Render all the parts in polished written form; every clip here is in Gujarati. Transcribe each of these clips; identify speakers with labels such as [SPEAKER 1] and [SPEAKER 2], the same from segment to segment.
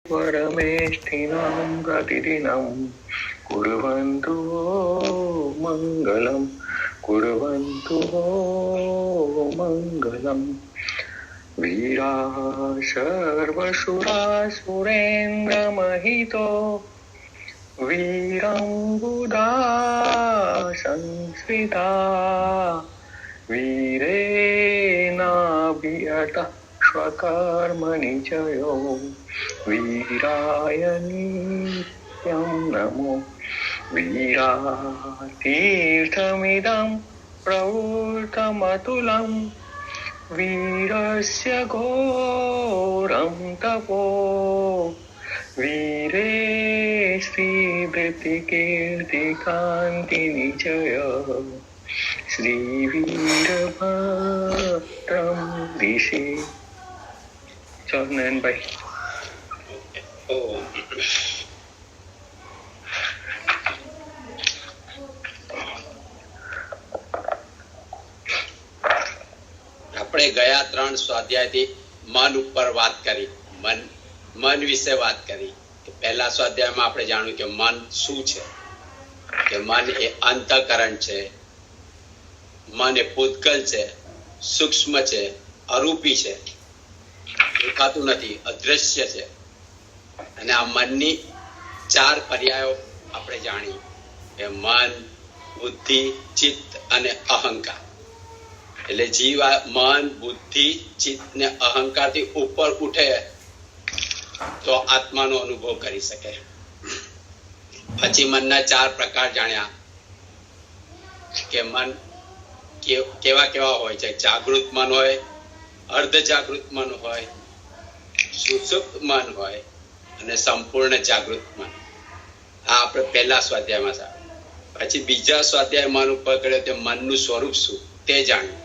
[SPEAKER 1] परमेष्ठिनां प्रतिदिनं कुर्वन्तु मङ्गलं कुर्वन्तु मङ्गलम् वीरा सर्वशुरासुरेन्द्रमहितो वीरम्बुदा संस्कृता वीरेणाभियतः स्वकर्मणि जयो वीराय नित्यं नमो वीरातीर्थमिदं प्रवृत्तमतुलं वीरस्य घोरं तपो वीरे श्रीवृत्तिकीर्तिकान्तिनिचय श्रीवीरभद्रं दिशे। चल नयन भाई।
[SPEAKER 2] આપણે ગયા 3 સ્વાધ્યાયથી મન ઉપર વાત કરી, મન વિશે વાત કરી. પહેલા સ્વાધ્યાયમાં આપણે જાણ્યું કે મન શું છે, કે મન એ અંતઃકરણ છે, મન એ પૂતગલ છે, સૂક્ષ્મ છે, અરૂપી છે, દેખાતું નથી, અદ્રશ્ય છે. અને આ મનની 4 પર્યાયો આપણે જાણી કે મન, બુદ્ધિ, ચિત્ત અને અહંકાર. એટલે જીવ મન, બુદ્ધિ, ચિત્ત ને અહંકાર થી ઉપર ઉઠે તો આત્માનો અનુભવ કરી શકે. પછી મનના 4 પ્રકાર જાણ્યા કે મન કેવા કેવા હોય છે. જાગૃત મન હોય, અર્ધ જાગૃત મન હોય, સુષુપ્ત મન હોય અને સંપૂર્ણ જાગૃત મન. આ આપણે પહેલા સ્વાધ્યાયમાં સાંભળ્યું. પછી બીજા સ્વાધ્યાય મન ઉપર કર્યો તે મનનું સ્વરૂપ શું તે જાણ્યું.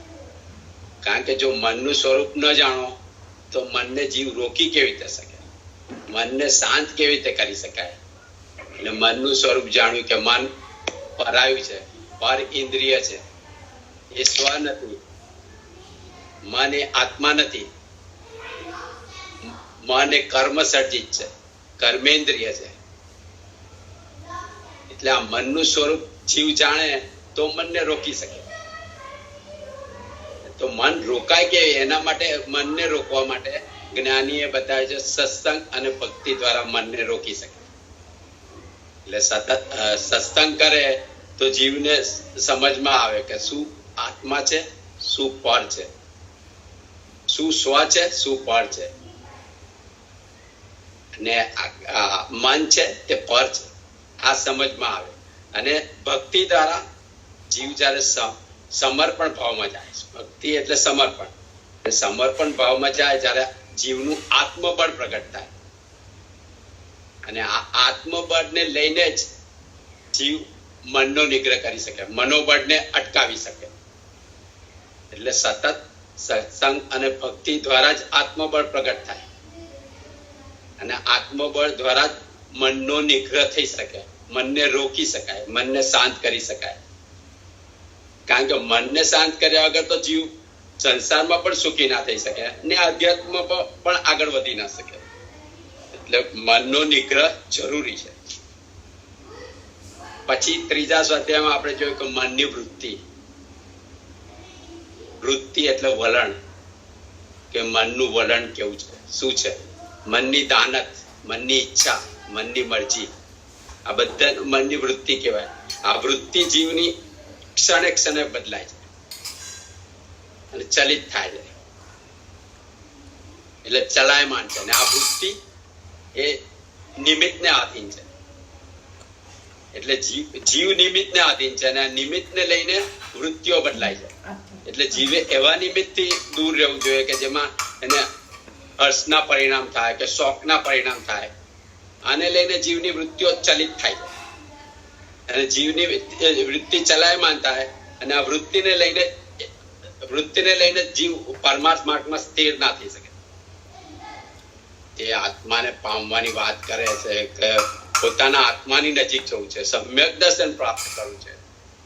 [SPEAKER 2] કારણ કે જો મનનું સ્વરૂપ ન જાણો તો મનને જીવ રોકી કેવી રીતે શકે, મનને શાંત કેવી રીતે કરી શકાય. એટલે મનનું સ્વરૂપ જાણ્યું કે મન પરાયું છે, પર ઇન્દ્રિય છે, એ સ્વ નથી. મન એ આત્મા નથી. મન એ કર્મ સર્જિત છે, કર્મેન્દ્રિય છે. એટલે આ મનનું સ્વરૂપ જીવ જાણે તો મનને રોકી શકે. તો મન રોકાય કે એના માટે, મનને રોકવા માટે જ્ઞાનીએ બતાવે છે સત્સંગ અને ભક્તિ દ્વારા મનને રોકી શકે. એટલે સતત સત્સંગ કરે તો જીવને સમજમાં આવે કે શું આત્મા છે, શું પર છે, શું સ્વ છે, શું પર છે. અને મન છે તે પર છે, આ સમજમાં આવે. અને ભક્તિ દ્વારા જીવ જયારે સમર્પણ ભાવમાં જાય, ભક્તિ એટલે સમર્પણ, સમર્પણ ભાવમાં જાય જ્યારે જીવનું આત્મબળ પ્રગટ થાય. અને આ આત્મબળને લઈને જ જીવ મનનો નિગ્રહ કરી શકે, મનોબળને અટકાવી શકે. એટલે સતત સત્સંગ અને ભક્તિ દ્વારા જ આત્મબળ પ્રગટ થાય. અને આત્મબળ દ્વારા જ મનનો નિગ્રહ થઈ શકે, મનને રોકી શકાય, મનને શાંત કરી શકાય. કારણ કે મનને શાંત કર્યા વગર તો જીવ સંસારમાં પણ સુખી ના થઈ શકે ને અધ્યાત્મમાં પણ આગળ વધી ના શકે. એટલે મનનો નિગ્રહ જરૂરી છે. પછી ત્રીજા સ્વાધ્યાયમાં આપણે જોયું કે મનની વૃત્તિ. વૃત્તિ એટલે વલણ, કે મનનું વલણ કેવું છે, શું છે. મનની દાનત, મનની ઈચ્છા, મનની મરજી, આ બધા મનની વૃત્તિ કહેવાય. આ વૃત્તિ જીવની ક્ષણે ક્ષણે બદલાય છે અને ચલિત થાય છે. એટલે ચલાયમાન છે. અને આ વૃત્તિ એ નિમિત્તને આધીન છે. એટલે જીવ નિમિત્તને આધીન છે અને આ નિમિત્તને લઈને વૃત્તિઓ બદલાય છે. એટલે જીવે એવા નિમિત્તથી દૂર રહેવું જોઈએ કે જેમાં એને હર્ષના પરિણામ થાય કે શોકના પરિણામ થાય. આને લઈને જીવની વૃત્તિઓ ચલિત થાય છે અને જીવની વૃત્તિ ચલાયમાન થાય. અને આ વૃત્તિને લઈને જીવ પરમાર્થ માર્ગમાં સ્થિર ના થઈ શકે. એ આત્માને પામવાની વાત કરે છે કે પોતાના આત્માની નજીક જવું છે, સમ્યક દર્શન પ્રાપ્ત કરવું છે.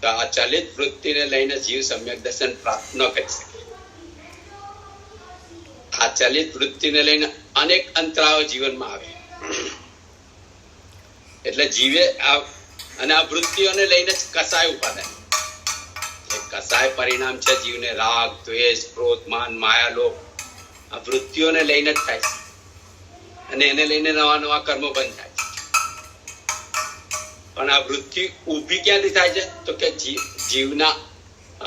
[SPEAKER 2] તો આ ચલિત વૃત્તિને લઈને જીવ સમ્યક દર્શન પ્રાપ્ત ન કરી શકે. આ ચલિત વૃત્તિને લઈને અનેક અંતરાઓ જીવનમાં આવે. એટલે જીવે અને આ વૃત્તિઓને લઈને જ કસાય ઉભા થાય. કસાય પરિણામ છે જીવને રાગ, દ્વેષ, ક્રોધ, માન, માયા, લોભ આ વૃત્તિઓને લઈને જ થાય છે. અને એને લઈને નવા નવા કર્મો બંધ થાય છે. પણ આ વૃત્તિ ઊભી ક્યાંથી થાય છે? તો કે જીવના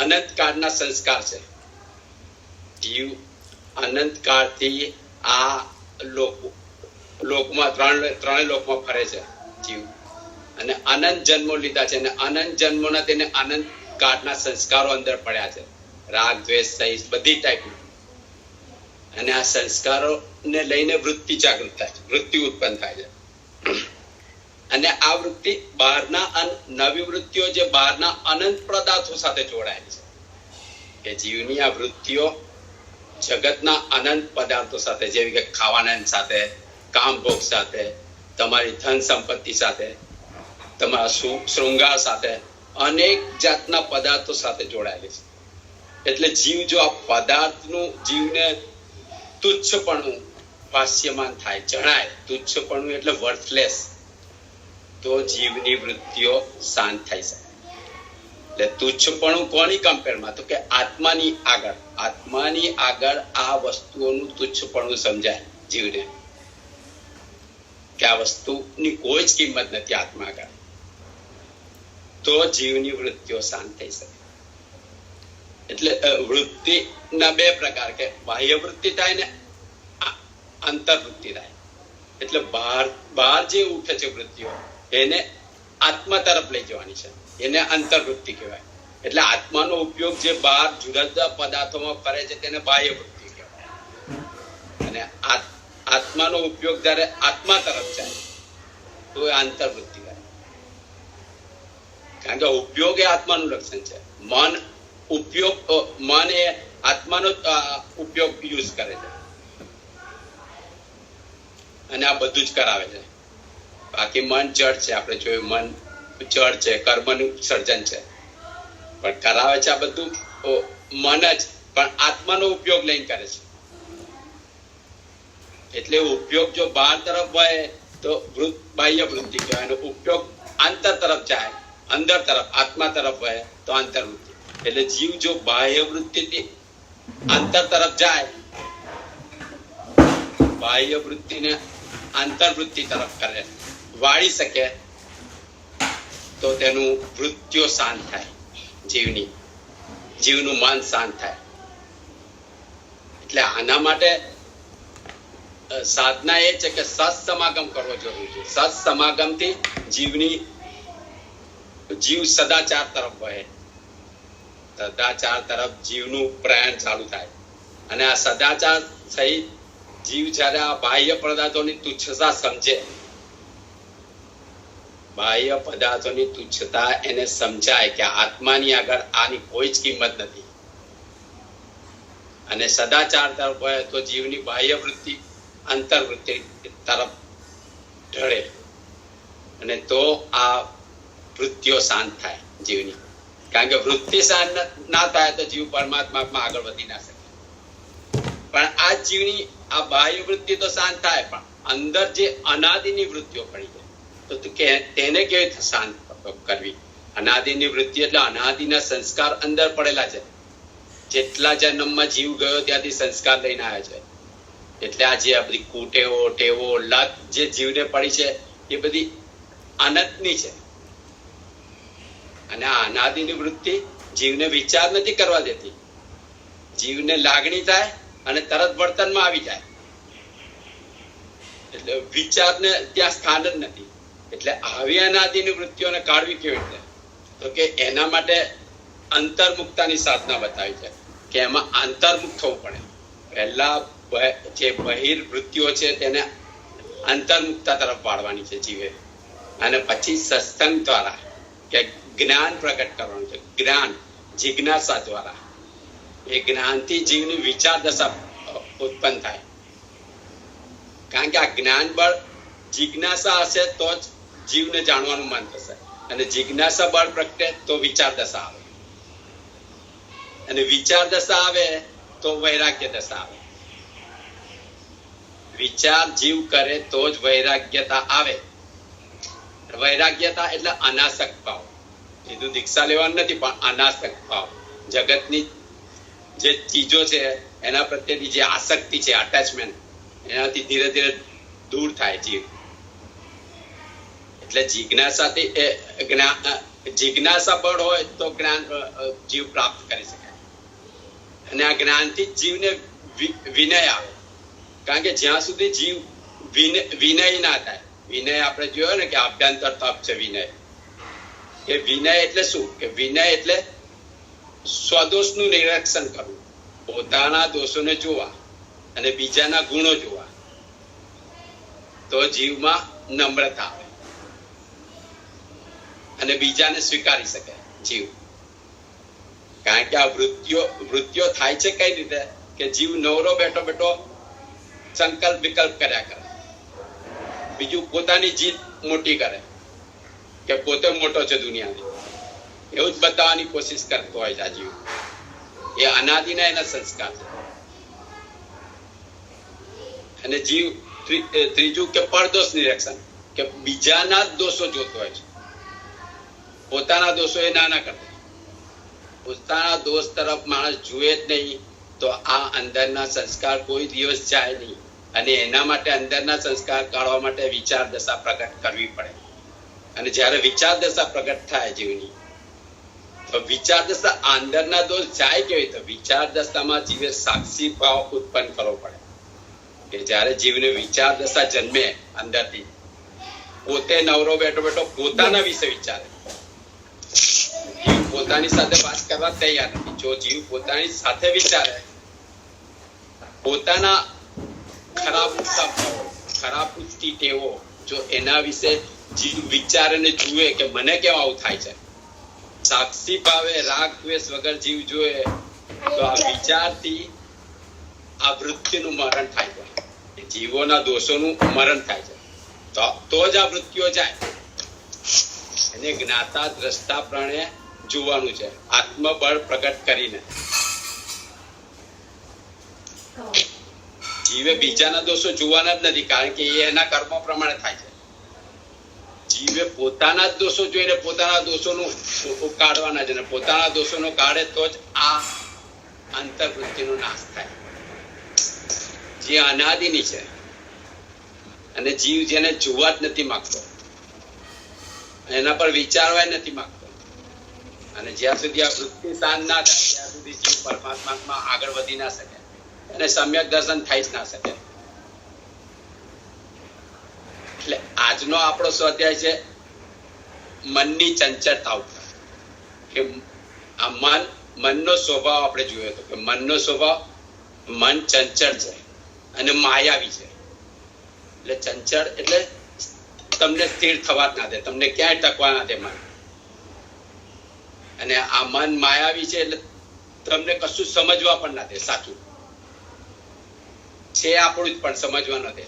[SPEAKER 2] અનંત કાળના સંસ્કાર છે. જીવ અનંત કાળથી આ લોકમાં ત્રણેય લોકમાં ફરે છે જીવ, અને અનંત જન્મો લીધા છે. અને અનંત જન્મોના તેને અનંત કાળના સંસ્કારો અંદર પડ્યા છે, રાગ, દ્વેષ સહિત બધી ટાઈપના. અને આ સંસ્કારોને લઈને વૃત્તિ જાગૃત થાય છે, વૃત્તિ ઉત્પન્ન થાય છે. અને આ વૃત્તિ બહારના નવી વૃત્તિઓ જે બહારના અનંત પદાર્થો સાથે જોડાયેલી છે. કે જીવની આ વૃત્તિઓ જગતના અનંત પદાર્થો સાથે, જેવી કે ખાવાના સાથે, કામભોગ સાથે, તમારી ધન સંપત્તિ સાથે, તમારા શૃંગાર સાથે, અનેક જાતના પદાર્થો સાથે જોડાયેલી છે. એટલે જીવ જો આ પદાર્થનું જીવને તુચ્છપણું ભાષ્યમાન થાય, જણાય, તુચ્છપણું એટલે વર્થલેસ, તો જીવની વૃત્તિઓ શાંત થઈ શકે. એટલે તુચ્છપણું કોની કમ્પેરમાં? તો કે આત્માની આગળ આ વસ્તુઓનું તુચ્છપણું સમજાય જીવને, કે આ વસ્તુની કોઈ જ કિંમત નથી આત્મા આગળ. તો જીવની વૃત્તિઓ શાંત થઈ શકે. એટલે વૃત્તિના બે પ્રકાર, કે બાહ્ય વૃત્તિ થાય ને અંતર્વૃત્તિ થાય. એટલે બહાર જે ઉઠે છે વૃત્તિઓ એને આત્મા તરફ લઈ જવાની છે, એને અંતર્વૃત્તિ કહેવાય. એટલે આત્માનો ઉપયોગ જે બહાર જુદા જુદા પદાર્થોમાં કરે છે તેને બાહ્ય વૃત્તિ કહેવાય. અને આત્માનો ઉપયોગ જ્યારે આત્મા તરફ જાય તો એ અંતર્વૃત્તિ થાય. કારણ કે ઉપયોગ એ આત્માનું લક્ષણ છે. મન એ આત્માનો ઉપયોગ યુઝ કરે છે અને આ બધું જ કરાવે છે. બાકી મન જડ છે, આપણે જોયું મન જડ છે, કર્મનું સર્જન છે, પણ કરાવે છે આ બધું મન જ, પણ આત્માનો ઉપયોગ લઈને કરે છે. એટલે ઉપયોગ જો બહાર તરફ હોય તો બાહ્ય વૃત્તિ કહેવાય, એનો ઉપયોગ આંતર તરફ જાય, અંદર તરફ આત્મા તરફ હોય તો આંતરવૃત્તિ. એટલે જીવ જો બાહ્ય વૃત્તિથી આંતર તરફ જાય, બાહ્ય વૃત્તિને આંતરવૃત્તિ તરફ કરે, વાળી શકે, તો તેનું વૃત્તિઓ શાંત થાય, જીવનું મન શાંત થાય. એટલે આના માટે સાધના એ છે કે સત્સમાગમ કરવો જરૂરી છે. સત્સમાગમથી જીવ સદાચાર તરફ વહે, સદાચાર તરફ જીવનું પ્રયાણ ચાલુ થાય. અને આ સદાચાર સહિત જીવ જ્યારે આ બાહ્ય પદાર્થોની તુચ્છતા સમજે, બાહ્ય પદાર્થોની તુચ્છતા એને સમજાય કે આત્માની આગળ આની કોઈ જ કિંમત નથી, અને સદાચાર તરફ હોય તો જીવની બાહ્ય વૃત્તિ અંતર્વૃત્તિ તરફ ઢળે, અને તો આ વૃત્તિઓ શાંત થાય જીવની. કારણ કે વૃત્તિ શાંત ના થાય તો જીવ પરમાત્મામાં આગળ વધી ના શકે. પણ આ જીવની આ બાહ્ય વૃત્તિ તો શાંત થાય, પણ અંદર જે અનાદિની વૃત્તિઓ પડી જાય તો તેને કેવી રીતે શાંત કરવી? અનાદિની વૃત્તિ એટલે અનાદિના સંસ્કાર અંદર પડેલા છે. જેટલા જન્મમાં જીવ ગયો ત્યાંથી સંસ્કાર લઈને આવ્યા છે. એટલે આ જે આ બધી કુટેવો, ટેવો, લત જે જીવને પડી છે એ બધી અનંતની છે. અને આ અનાદિની વૃત્તિ જીવને વિચાર નથી કરવા દેતી. જીવને લાગણી થાય અને તરત વર્તનમાં આવી જાય. એટલે વિચારને ત્યાં સ્થાન જ નથી. એટલે આવી અનાદિની વૃત્તિઓને કાઢવી કેવી રીતે? તો કે એના માટે અંતર્મુક્તાની સાધના બતાવી છે, કે એમાં અંતર્મુખ થવું પડે. પહેલા જે બહિર્વૃત્તિઓ છે તેને અંતર્મુક્તા તરફ વાળવાની છે જીવે, અને પછી સત્સંગ દ્વારા કે જ્ઞાન પ્રગટ કરવાનું છે. જ્ઞાન જિજ્ઞાસા દ્વારા, એ જ્ઞાનથી જીવની વિચાર દશા ઉત્પન્ન થાય. કારણ કે આ જ્ઞાન બળ જિજ્ઞાસા હશે તો જ જીવને જાણવાનું મન થશે, અને જિજ્ઞાસા બળ પ્રગટે તો વિચાર દશા આવે, અને વિચાર દશા આવે તો વૈરાગ્ય દશા આવે. વિચાર જીવ કરે તો જ વૈરાગ્યતા આવે. વૈરાગ્યતા એટલે અનાસક્ત ભાવ. કીધું દીક્ષા લેવાનું નથી, પણ અનાસક્ત ભાવ. જગતની જે ચીજો છે એના પ્રત્યેની જે આસક્તિ છે, અટેચમેન્ટ, એનાથી ધીરે ધીરે દૂર થાય જીવ. એટલે જિજ્ઞાસાથી જિજ્ઞાસા બળ હોય તો જ્ઞાન જીવ પ્રાપ્ત કરી શકાય. અને આ જ્ઞાનથી જ જીવને વિનય આવે. કારણ કે જ્યાં સુધી જીવ વિનય ના થાય, વિનય આપણે જોયો ને કે આભ્યંતર તપ છે વિનય. કે વિનય એટલે શું? કે વિનય એટલે સ્વદોષનું નિરીક્ષણ કરવું, પોતાના દોષોને જોવા અને બીજાના ગુણો જોવા. તો જીવમાં નમ્રતા આવે અને બીજાને સ્વીકારી શકે જીવ. કારણ કે આ વૃત્તિઓ થાય છે કઈ રીતે? કે જીવ નવરો બેઠો બેઠો સંકલ્પ વિકલ્પ કર્યા કરે, બીજું પોતાની જીત મોટી કરે કે પોતે મોટો છે દુનિયાની, એવું જ બતાવવાની કોશિશ કરતો હોય છે આ જીવ. એ અનાદિના એના સંસ્કાર છે. અને જીવ ત્રીજું કે પરદોષ નિરીક્ષણ, કે બીજાના જ દોષો જોતો હોય છે, પોતાના દોષો એ નાના કરતો. પોતાના દોષ તરફ માણસ જુએ જ નહીં તો આ અંદરના સંસ્કાર કોઈ દિવસ જાય નહીં. અને એના માટે અંદરના સંસ્કાર કાઢવા માટે વિચાર દશા પ્રગટ કરવી પડે. અને જ્યારે વિચાર દશા પ્રગટ થાય જીવની, તો વિચાર દશા અંદરના દોષ જાય કેવી? તો વિચાર દશામાં જીવે સાક્ષી ભાવ ઉત્પન્ન કરવો પડે. કે જ્યારે જીવને વિચાર દશા જન્મે અંદરથી, પોતે નવરો બેઠો બેઠો પોતાના વિશે વિચારે. જીવ પોતાની સાથે વાત કરવા તૈયાર નથી. જો જીવ પોતાની સાથે વિચારે, પોતાના ખરાબ ઉઠતી ટેવો જો એના વિશે જીવ વિચારે ને જુએ કે મને કેમ આવું થાય છે, સાક્ષી ભાવે રાગ દ્વેષ વગર જીવ જોએ, તો આ વિચારથી આ વૃત્તિનું મરણ થાય છે. જીવોના દોષોનું મરણ થાય છે. તો જ આ વૃત્તિઓ જાય. એને જ્ઞાતા દ્રષ્ટા પ્રણે જોવાનું છે, આત્મબળ પ્રગટ કરીને. જીવે બીજાના દોષો જોવાના જ નથી, કારણ કે એ એના કર્મો પ્રમાણે થાય છે. જીવે પોતાના જ દોષો જોઈને પોતાના દોષોનું કાઢવાના છે. પોતાના દોષોનો કાઢે તો જ આ અંતર્વૃત્તિનો નાશ થાય, જે અનાદિની છે. અને જીવ જેને જોવા જ નથી માંગતો, એના પર વિચારવા નથી માંગતો, અને જ્યાં સુધી આ વૃત્તિ શાંત ના થાય ત્યાં સુધી જીવ પરમાત્મામાં આગળ વધી ના શકે અને સમ્યક દર્શન થઈ જ ના શકે. એટલે આજનો આપણો સ્વાધ્યાય છે મનની ચંચળતા ઉપર. કે આ મનનો સ્વભાવ આપણે જોયો હતો કે મનનો સ્વભાવ, મન ચંચળ છે અને માયાવી છે. એટલે ચંચળ એટલે તમને સ્થિર થવા જ ના દે, તમને ક્યાંય ટકવા ના દે મન. અને આ મન માયાવી છે એટલે તમને કશું સમજવા પણ ના દે. સાચું છે આપણું જ પણ સમજવા ન દે.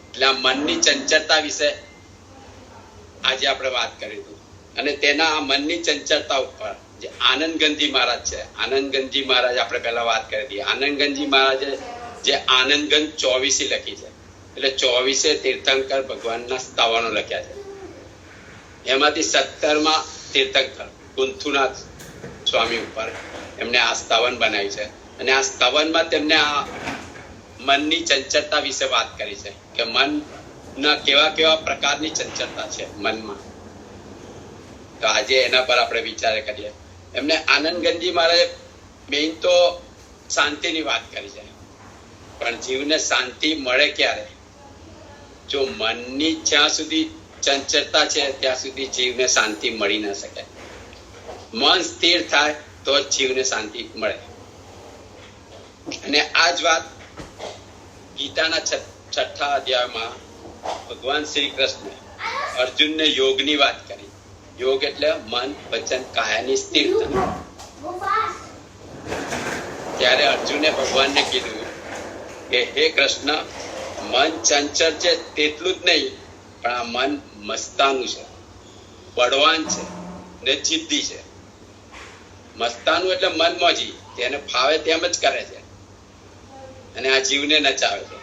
[SPEAKER 2] એટલે આ મનની ચંચળતા વિશે આજે આપણે વાત કરી હતી. અને તેના આ મનની ચંચળતા ઉપર જે આનંદગંજી મહારાજ છે, આનંદગંજી મહારાજ આપણે પહેલા વાત કરી હતી. આનંદગંજી મહારાજે જે આનંદગંજ 24 લખી છે, એટલે 24 તીર્થંકર ભગવાનના સ્થાવનો લખ્યા છે. એમાંથી 17માં તીર્થંકર કુંથુનાથ સ્વામી ઉપર એમને આ સ્થાવન બનાવ્યું છે. અને આ સ્થાવનમાં તેમને આ મનની ચંચળતા વિશે વાત કરી છે કે મનના કેવા કેવા પ્રકારની ચંચળતા છે મનમાં. તો આજે એના પર આપણે વિચાર કરીએ. એમને આનંદગંજી મહારાજે મેઇન તો શાંતિની વાત કરી છે. પણ જીવને શાંતિ મળે ક્યારે? જો મનની જ્યાં સુધી ચંચળતા છે ત્યાં સુધી જીવને શાંતિ મળી ના શકે. મન સ્થિર થાય તો જ જીવને શાંતિ મળે. અને આ જ વાત ગીતાના 6થા અધ્યાયમાં ભગવાન શ્રી કૃષ્ણ અર્જુનને યોગની વાત કરી. યોગ એટલે મન વચન કાયાની સ્થિરતા. ત્યારે અર્જુને ભગવાનને કીધું કે હે કૃષ્ણ, મન ચંચળ છે તેટલું જ નહીં, પણ આ મન મસ્તાનું છે, બળવાન છે ને જિદ્દી છે. મસ્તાનું એટલે મનમોજી, તેને ફાવે તેમ જ કરે છે. અને આ જીવને નચાવે છે,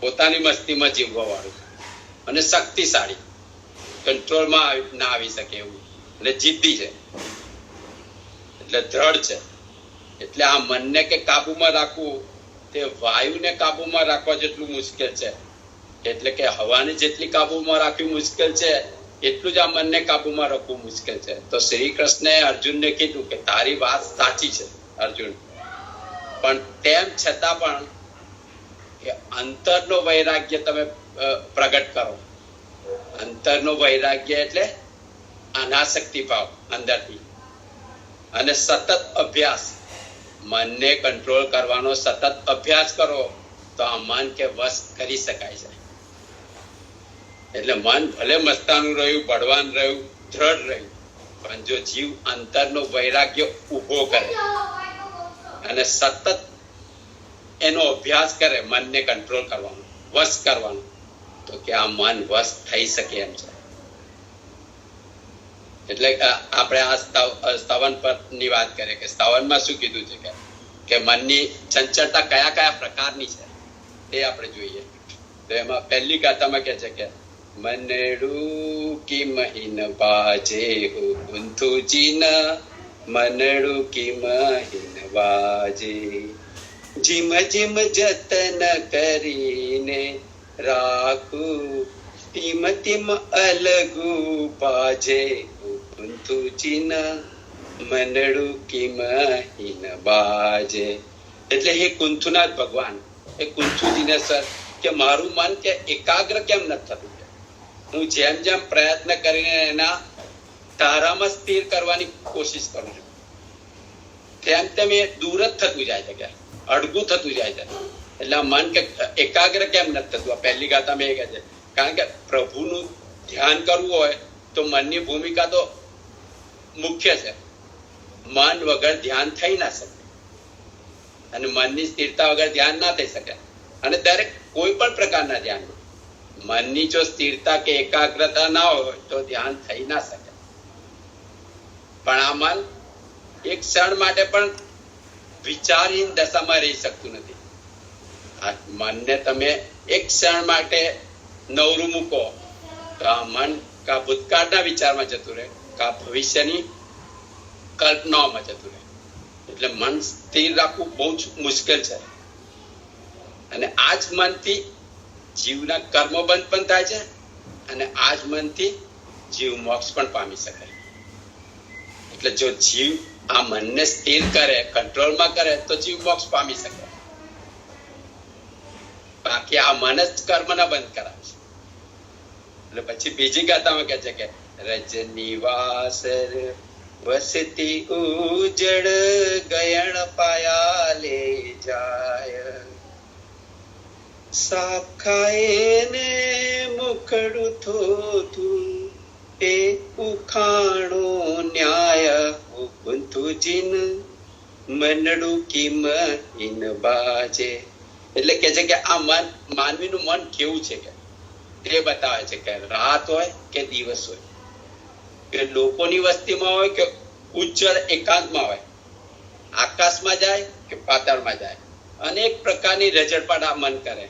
[SPEAKER 2] પોતાની મસ્તીમાં જીવવા વાળું અને શક્તિશાળી, કંટ્રોલમાં ના આવી શકે એવું, અને જીદ્દી છે, એટલે દ્રઢ છે. એટલે આ મનને કે કાબુમાં રાખવું તે વાયુને કાબુમાં રાખવા જેટલું મુશ્કેલ છે. એટલે કે હવાને જેટલી કાબુમાં રાખવી મુશ્કેલ છે એટલું જ આ મનને કાબુમાં રાખવું મુશ્કેલ છે. તો શ્રી કૃષ્ણએ અર્જુનને કીધું કે તારી વાત સાચી છે અર્જુન, પણ તેમ છતાં પણ કે અંતરનો વૈરાગ્ય તમે પ્રગટ કરો. અંતરનો વૈરાગ્ય એટલે અનાસક્તિ ભાવ અંદરથી, અને સતત અભ્યાસ, મનને કંટ્રોલ કરવાનો સતત અભ્યાસ કરો તો આ મન કે વશ કરી શકાય છે. એટલે મન ભલે મસ્તાનું રહ્યું, બળવાન રહ્યું, દ્રઢ રહ્યું, પણ જો જીવ અંતરનો વૈરાગ્ય ઉભો કરે અને સતત એનો અભ્યાસ કરે, મનને કંટ્રોલ કરવાનો, વશ કરવાનો, તો કે આ મન વશ થઈ શકે એમ છે. એટલે આપણે આ સ્તવન પરની વાત કરીએ કે સ્તવનમાં શું કીધું છે કે મનની ચંચળતા કયા કયા પ્રકારની છે તે આપણે જોઈએ. તો એમાં પહેલી ગાથામાં કહે છે કે મનડું કી મહિન બાજે હો કુંથુજીન, મનડું કી મહિન બાજે, જીમ જીમ જતન કરીને રાખું, તીમ તીમ અલગુ બાજે કુંથુજીન, મનડું કી મહિન બાજે. એટલે હે કુંથુનાથ ભગવાન, એ કુંથુજીને સર કે મારું મન કે એકાગ્ર કેમ નથી થતું, હું જેમ જેમ પ્રયત્ન કરીને એના તારામાં સ્થિર કરવાની કોશિશ કરું છું તેમ તેમ એ દૂર જ થતું જાય છે, કે અડગું થતું જાય છે. એટલે મન કે એકાગ્ર કેમ નથી થતું? આ પહેલી ગાથામાં એ કહે છે કારણ કે પ્રભુનું ધ્યાન કરવું હોય તો મનની ભૂમિકા તો મુખ્ય છે. મન વગર ધ્યાન થઈ ના શકે, અને મનની સ્થિરતા વગર ધ્યાન ના થઈ શકે. અને દરેક કોઈ પણ પ્રકારના ધ્યાન, મનની જો સ્થિરતા કે એકાગ્રતા ના હોય તો ધ્યાન થઈ ના શકે. પણ આ મન એક ક્ષણ માટે પણ વિચારહીન દશામાં રહી શકતું નથી. આ મનને તમે એક ક્ષણ માટે નવરું મૂકો તો આ મન કા ભૂતકાળના વિચારમાં જતું રહે, કા ભવિષ્યની કલ્પનાઓમાં જતું રહે. એટલે મન સ્થિર રાખવું બહુ જ મુશ્કેલ છે. અને આ જ મનથી જીવના કર્મો બંધ પણ થાય છે, અને આ જ મનથી જીવ મોક્ષ પણ પામી શકે. એટલે જો જીવ આ મનને સ્થિર કરે, કંટ્રોલમાં કરે તો જીવ મોક્ષ પામી શકે. બાકી આ મન જ કર્મને બંધ કરાવે છે. એટલે પછી બીજી ગાથામાં કહે છે કે રજની વાસર વસતી ઉજળ ગયણ પાયા લે જાય, સાપ ખાય ને મુખડું થોથું એ ઉખાણો ન્યાય, કુંથુજીન મનડું કી મહિન બાજે. એટલે કે છે કે આ મન, માનવીનું મન કેવું છે કે તે બતાવે છે કે રાત હોય કે દિવસ હોય, કે લોકોની વસ્તીમાં હોય કે ઉજ્જળ એકાંતમાં હોય, આકાશમાં જાય કે પાતાળમાં જાય, અનેક પ્રકારની રજડપાટ આ મન કરે.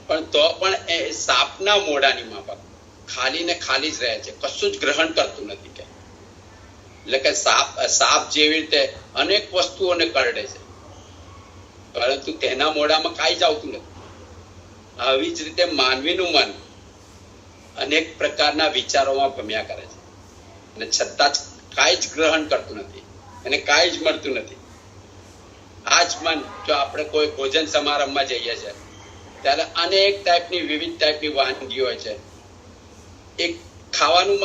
[SPEAKER 2] પણ તો પણ એ સાપના મોઢાની માફક ખાલી ને ખાલી જ રહે છે, કશું જ ગ્રહણ કરતું નથી. કે એટલે કે સાપ જેવી રીતે અનેક વસ્તુઓને કરડે છે, પરંતુ તેના મોઢામાં કાંઈ જ આવતું નથી. આવી જ રીતે માનવીનું મન અનેક પ્રકારના વિચારોમાં ભમ્યા કરે છે, અને છતાં જ કાંઈ જ ગ્રહણ કરતું નથી, એને કાંઈ જ મળતું નથી. આ જ મન જો આપણે કોઈ ભોજન સમારંભમાં જઈએ છીએ ત્યારે અનેક ટાઈપની, વિવિધ ટાઈપની વાનગીઓ હોય છે. એક ખાવાનું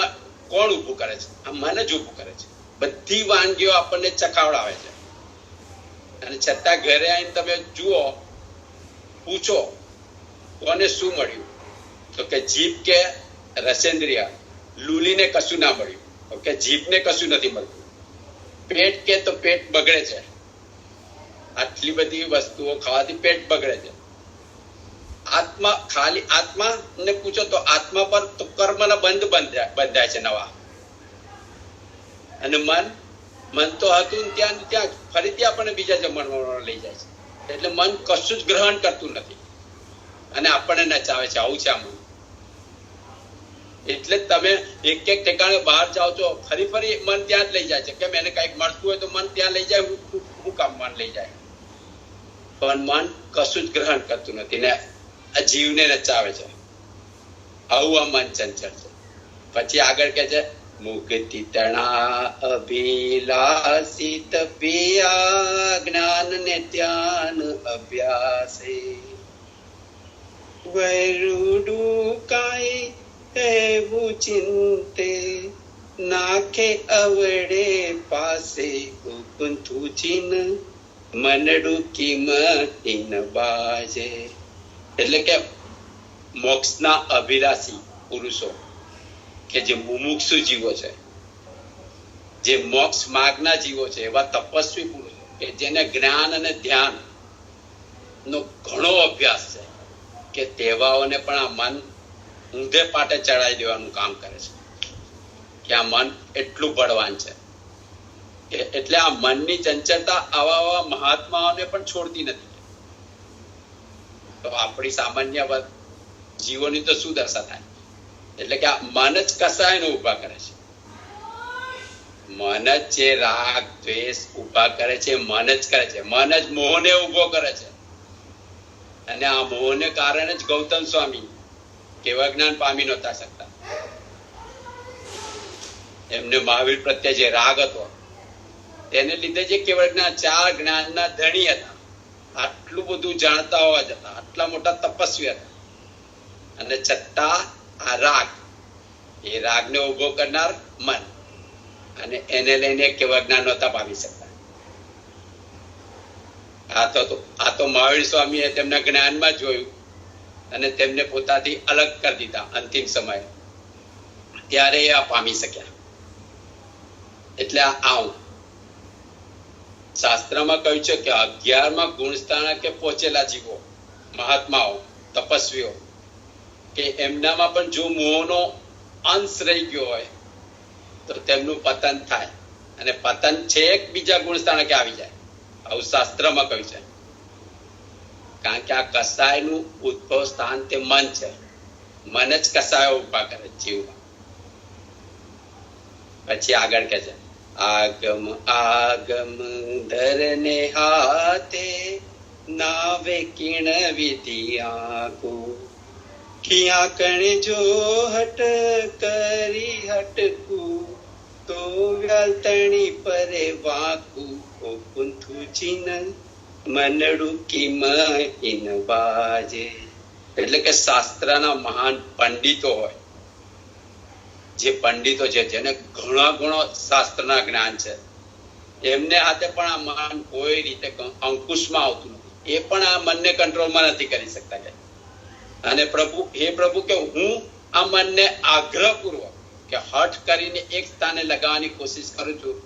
[SPEAKER 2] કોણ ઊભું કરે છે? આ મન જ ઊભું કરે છે. બધી વાનગીઓ આપણને ચખાવડાવે છે, અને છતાં ઘરે આવીને તમે જુઓ, પૂછો કોને શું મળ્યું, તો કે જીભ કે રસેન્દ્રિય લૂલીને કશું ના મળ્યું, ઓકે, જીભને કશું નથી મળતું. પેટ કે તો પેટ બગડે છે, આટલી બધી વસ્તુઓ ખાવાથી પેટ બગડે છે. આત્મા, ખાલી આત્મા ને પૂછો તો આત્મા પર તો કર્મના બંધ બંધાય છે નવા, અને મન મન તો હતું ને ત્યાં ને ત્યાં ફરીથી આપણને બીજા જમણવારમાં લઈ જાય છે. એટલે મન કશું જ ગ્રહણ કરતું નથી અને આપણને નચાવે છે. આવું છે આ મન. એટલે તમે એક એક ઠેકાણે બહાર જાઓ છો, ફરી ફરી મન ત્યાં જ લઈ જાય છે. કેમ એને કઈક મળતું હોય તો મન ત્યાં લઈ જાય. હું કામ મન લઈ જાય? પણ મન કશું જ ગ્રહણ કરતું નથી ને જીવને નચાવે છે. આવું આ મન ચંચળ છે. પછી આગળ કે છે મુક્તિ તણા અભિલાષિત પિયા જ્ઞાન ને ધ્યાન અભ્યાસે વૈરુડુ કાઈ એવું ચિંતે નાખે અવડે પાસે કુંતુ ચિન મનડું કિંમતીન બાજે. એટલે કે મોક્ષના અભિલાષી પુરુષો કે જે મુમુક્ષુ જીવો છે, જે મોક્ષ માર્ગના જીવો છે, એવા તપસ્વી પુરુષો કે જેને જ્ઞાન અને ધ્યાન નો ઘણો અભ્યાસ છે, કે તેવાઓને પણ આ મન ઊંધે પાટે ચડાવી દેવાનું કામ કરે છે. કે આ મન એટલું બળવાન છે. એટલે આ મનની ચંચળતા આવા મહાત્માઓને પણ છોડતી નથી. તો આપણી સામાન્ય જીવોની તો શું દશા થાય? એટલે કે આ મન જ કસાયને ઉભા કરે છે. મન જ જે રાગ દ્વેષ ઉભા કરે છે, મન જ કરે છે. મન જ મોહને ઉભો કરે છે. અને આ મોહને કારણે જ ગૌતમ સ્વામી કેવા જ્ઞાન પામી નહોતા શકતા. એમને મહાવીર પ્રત્યે જે રાગ હતો તેને લીધે જે કેવળ જ્ઞાન, 4 જ્ઞાનના ધણી હતા. આટલું બધું જાણતા હોવા છતાં આટલા મોટા તપસ્વી હતા, અને છતાં આ રાગ, એ રાગને ઉભો કરનાર મન, અને એને લઈને કેવા જ્ઞાન નહોતા પામી શકતા. આ તો મહાવીર સ્વામીએ તેમના જ્ઞાનમાં જોયું અને તેમને પોતાથી અલગ કરી દીધા અંતિમ સમયે. ત્યારે એ આ પામી શક્યા. એટલે આવું શાસ્ત્રમાં કહ્યું છે કે 11મા ગુણસ્થાનકે પહોંચેલા જીવો, મહાત્માઓ, તપસ્વીઓ, કે એમનામાં પણ જો મોહનો અંશ રહી ગયો હોય તો તેમનું પતન થાય, અને પતન છેક બીજા ગુણસ્થાનકે આવી જાય. આવું શાસ્ત્રમાં કહ્યું છે. કારણ કે આ કસાયનું ઉદ્ભવ સ્થાન તે મન છે. મન જ કસાયો ઉભા કરે જીવમાં. પછી આગળ કે છે આગમ આગમ ધરને હાથે નાવે કિણ વિધિ આંકુ કિયા કણ જો હટ કરી હટકુ તો વ્યાલતણી પરે વાકુ ઓ કુંથુ ચિન મનડું કિમહીન બાજે. એટલે કે શાસ્ત્રના મહાન પંડિતો હોય, જે પંડિતો છે જેને ઘણો શાસ્ત્રના જ્ઞાન છે, એમને હાથે પણ આ મન કોઈ રીતે અંકુશમાં આવતું નથી. એ પણ આ મનને કંટ્રોલમાં નથી કરી શકતા. કે અને પ્રભુ કે હું આ મનને આગ્રહપૂર્વક કે હઠ કરીને એક સ્થાને લગાવવાની કોશિશ કરું છું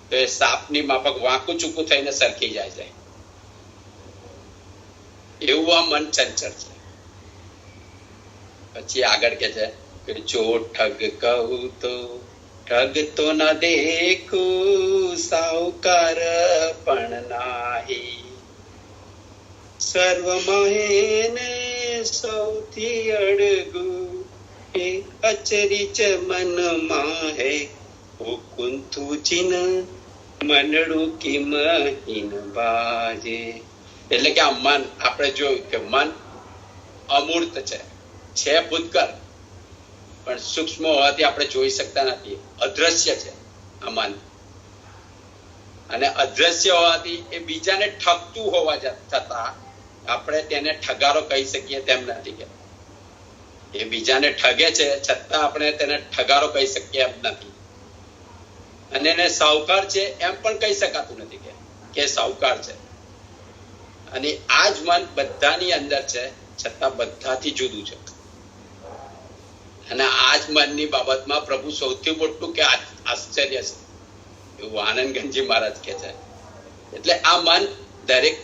[SPEAKER 2] તો એ સાપની માફક વાંકું ચૂકું થઈને સરકી જાય છે. એવું આ મન ચંચળ છે. પછી આગળ કે છે કે જો ઠગ કહું તો ઠગ તો ના દેખું, સાહુકાર પણ નાહી, સર્વમાં સૌથી અડગું એ અચરીચ મનમાં હે કુંતુ ચિન મનડું કિમહીન બાજે. એટલે કે આ મન, આપણે જોયું કે મન અમૂર્ત છે ભૂતકાળ, પણ સૂક્ષ્મ હોવાથી આપણે જોઈ શકતા નથી. અદ્રશ્ય છે આ મન, અને અદ્રશ્ય હોવાથી એ બીજાને ઠગતું હોવા છતાં આપણે તેને ઠગારો કહી શકીએ તેમ નથી. કે એ બીજાને ઠગે છે છતાં આપણે તેને ઠગારો કહી શકીએ એમ નથી. અને એને સાહુકાર છે એમ પણ કહી શકાતું નથી કે સાહુકાર છે. અને આ જ મન બધાની અંદર છે છતાં બધાથી જુદું છે. અને આ જ મનની બાબતમાં પ્રભુ સૌથી મોટું કે આશ્ચર્ય છે, એવું આનંદ ગંજી મહારાજ કે છે. એટલે આ મન દરેક,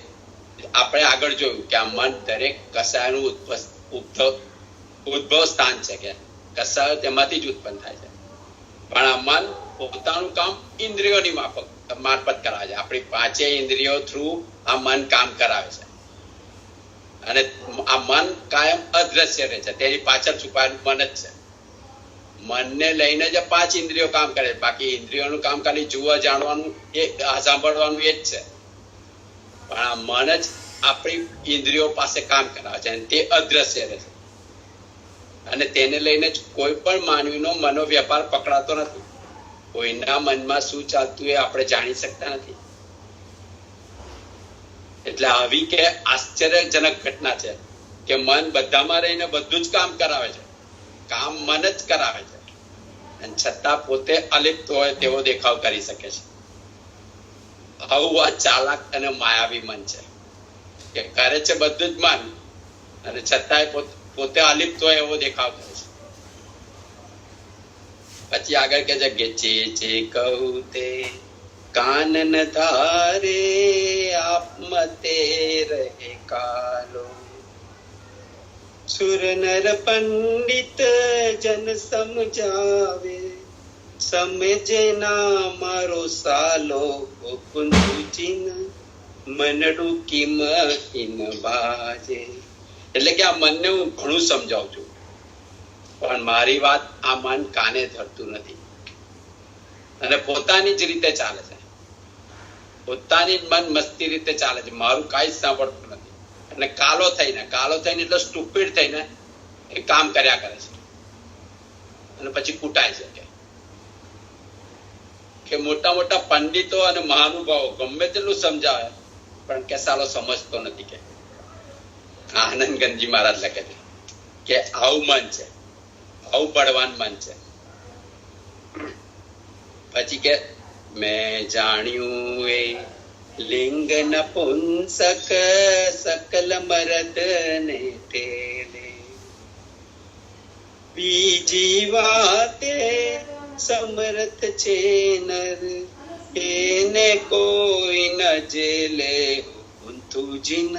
[SPEAKER 2] આપણે આગળ જોયું કે આ મન દરેક કસાયનું ઉદ્ભવ સ્થાન છે. કે કસાયો તેમાંથી જ ઉત્પન્ન થાય છે. પણ આ મન પોતાનું કામ ઇન્દ્રિયોની મારફત કરાવે છે. આપણી પાંચેય ઇન્દ્રિયો થ્રુ આ મન કામ કરાવે છે. અને આ મન કાયમ અદ્રશ્ય રહે છે. તેની પાછળ છુપાયેલું મન જ છે. મનને લઈને જ પાંચ ઇન્દ્રિયો કામ કરે છે. બાકી ઇન્દ્રિયોનું કામ ખાલી જોવા જાણવાનું એ સાંભળવાનું એ જ છે. પણ આ મન જ આપણી ઇન્દ્રિયો પાસે કામ કરાવે છે અને તે અદ્રશ્ય રહે છે. અને તેને લઈને જ કોઈ પણ માનવીનો મનોવ્યાપાર પકડાતો નથી. કોઈના મનમાં શું ચાલતું એ આપણે જાણી શકતા નથી. એટલે આવી કે આશ્ચર્યજનક ઘટના છે કે મન બધામાં રહીને બધું જ કામ કરાવે છે. કામ મન જ કરાવે છે અને છતાં પોતે અલિપ્ત હોય તેવો દેખાવ કરી શકે છે. આવું આ ચાલાક અને માયાવી મન છે કે કરે છે બધું જ મન અને છતાંય પોતે અલિપ્ત હોય એવો દેખાવ કરે છે. પછી આગળ કે છે કે જે કહું તે કાનન ધારે આપમતે રહે કાલો સુર નર પંડિત જન સમજાવે સમજે ના મારો સાલો કુંતુચિન મનડું કિમહિન બાજે. એટલે કે આ મનને હું ઘણું સમજાવું છું પણ મારી વાત આ મન કાને ધરતું નથી અને પોતાની જ રીતે ચાલે છે. પોતાની મન મસ્તી રીતે ચાલે છે. મારું કાંઈ જ સાંભળતું નથી અને કાલો થઈને એટલે સ્ટુપિડ થઈને એ કામ કર્યા કરે છે અને પછી કૂટાય છે કે મોટા મોટા પંડિતો અને મહાનુભાવો ગમે તેટલું સમજાવે પણ કે સાલો સમજતો નથી. કે આનંદ ગંજી મહારાજ લખે છે કે આવું મન છે, આવું બળવાન મન છે. પછી કે મેં જાણ્યું એ લિંગ નપુંસક સકલ મરદ ને તેલે બીજી વાતે સમર્થ છે નર એને કોઈ ન જેલે તુજીન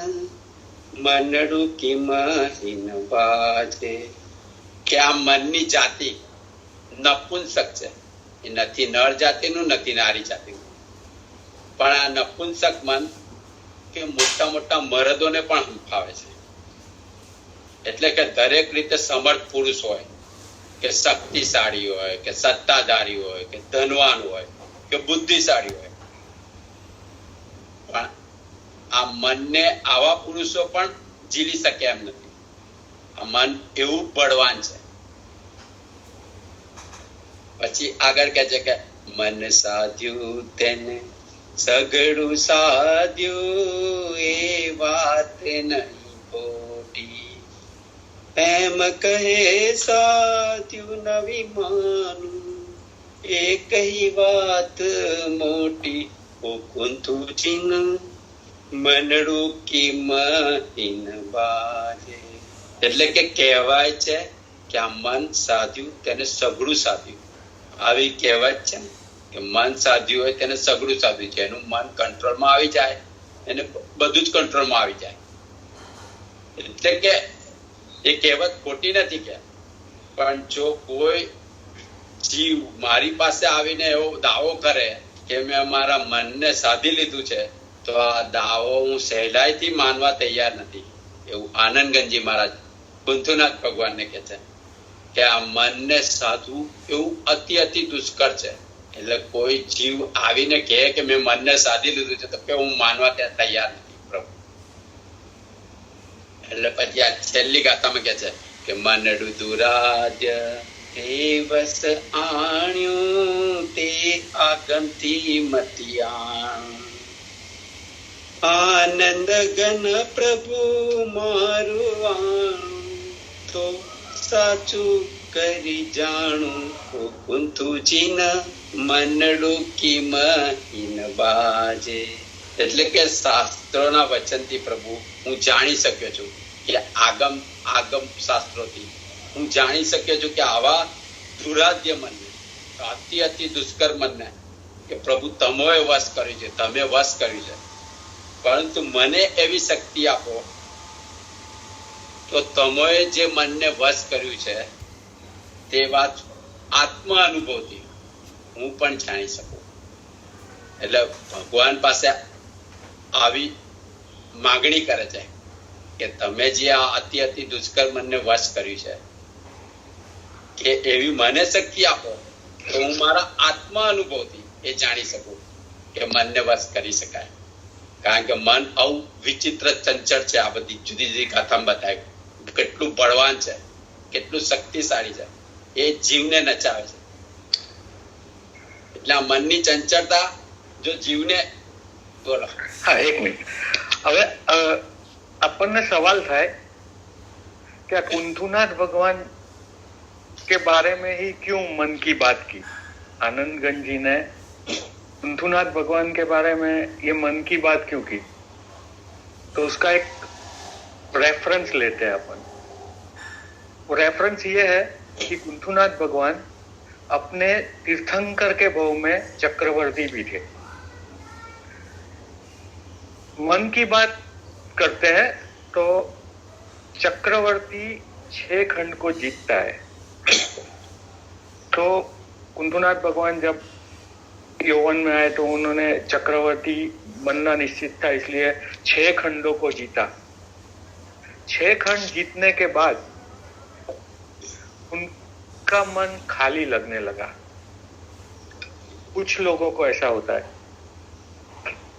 [SPEAKER 2] મનડું કિમહિન બાજે. કે આ મનની જાતિ નપુંસક છે. એ નથી નર જાતિનું નથી નારી જાતિનું. પણ આ નપુંસક મન કે મોટા મોટા મરદોને પણ હંફાવે છે. એટલે કે દરેક રીતે સમર્થ પુરુષ હોય કે શક્તિશાળી હોય કે સત્તાધારી હોય કે ધનવાન હોય કે બુદ્ધિશાળી હોય પણ આ મનને આવા પુરુષો પણ ઝીલી શકે એમ નથી. આ મન એવું બળવાન છે. પછી આગળ કહે છે કે મન સાધ્યું તેને સઘળું સાધ્યું એ વાત નહીં ખોટી એમ કહે સાધ્યું નવી માનું એ કઈ વાત મોટી કુંતુચિન મનડું કિમહિન બાજે. એટલે કે કહેવાય છે કે આ મન સાધ્યું તેને સઘળું સાધ્યું. આવી કહેવત છે કે મન સાધ્યું હોય તેને સઘળું સાધ્યું છે. એનું મન કંટ્રોલમાં આવી જાય એને બધું જ કંટ્રોલમાં આવી જાય. એટલે કે એ કહેવત ખોટી નથી કે પણ જો કોઈ જીવ મારી પાસે આવીને એવો દાવો કરે કે મેં મારા મનને સાધી લીધું છે તો આ દાવો હું સહેલાઈથી માનવા તૈયાર નથી. એવું આનંદ ગંજી મહારાજ કુંથુનાથ ભગવાનને કહે છે કે આ મનને સાધવું એવું અતિ દુષ્કર છે. એટલે કોઈ જીવ આવીને કહે કે મેં મનને સાધી લીધું છે તો કે હું માનવા ત્યાં તૈયાર નથી પ્રભુ. એટલે પછી આ છેલ્લી ગાથામાં કહે છે કે મનડું દુરાજ્ય દિવસ આણ્યું તે આગમથી મતિયાણ આનંદ ગન પ્રભુ મારું આણું તો સાચું કરી જાણું કુંતુજીન મનડું કિમહિન બાજે. એટલે કે શાસ્ત્રોના વચનથી પ્રભુ હું જાણી શક્યો છું કે આગમ શાસ્ત્રોથી હું જાણી શક્યો છું કે આવા દુરાધ્ય મનને અતિ દુષ્કર મનને કે પ્રભુ તમોએ વશ કર્યું છે, તમે વશ કર્યું છે. પરંતુ મને એવી શક્તિ આપો તો તમોએ જે મનને વશ કર્યું છે તે વાત આત્મા અનુભવથી હું પણ જાણી શકું. એટલે ભગવાન પાસે આવી માગણી કરે છે કે તમે જે આ અતિ દુષ્કર્મને વશ કર્યું છે કે એવી મને શક્તિ આપો તો હું મારા આત્મા અનુભવથી એ જાણી શકું કે મનને વશ કરી શકાય. કારણ કે મન આવું વિચિત્ર ચંચળ છે. આ બધી જુદી જુદી કથામાં બતાવ્યું કેટલું બળવાન છે, કેટલું શક્તિશાળી છે. એ જીવને નચાવે છે. એટલે આ મનની ચંચળતા જો જીવને બોલો.
[SPEAKER 1] हाँ, एक मिनट. હવે આપણને सवाल થાય कि कुंथुनाथ भगवान के बारे में ही क्यों मन की बात की. आनंदगंज जी ने कुंथुनाथ भगवान के बारे में ये मन की बात क्यों की. तो उसका एक रेफरेंस लेते हैं अपन. वो रेफरेंस ये है कि कुंथुनाथ भगवान अपने तीर्थंकर के भाव में चक्रवर्ती भी थे. मन की बात करते हैं तो चक्रवर्ती 6 खंड को जीतता है. तो कुंथुनाथ भगवान जब यौवन में आए तो उन्होंने चक्रवर्ती बनना निश्चित था, इसलिए 6 खंडों को जीता. 6 खंड जीतने के बाद उनका मन खाली लगने लगा. कुछ लोगों को ऐसा होता है,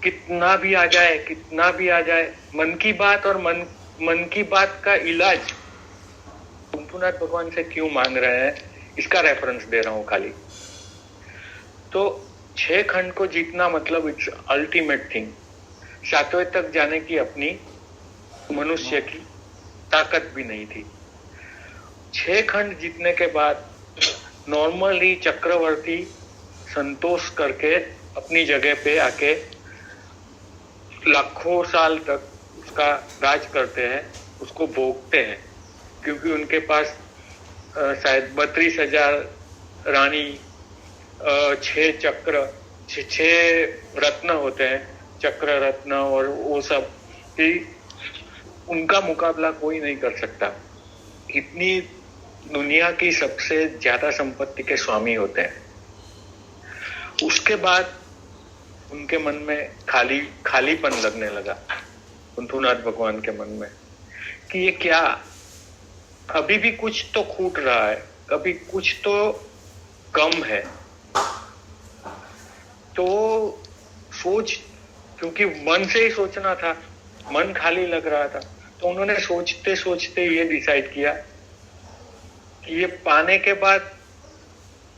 [SPEAKER 1] कितना भी आ जाए मन की बात और मन की बात का इलाज कुंथुनाथ भगवान से क्यों मांग रहे हैं, इसका रेफरेंस दे रहा हूं खाली. तो 6 खंड को जीतना मतलब इट्स अल्टीमेट थिंग. 7वें तक जाने की अपनी मनुष्य की ताकत भी नहीं थी. 6 खंड जीतने के बाद नॉर्मली चक्रवर्ती संतोष करके अपनी जगह पे आके लाखों साल तक उसका राज करते हैं, उसको भोगते हैं. क्योंकि उनके पास शायद 32,000 रानी, 6 चक्र, 6 रत्न होते हैं, चक्र रत्न, और वो सब कि उनका मुकाबला कोई नहीं कर सकता. इतनी दुनिया की सबसे ज्यादा संपत्ति के स्वामी होते हैं. उसके बाद उनके मन में खालीपन लगने लगा, कुंथुनाथ भगवान के मन में, कि ये क्या, अभी भी कुछ तो खूट रहा है, अभी कुछ तो कम है. तो सोच, क्योंकि मन से ही सोचना था, मन खाली लग रहा था, तो उन्होंने सोचते सोचते ये डिसाइड किया कि ये पाने के बाद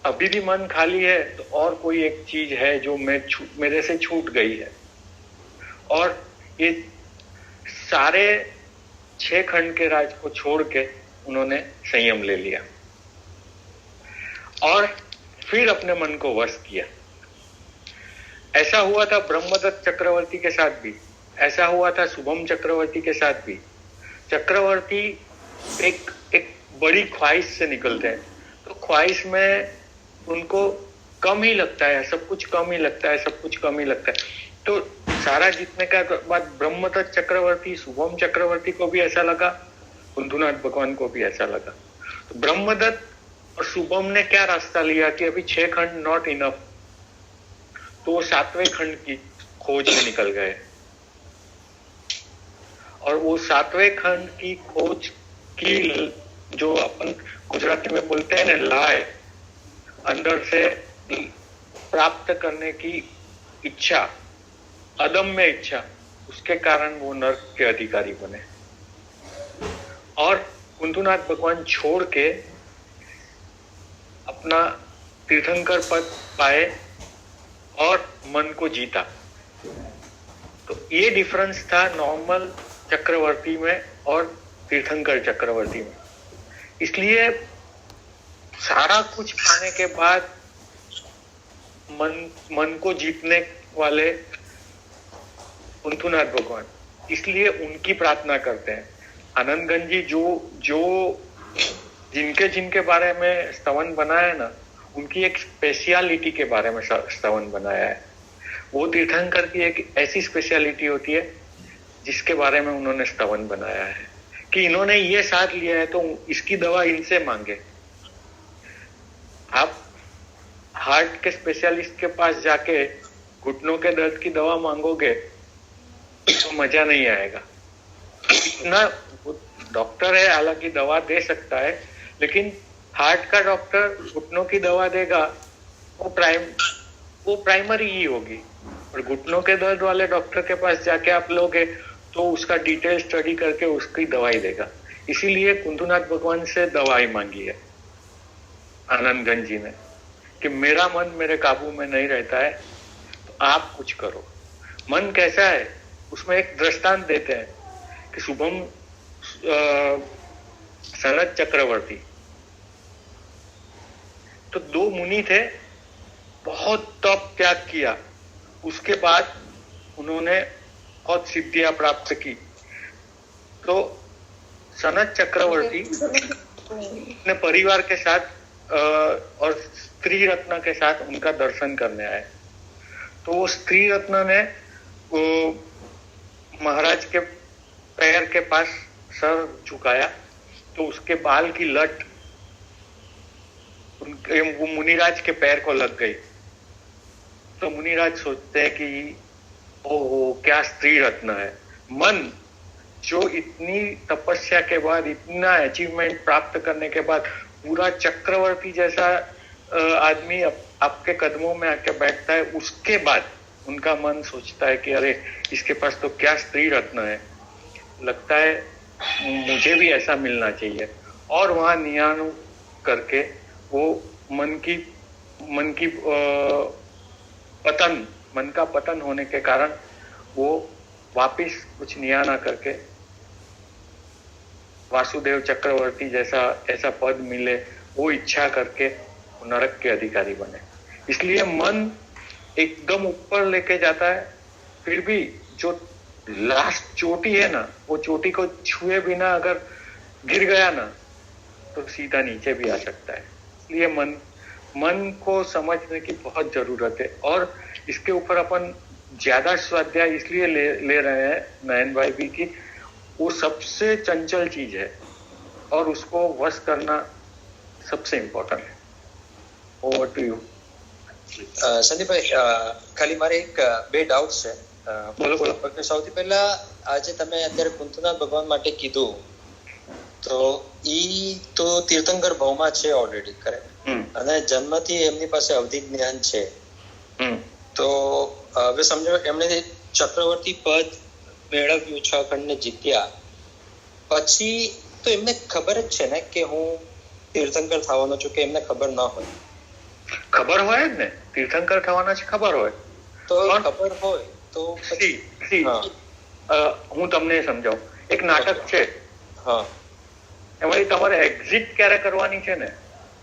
[SPEAKER 1] अभी भी मन खाली है, तो और कोई एक चीज है जो मेरे से छूट गई है. और ये सारे 6 खंड के राज को छोड़ के उन्होंने संयम ले लिया और फिर अपने मन को वश किया. ऐसा हुआ था ब्रह्मदत्त चक्रवर्ती के साथ भी, ऐसा हुआ था शुभम चक्रवर्ती के साथ भी. चक्रवर्ती एक बड़ी ख्वाहिश से निकलते हैं, तो ख्वाहिश में उनको कम ही लगता है, सब कुछ कम ही लगता है. तो सारा जीतने के बाद ब्रह्मदत्त चक्रवर्ती, शुभम चक्रवर्ती को भी ऐसा लगा, कुंथुनाथ भगवान को भी ऐसा लगा. तो ब्रह्मदत्त और शुभम ने क्या रास्ता लिया कि अभी 6 खंड नॉट इनफ, तो वो 7वें खंड की खोज में निकल गए. और वो 7वें खंड की खोज की, जो अपन गुजराती में बोलते हैं ना, लाय, अंदर से प्राप्त करने की इच्छा, अदम्य इच्छा, उसके कारण वो नर्क के अधिकारी बने. और कुंथुनाथ भगवान छोड़ के अपना तीर्थंकर पद पाए और मन को जीता. तो ये डिफरेंस था नॉर्मल चक्रवर्ती में और तीर्थंकर चक्रवर्ती में. इसलिए सारा कुछ पाने के बाद मन को जीतने वाले कुंथुनाथ भगवान, इसलिए उनकी प्रार्थना करते हैं. आनंदगंज जी जो जिनके बारे में स्तवन बनाया ना, उनकी एक स्पेशलिटी के बारे में स्तवन बनाया है. वो तीर्थंकर की एक ऐसी स्पेशलिटी होती है जिसके बारे में उन्होंने स्तवन बनाया है कि इन्होंने ये साथ लिया है तो इसकी दवा इनसे मांगे. हार्ट के स्पेशलिस्ट के पास जाके घुटनों के दर्द की दवा मांगोगे तो मजा नहीं आएगा। इतना डॉक्टर है, हालांकि दवा दे सकता है, लेकिन हार्ट का डॉक्टर घुटनों की दवा देगा वो प्राइमरी ही होगी, और घुटनों के दर्द वाले डॉक्टर के पास जाके आप लोगे तो उसका डिटेल स्टडी करके उसकी दवाई देगा। इसीलिए कुंदुनाथ भगवान से दवाई मांगी है आनंदगंज जी ने कि मेरा मन मेरे काबू में नहीं रहता है, तो आप कुछ करो। मन कैसा है उसमें एक दृष्टांत देते हैं कि शुभम सनत चक्रवर्ती, तो 2 मुनि थे, बहुत तप त्याग किया, उसके बाद उन्होंने बहुत सिद्धियां प्राप्त की। तो सनत चक्रवर्ती अपने परिवार के साथ और स्त्री रत्न के साथ उनका दर्शन करने आए। तो वो स्त्री रत्न ने महाराज के पैर के पास सर झुकाया, तो उसके बाल की लट वो मुनिराज के पैर को लग गई। तो मुनिराज सोचते हैं कि ओहो क्या स्त्री रत्न है। मन जो इतनी तपस्या के बाद, इतना अचीवमेंट प्राप्त करने के बाद पूरा चक्रवर्ती जैसा आदमी आपके कदमों में आके बैठता है, उसके बाद उनका मन सोचता है कि अरे इसके पास तो क्या स्त्री रत्न है, लगता है मुझे भी ऐसा मिलना चाहिए। और वहां नियानु करके वो मन का पतन होने के कारण वो वापिस कुछ नियाना करके वासुदेव चक्रवर्ती जैसा ऐसा पद मिले, वो इच्छा करके नरक के अधिकारी बने। इसलिए मन एकदम ऊपर लेके जाता है, फिर भी जो लास्ट चोटी है ना, वो चोटी को छुए बिना अगर गिर गया ना तो सीधा नीचे भी आ सकता है। इसलिए मन को समझने की बहुत जरूरत है। और इसके ऊपर अपन ज्यादा स्वाध्याय इसलिए ले रहे हैं नयन भाई भी, कि वो सबसे चंचल चीज है और उसको वश करना सबसे इम्पोर्टेंट है। ओवर टू यू
[SPEAKER 3] સંદીપભાઈ, ખાલી મારે એક બે ડાઉટ છે.
[SPEAKER 1] બોલો.
[SPEAKER 3] સૌથી પહેલા આજે તમે અત્યારે કુંતુનાથ ભગવાન માટે કીધું, તો ઈ તો તીર્થંકર ભાવમાં છે ઓલરેડી, કરેક્ટ? અને જન્મથી એમની પાસે અવધિ જ્ઞાન છે. તો હવે સમજો એમણે ચક્રવર્તી પદ મેળવ્યું, 6 ખંડને જીત્યા પછી તો એમને ખબર જ છે ને કે હું તીર્થંકર થવાનો છું, કે એમને ખબર ના હોય?
[SPEAKER 1] ખબર હોય જ ને, તીર્થંકર થવાના છે, ખબર હોય
[SPEAKER 3] તો ખબર હોય તો
[SPEAKER 1] હું તમને સમજાવું. એક નાટક છે, એમાંથી તમારે એક્ઝિટ ક્યારે કરવાની છે ને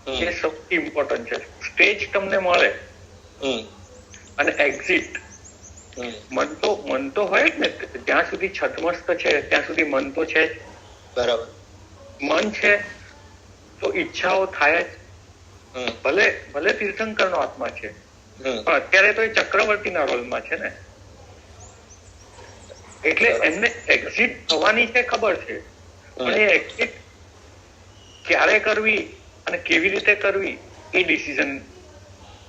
[SPEAKER 1] એ સૌથી ઇમ્પોર્ટન્ટ છે. સ્ટેજ તમને મળે અને એક્ઝિટ, મન તો હોય જ ને, જ્યાં સુધી છદ્મસ્ત છે ત્યાં સુધી મન તો છે જ.
[SPEAKER 3] બરાબર.
[SPEAKER 1] મન છે તો ઈચ્છાઓ થાય જ, ભલે તીર્થંકર નો આત્મા છે, પણ અત્યારે તો એ ચક્રવર્તીના રોલમાં છે ને, એટલે એમને એક્ઝિટ થવાની છે, ખબર છે, પણ એ એક્ઝિટ ક્યારે કરવી અને કેવી રીતે કરવી એ ડિસિઝન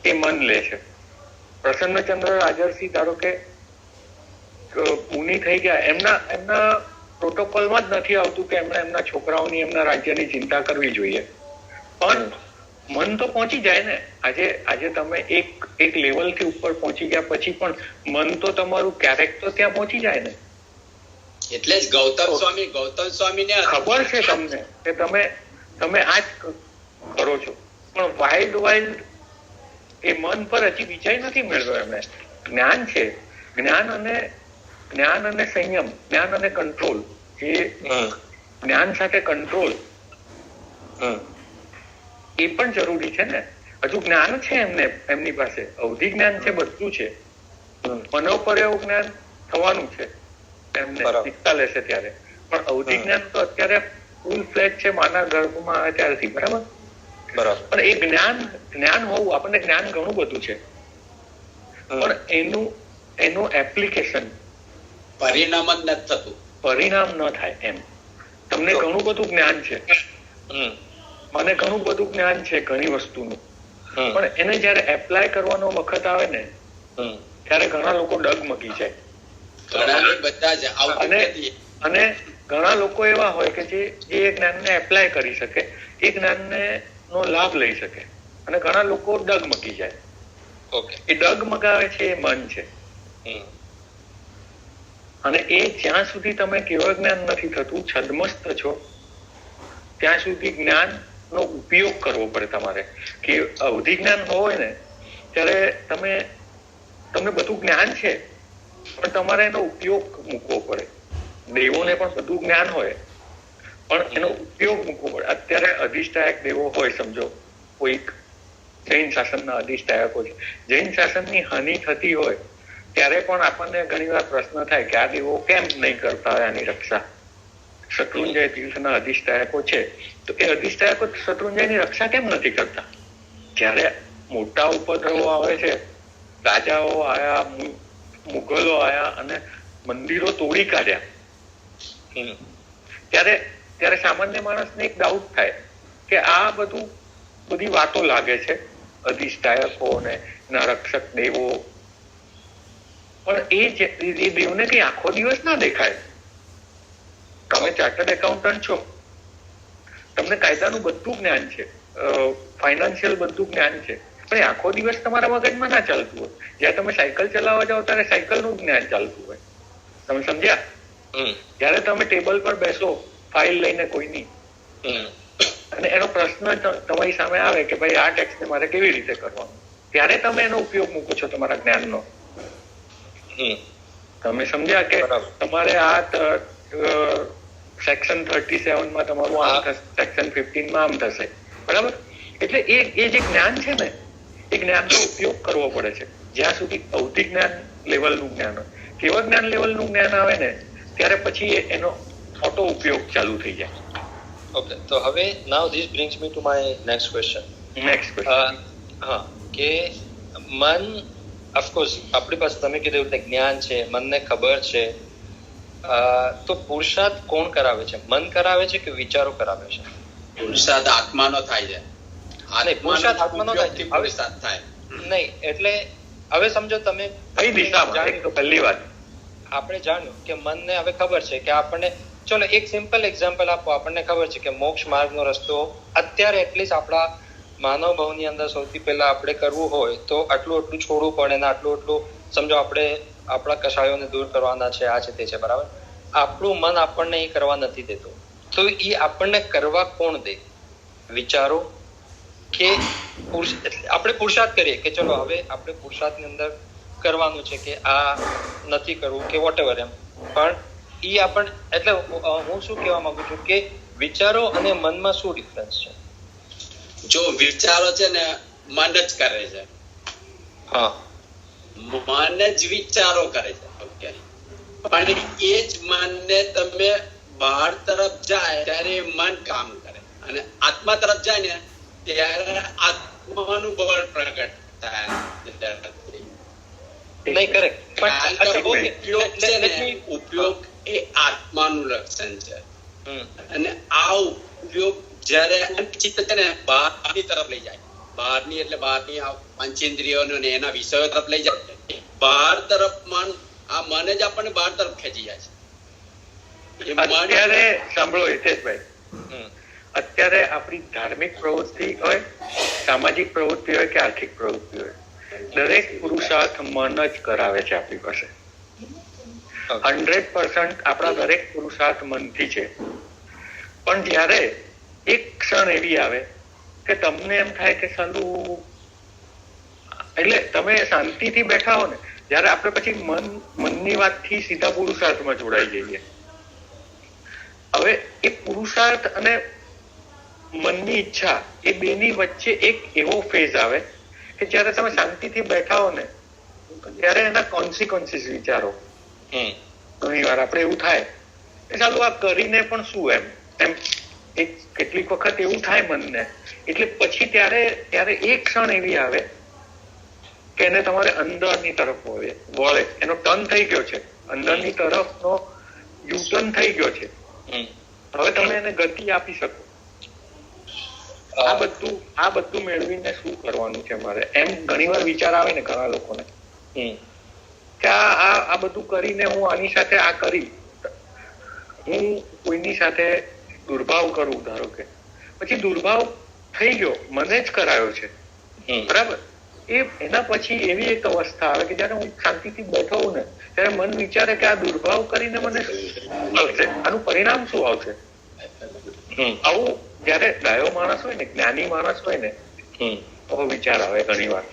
[SPEAKER 1] એ મન લે છે. પ્રસન્નચંદ્ર રાજરસિંહ ધારો કે મુનિ થઈ ગયા, એમના પ્રોટોકોલમાં જ નથી આવતું કે એમણે એમના છોકરાઓની, એમના રાજ્યની ચિંતા કરવી જોઈએ, પણ મન તો પહોંચી જાય ને. આજે તમે એક લેવલ થી ઉપર પહોંચી ગયા પછી પણ મન તો તમારું ક્યારેક તો ત્યાં પહોંચી જાય ને.
[SPEAKER 2] એટલે જ ગૌતમ સ્વામીને
[SPEAKER 1] ખબર છે તમને કે તમે આ જ કરો છો, પણ વાઇલ્ડ એ મન પર હજી વિજય નથી મેળવ્યો એમને. જ્ઞાન છે, જ્ઞાન અને સંયમ, જ્ઞાન અને કંટ્રોલ, એ જ્ઞાન સાથે કંટ્રોલ એ પણ જરૂરી છે ને. હજુ જ્ઞાન છે એમની પાસે, અવધિ જ્ઞાન છે, બધું છે, મનોપર્યવ જ્ઞાન થવાનું છે એમને, શીખતા લેશે ત્યારે. પણ અવધિ જ્ઞાન તો અત્યારે ફૂલ ફ્લેજ છે, માના ગર્ભમાં આવે ત્યારથી, બરાબર? પણ એ જ્ઞાન હોવું, આપણને જ્ઞાન ઘણું બધું છે, પણ એનું એપ્લિકેશન,
[SPEAKER 2] પરિણામ જ નથી થતું,
[SPEAKER 1] પરિણામ ન થાય એમ. તમને ઘણું બધું જ્ઞાન છે, મને ઘણું બધું જ્ઞાન છે ઘણી વસ્તુનું, પણ એને જયારે એપ્લાય કરવાનો વખત આવે ને ત્યારે ઘણા લોકો ડગમગી જાય. અને ઘણા લોકો એવા હોય કે જે એ જ્ઞાનને એપ્લાય કરી શકે, એ જ્ઞાનને નો લાભ લઈ શકે, અને ઘણા લોકો ડગમગી જાય. એ ડગમગાવે છે એ મન છે. અને એ જ્યાં સુધી તમે કેવળ જ્ઞાન નથી થતું, છદ્મસ્ત છો, ત્યાં સુધી જ્ઞાન નો ઉપયોગ કરવો પડે તમારે. કે અવધિ જ્ઞાન હોય ને ત્યારે તમને બધું જ્ઞાન છે, પણ તમારે એનો ઉપયોગ મૂકવો પડે. દેવોને પણ બધું જ્ઞાન હોય, પણ એનો ઉપયોગ મૂકવો પડે. અત્યારે અધિષ્ઠાયક દેવો હોય, સમજો કોઈક જૈન શાસનના અધિષ્ઠાયકો છે, જૈન શાસનની હાનિ થતી હોય ત્યારે પણ આપણને ઘણી વાર પ્રશ્ન થાય કે આ દેવો કેમ નહીં કરતા હોય આની રક્ષા. શત્રુંજય તીર્થના અધિષ્ઠાયકો છે, તો એ અધિષ્ઠાયકો શત્રુંજયની રક્ષા કેમ નથી કરતા? જ્યારે મોટા ઉપદ્રવો આવે છે, રાજાઓ આયા, મુઘલો આયા અને મંદિરો તોડી કાઢ્યા, ત્યારે સામાન્ય માણસને એક ડાઉટ થાય કે આ બધી વાતો લાગે છે અધિષ્ઠાયકો ને ના રક્ષક દેવો, પણ એ દેવને કઈ આખો દિવસ ના દેખાય. તમે ચાર્ટર્ડ એકાઉન્ટન્ટ છો, તમને કાયદાનું બધું જ્ઞાન છે, ફાઇનાન્શિયલ બધું જ્ઞાન છે, પણ આખો દિવસ તમારા મગજમાં ના ચાલતું હોય. જ્યારે તમે સાયકલ ચલાવવા જાઓ ત્યારે સાયકલનું જ્ઞાન ચાલતું હોય. તમે સમજ્યા? જયારે તમે ટેબલ પર બેસો ફાઇલ લઈને કોઈની, અને એનો પ્રશ્ન તમારી સામે આવે કે ભાઈ આ ટેક્સને મારે કેવી રીતે કરવાનો, ત્યારે તમે એનો ઉપયોગ મૂકો છો તમારા જ્ઞાનનો. તમે સમજ્યા કે તમારે આ સેક્શન 37 માં તમારું આમ થશે, સેક્શન 15 માં આમ થશે, બરાબર? એટલે એ જે જ્ઞાન છે ને, એ જ્ઞાનનો ઉપયોગ કરવો પડે છે જ્યાં સુધી ભૌતિક જ્ઞાન લેવલનું જ્ઞાન હોય. કેવળ જ્ઞાન લેવલનું જ્ઞાન આવે ને ત્યારે પછી એનો ઓટો ઉપયોગ ચાલુ થઈ જાય.
[SPEAKER 3] ઓકે, તો હવે now this brings me to my next question. હા, કે મન, ઓફકોર્સ આપણી પાસે તમે કીધું એટલે જ્ઞાન છે, મનને ખબર છે, તો પુરુષાર્થ કોણ કરાવે છે? મન કરાવે છે કે વિચારો કરાવે છે?
[SPEAKER 2] પુરુષાર્થ આત્માનો થાય છે.
[SPEAKER 3] પુરુષાર્થ આત્માનો થાય નહીં. એટલે હવે સમજો તમે
[SPEAKER 1] કઈ દિશામાં, તો પહેલી વાત
[SPEAKER 3] આપણે જાણ્યું કે મનને હવે ખબર છે કે આપણને, ચલો એક સિમ્પલ એક્ઝામ્પલ આપો, આપણને ખબર છે કે મોક્ષ માર્ગનો રસ્તો અત્યારે એટલીસ્ટ આપણા માનવ ભાવની અંદર સૌથી પહેલા આપણે કરવું હોય તો આટલું છોડવું પડે ને આટલું સમજો આપણે આપણા કષાયોને દૂર કરવાના છે, આ છે તે છે, બરાબર? આપણું મન આપણને એ કરવા નથી દેતું, તો એ આપણને કરવા કોણ દે? વિચારો કે આપણે પુરુષાર્થ કરીએ કે ચલો હવે આપણે પુરુષાર્થની અંદર કરવાનું છે કે આ નથી કરવું કે વોટેવર એમ, પણ એ આપણને, એટલે હું શું કહેવા માંગુ છું કે વિચારો અને મનમાં શું ડિફરન્સ છે?
[SPEAKER 2] જો વિચારો છે ને મન જ કરે છે.
[SPEAKER 3] હા,
[SPEAKER 2] મન જ વિચારો કરે છે, પણ એ જ મનને તમે બહાર તરફ જાય ત્યારે મન કામ કરે, અને આત્મા તરફ જાય ને ત્યારે આત્માનું બળ પ્રગટ થાય.
[SPEAKER 3] નહીં, કરેક્ટ.
[SPEAKER 2] ઉપયોગ એ આત્માનું લક્ષણ છે, અને આ ઉપયોગ જયારે ચિત્ત છે ને બહારની તરફ લઈ જાય, બહારની એટલે બહારની પંચેન્દ્રિયોને એના વિષયો તરફ લઈ જાય, બહાર તરફ મન, આ મન જ આપણને બહાર તરફ ખેંચી જાય છે.
[SPEAKER 1] અત્યારે સાંભળો હિતેશભાઈ, અત્યારે આપણી ધાર્મિક પ્રવૃત્તિ હોય, સામાજિક પ્રવૃત્તિ હોય કે આર્થિક પ્રવૃત્તિ હોય, દરેક પુરુષાર્થ મન જ કરાવે છે આપણી પાસે. 100% આપણા દરેક પુરુષાર્થ મનથી છે. પણ જ્યારે એક ક્ષણ એવી આવે કે તમને એમ થાય કે સાલું, એટલે તમે શાંતિથી બેઠા હો ને, જ્યારે આપણે પછી મનની વાતથી સીધા પુરુષાર્થમાં જોડાઈ જઈએ. હવે એ પુરુષાર્થ અને મનની ઈચ્છા એ બેની વચ્ચે એક એવો ફેઝ આવે કે જ્યારે તમે શાંતિથી બેઠા હો ને ત્યારે એના કોન્સિક્વન્સીસ વિચારો. ઘણી વાર આપણે એવું થાય કે ચાલો આ કરીને પણ શું એમ કેટલીક વખત એવું થાય મનને. એટલે પછી ત્યારે એક ક્ષણ એવી આવે કે એને તમારે અંદરની તરફ વળે, એનો ટર્ન થઈ ગયો છે, અંદરની તરફનો યુટર્ન થઈ ગયો છે. હવે તમે એને ગતિ આપી શકો. આ બધું મેળવીને શું કરવાનું છે મારે, એમ ઘણીવાર વિચાર આવે ને ઘણા લોકોને કે આ બધું કરીને હું આની સાથે આ કરી, હું કોઈની સાથે દુર્ભાવ કરું ધારો કે, પછી દુર્ભાવ થઈ ગયો, મને જ કરાયો છે, બરાબર, એના પછી એવી એક અવસ્થા આવે કે જયારે હું શાંતિથી બેઠો હોઉં ને ત્યારે મન વિચારે કે આ દુર્ભાવ કરીને મને આવશે, આનું પરિણામ શું આવશે. આવું જયારે ડાયો માણસ હોય ને, જ્ઞાની માણસ હોય ને, આવો વિચાર આવે ઘણી વાર.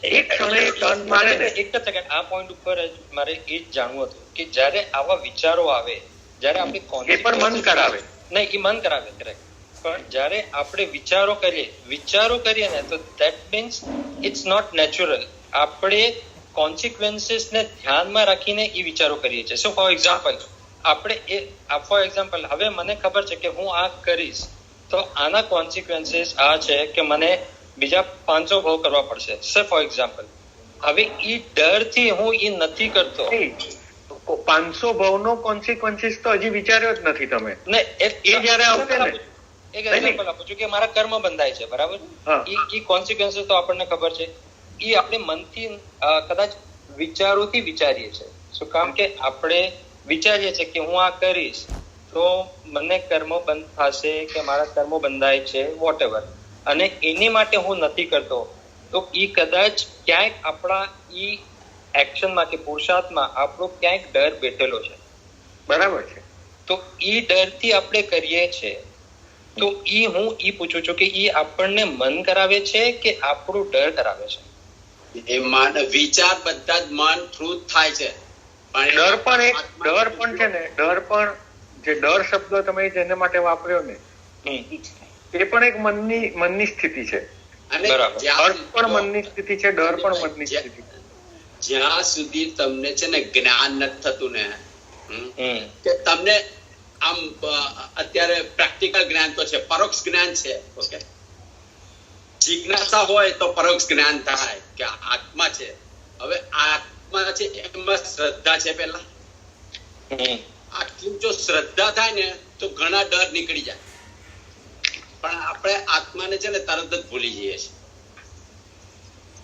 [SPEAKER 1] એક ક્ષણે ટર્ન મારે ને.
[SPEAKER 3] એક જ સેકન્ડ, આ પોઈન્ટ ઉપર મારે એ જ જાણવું હતું કે જયારે આવા વિચારો આવે, જયારે આપણે
[SPEAKER 1] એ પણ મન કરાવે
[SPEAKER 3] નહીં, એ મન કરાવે, કરેક્ટ, પણ જયારે આપણે વિચારો કરીએ ને તો that means it's not natural. આપણે કોન્સિક્વન્સીસ ને ધ્યાનમાં રાખીને એ વિચારો કરીએ છીએ. સો ફોર એક્ઝામ્પલ હવે મને ખબર છે કે હું આ કરીશ તો આના કોન્સિક્વન્સીસ આ છે કે મને બીજા 500 ભાવ કરવા પડશે. સે ફોર એક્ઝામ્પલ, હવે એ ડરથી હું એ નથી કરતો.
[SPEAKER 1] 500 ભાવનો કોન્સિક્વન્સીસ તો હજી વિચાર્યો જ નથી તમે. એ જયારે આવશે ને,
[SPEAKER 3] એક એક્ઝામ્પલ આપું છું કે મારા કર્મ બંધાય છે, બરાબર, એ કોન્સિક્વન્સીસ તો આપણને ખબર છે. એ આપણે મનથી કદાચ વિચારોથી વિચારીએ છીએ. શું કામ કે આપણે વિચારીએ છીએ કે હું આ કરીશ તો મને કર્મો બંધ થશે કે મારા કર્મો બંધાય છે, વોટએવર, અને એની માટે હું નથી કરતો તો એ કદાચ ક્યાંક આપણા ઈ એક્શનમાં કે પુરુષાર્થમાં આપણો ક્યાંક ડર બેઠેલો છે,
[SPEAKER 1] બરાબર છે.
[SPEAKER 3] તો ઈ ડરથી આપણે કરીએ છીએ. તો હું પૂછું છું કે ઈ આપણને મન કરાવે છે કે આપણું ડર કરાવે છે?
[SPEAKER 2] એ મન વિચાર બધા જ મન થ્રુ થાય છે.
[SPEAKER 1] ડર પણ છે ને, ડર પણ જે ડર શબ્દ તમે જેને માટે વાપર્યો ને, એ પણ એક મનની સ્થિતિ છે. ડર પણ મનની સ્થિતિ છે, ડર પણ મનની સ્થિતિ છે.
[SPEAKER 2] જ્યાં સુધી તમને છે ને જ્ઞાન નથી થતું ને, કે તમને આમ અત્યારે પ્રેક્ટિકલ જ્ઞાન તો છે, પરોક્ષ જ્ઞાન છે, ઓકે, જિજ્ઞાસા હોય તો પરોક્ષ જ્ઞાન થાય કે આત્મા છે. હવે આત્મા છે એમાં શ્રદ્ધા છે, પેલા આટલું જો શ્રદ્ધા થાય ને તો ઘણા ડર નીકળી જાય. પણ આપણે આત્માને છે ને તરત જ ભૂલી જઈએ છીએ.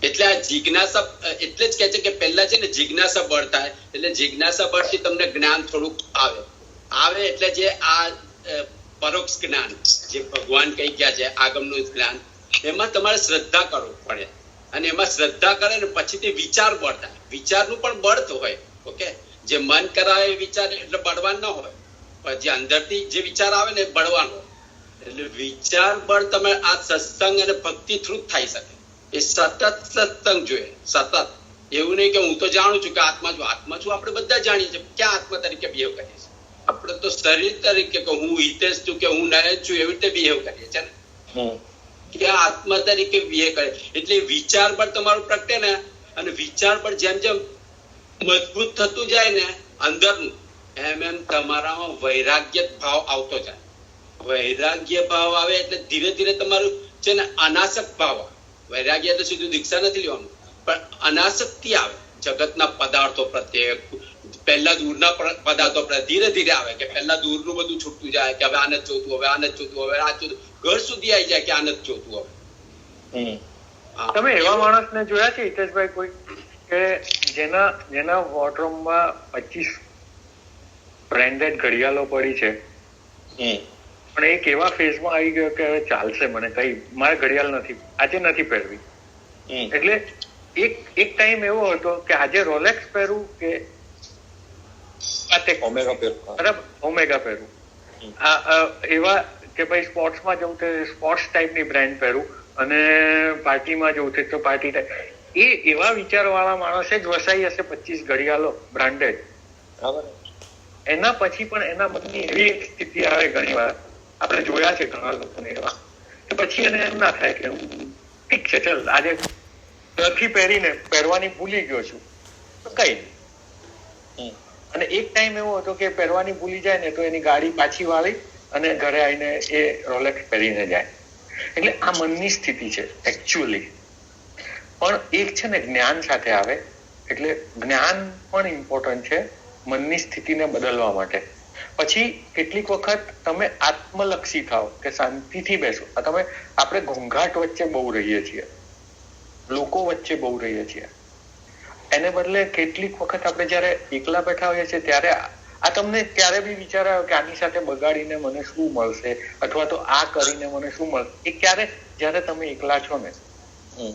[SPEAKER 2] એટલે આ જિજ્ઞાસા એટલે જ કહે છે કે પહેલા છે ને જિજ્ઞાસા બળ થાય, એટલે જિજ્ઞાસા બળથી તમને જ્ઞાન થોડુંક આવે એટલે જે આ પરોક્ષ જ્ઞાન જે ભગવાન કહી ગયા છે, આગમનું જ્ઞાન, એમાં તમારે શ્રદ્ધા કરવું પડે. અને એમાં શ્રદ્ધા કરે ને પછી તે વિચાર બળ થાય. વિચારનું પણ બળ તો હોય, ઓકે, જે મન કરાવે વિચાર એટલે બળવાન ન હોય, પણ જે અંદરથી જે વિચાર આવે ને બળવાનો. એટલે વિચાર બળ તમે આ સત્સંગ અને ભક્તિ થ્રુ થઈ શકે. એ સતત સત્સંગ જોઈએ, સતત. એવું નહીં કે હું તો જાણું છું કે આત્મા છું આપણે બધા જાણીએ છીએ. ક્યાં આત્મા તરીકે બિહેવ કરીએ છીએ આપણે? તો શરીર તરીકે કે હું હિતેશ છું કે હું નયન છું એવી રીતે બિહેવ કરીએ છીએ ને, કે આત્મા તરીકે બિહેવ કરે. એટલે વિચાર બળ તમારું પ્રગટે ને, અને વિચાર બળ જેમ જેમ મજબૂત થતું જાય ને અંદરનું, એમ તમારામાં વૈરાગ્ય ભાવ આવતો જાય. વૈરાગ્ય ભાવ આવે એટલે ધીરે ધીરે તમારું છે ને અનાસક્ત ભાવ આવે. વૈરાગ્ય એટલે સીધું દીક્ષા નથી લેવાનું, પણ અનાસક્તિ આવે જગતના પદાર્થો પ્રત્યે. પહેલા દૂરના પદાર્થો પ્રત્યે ધીરે ધીરે આવે કે પહેલા દૂરનું બધું છૂટતું જાય કે હવે આને જ જોતું, હવે આને જ જોતું, હવે આ જોતું, ઘર સુધી આવી જાય કે આને જ જોતું. હવે
[SPEAKER 1] તમે એવા માણસને જોયા છે હિતેશભાઈ કોઈ કે જેના વોર્ડરોબમાં 25 બ્રાન્ડેડ ઘડિયાળો પડી છે, પણ એક એવા ફેઝમાં આવી ગયો કે હવે ચાલશે, મને કઈ મારે ઘડિયાળ આજે નથી પહેરવી. એટલે એક ટાઈમ એવો હતો કે આજે રોલેક્સ પહેરવું કે ઓમેગા પહેરવું, એવા કે ભાઈ સ્પોર્ટ્સમાં જવું તો સ્પોર્ટ્સ ટાઈપની બ્રાન્ડ પહેરવું, અને પાર્ટીમાં જવું છે તો પાર્ટી ટાઈપ. એવા વિચારો વાળા માણસે જ વસાઈ હશે 25 ઘડિયાળો બ્રાન્ડેડ. એના પછી પણ એના મનની એવી એક સ્થિતિ આવે ઘણી વાર, આપણે જોયા છે ઘણા લોકોને એવા, કે પછી એને એમ ના થાય કે ઠીક છે ચાલ આજે નથી પહેરવાની ભૂલી ગયો છું તો કઈ નહીં. અને એક ટાઈમ એવો હતો કે પહેરવાની ભૂલી જાય ને તો એની ગાડી પાછી વાળી અને ઘરે આવીને એ રોલેક્સ પહેરીને જાય. એટલે આ મનની સ્થિતિ છે એકચ્યુઅલી. પણ એક છે ને જ્ઞાન સાથે આવે, એટલે જ્ઞાન પણ ઇમ્પોર્ટન્ટ છે મનની સ્થિતિને બદલવા માટે. પછી કેટલીક વખત તમે આત્મલક્ષી થાઓ કે શાંતિથી બેસો. આપણે ઘોંઘાટ વચ્ચે બહુ રહીએ છીએ, લોકો વચ્ચે બહુ રહીએ છીએ. એને બદલે કેટલીક વખત આપણે જયારે એકલા બેઠા હોઈએ છીએ ત્યારે આ તમને ક્યારે બી વિચાર આવ્યો કે આની સાથે બગાડીને મને શું મળશે અથવા તો આ કરીને મને શું મળશે? એ ક્યારે જયારે તમે એકલા છો ને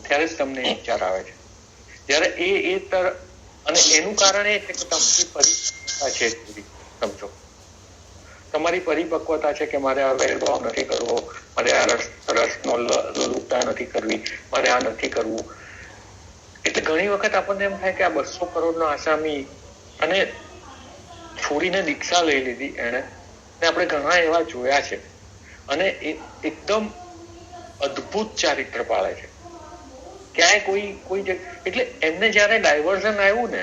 [SPEAKER 1] ત્યારે જ તમને વિચાર આવે છે. જયારે અને એનું કારણ એ છે કે તમારી પરિપક્વતા છે, સમજો તમારી પરિપક્વતા છે કે મારે આ ભેદભાવ નથી કરવો, મારે આ રસનો લુપ્તા નથી કરવી, મારે આ નથી કરવું. એટલે ઘણી વખત આપણને એમ થાય કે આ 200 કરોડનો આસામી અને છોડીને દીક્ષા લઈ લીધી એને, ને આપણે ઘણા એવા જોયા છે અને એકદમ અદ્ભુત ચારિત્ર પાળે છે. ક્યાંય કોઈ એટલે એમને જયારે ડાયવર્ઝન આવ્યું ને,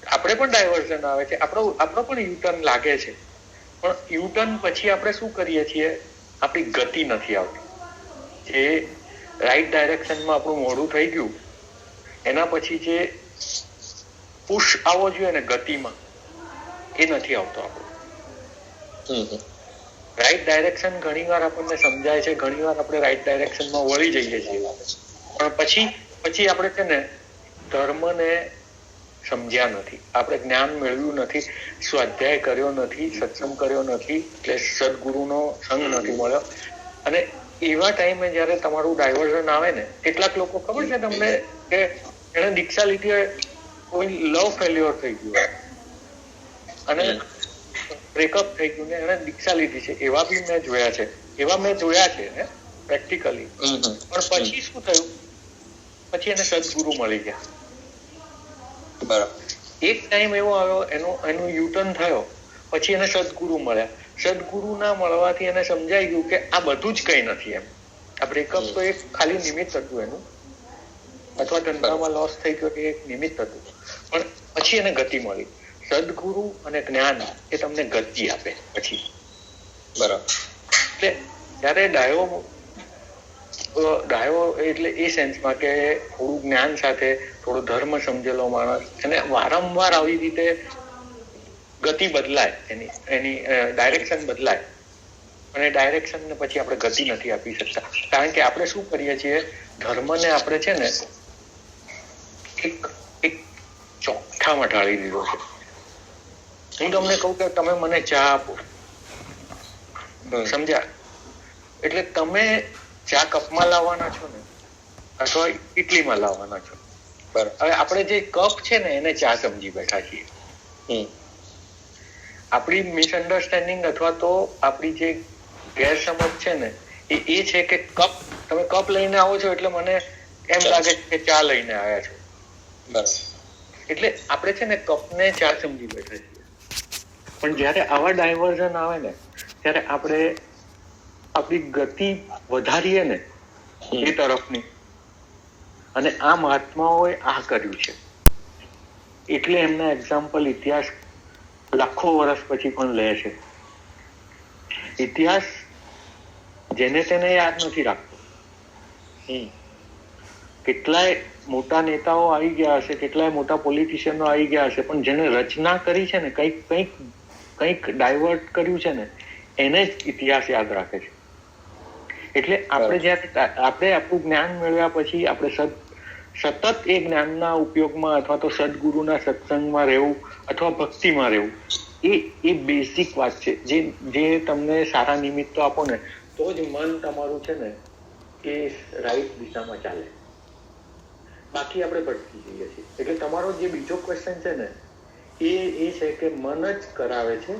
[SPEAKER 1] આપણે પણ ડાયવર્ઝન આવે છે, આપણો પણ યુટર્ન લાગે છે, પણ યુટર્ન પછી આપણે શું કરીએ છીએ, આપણી ગતિ નથી આવતી. જે રાઈટ ડાયરેક્શનમાં આપણું મોડું થઈ ગયું એના પછી જે પુશ આવવો જોઈએ ને ગતિમાં, એ નથી આવતો આપણો. રાઈટ ડાયરેક્શન ઘણી વાર આપણને સમજાય છે, ઘણી વાર આપણે રાઈટ ડાયરેક્શનમાં વળી જઈએ છીએ, પણ પછી આપણે છે ને ધર્મને સમજ્યા નથી, આપણે જ્ઞાન મેળવ્યું નથી, સ્વાધ્યાય કર્યો નથી, સત્સંગ કર્યો નથી, એટલે સદગુરુનો સંગ નથી મળ્યો. અને એવા ટાઈમે જયારે તમારું ડાયવર્ઝન આવે ને, કેટલાક લોકો ખબર છે તમને કે એને દીક્ષા લીધી હોય, કોઈ લવ ફેલ્યોર થઈ ગયું અને બ્રેકઅપ થઈ ગયું ને એને દીક્ષા લીધી છે, એવા બી મેં જોયા છે ને પ્રેક્ટિકલી. પણ પછી શું થયું, પછી એને સદગુરુ મળી ગયા. બરાબર. એક ટાઈમ એવો આવ્યો એનું યુટર્ન થયો, પછી એને સદગુરુ મળ્યા. સદગુરુ ના મળવાથી એને સમજાઈ ગયું કે આ બધું જ કઈ નથી એમ. આ બ્રેકઅપ તો એક ખાલી નિમિત્ત હતું એનું, અથવા ધંધામાં લોસ થઈ ગયો એ એક નિમિત્ત હતું, પણ પછી એને ગતિ મળી. સદગુરુ અને જ્ઞાન એ તમને ગતિ આપે પછી. બરાબર. એટલે જયારે ડાયો એટલે એ સેન્સમાં કે થોડું જ્ઞાન સાથે થોડો ધર્મ સમજેલો માણસ, અને વારંવાર આવી રીતે ગતિ બદલાય, એની ડાયરેક્શન બદલાય, અને ડાયરેક્શન ને પછી આપણે ગતિ નથી આપી શકતા. કારણ કે આપણે શું કરીએ છીએ, ધર્મને આપણે છે ને એક ચોકઠામાં ઢાળી દીધો છે. હું તમને કહું કે તમે મને ચા આપો, સમજ્યા? એટલે તમે ચા કપમાં લાવવાના છો ને અથવા ઇટલીમાં લાવવાના છો. બરાબર. હવે આપણે જે કપ છે ને એને ચા સમજી બેઠા છીએ. આપણી મિસઅન્ડરસ્ટેન્ડિંગ અથવા તો આપણી જે ગેરસમજ છે ને એ છે કે તમે કપ લઈને આવો છો એટલે મને એમ લાગે છે કે ચા લઈને આવ્યા છો. બરાબર. એટલે આપણે છે ને કપને ચા સમજી બેઠા છીએ. પણ જયારે આવા ડાયવર્ઝન આવે ને ત્યારે આપણે આપણી ગતિ વધારીએ ને એ તરફની, અને આ મહાત્માઓએ આ કર્યું છે. એટલે એમના એક્ઝામ્પલ ઇતિહાસ લાખો વર્ષ પછી પણ લે છે. ઇતિહાસ જેને તેને યાદ નથી રાખતો. કેટલાય મોટા નેતાઓ આવી ગયા હશે, કેટલાય મોટા પોલિટિશિયનો આવી ગયા હશે, પણ જેને રચના કરી છે ને, કંઈક ડાયવર્ટ કર્યું છે ને, એને જ ઇતિહાસ યાદ રાખે છે. એટલે આપણે જયારે આપણું જ્ઞાન મેળવ્યા પછી આપણે સતત એ જ્ઞાનના ઉપયોગમાં અથવા તો સદગુરુના સત્સંગમાં રહેવું અથવા ભક્તિમાં રહેવું, એ બેઝિક વાત છે. જે તમને સારા નિમિત્તો આપો ને તો જ મન તમારું છે ને એ રાઈટ દિશામાં ચાલે. બાકી આપણે ભટકી જઈએ છીએ. એટલે તમારો જે બીજો ક્વેશ્ચન છે ને એ છે કે મન જ કરાવે છે.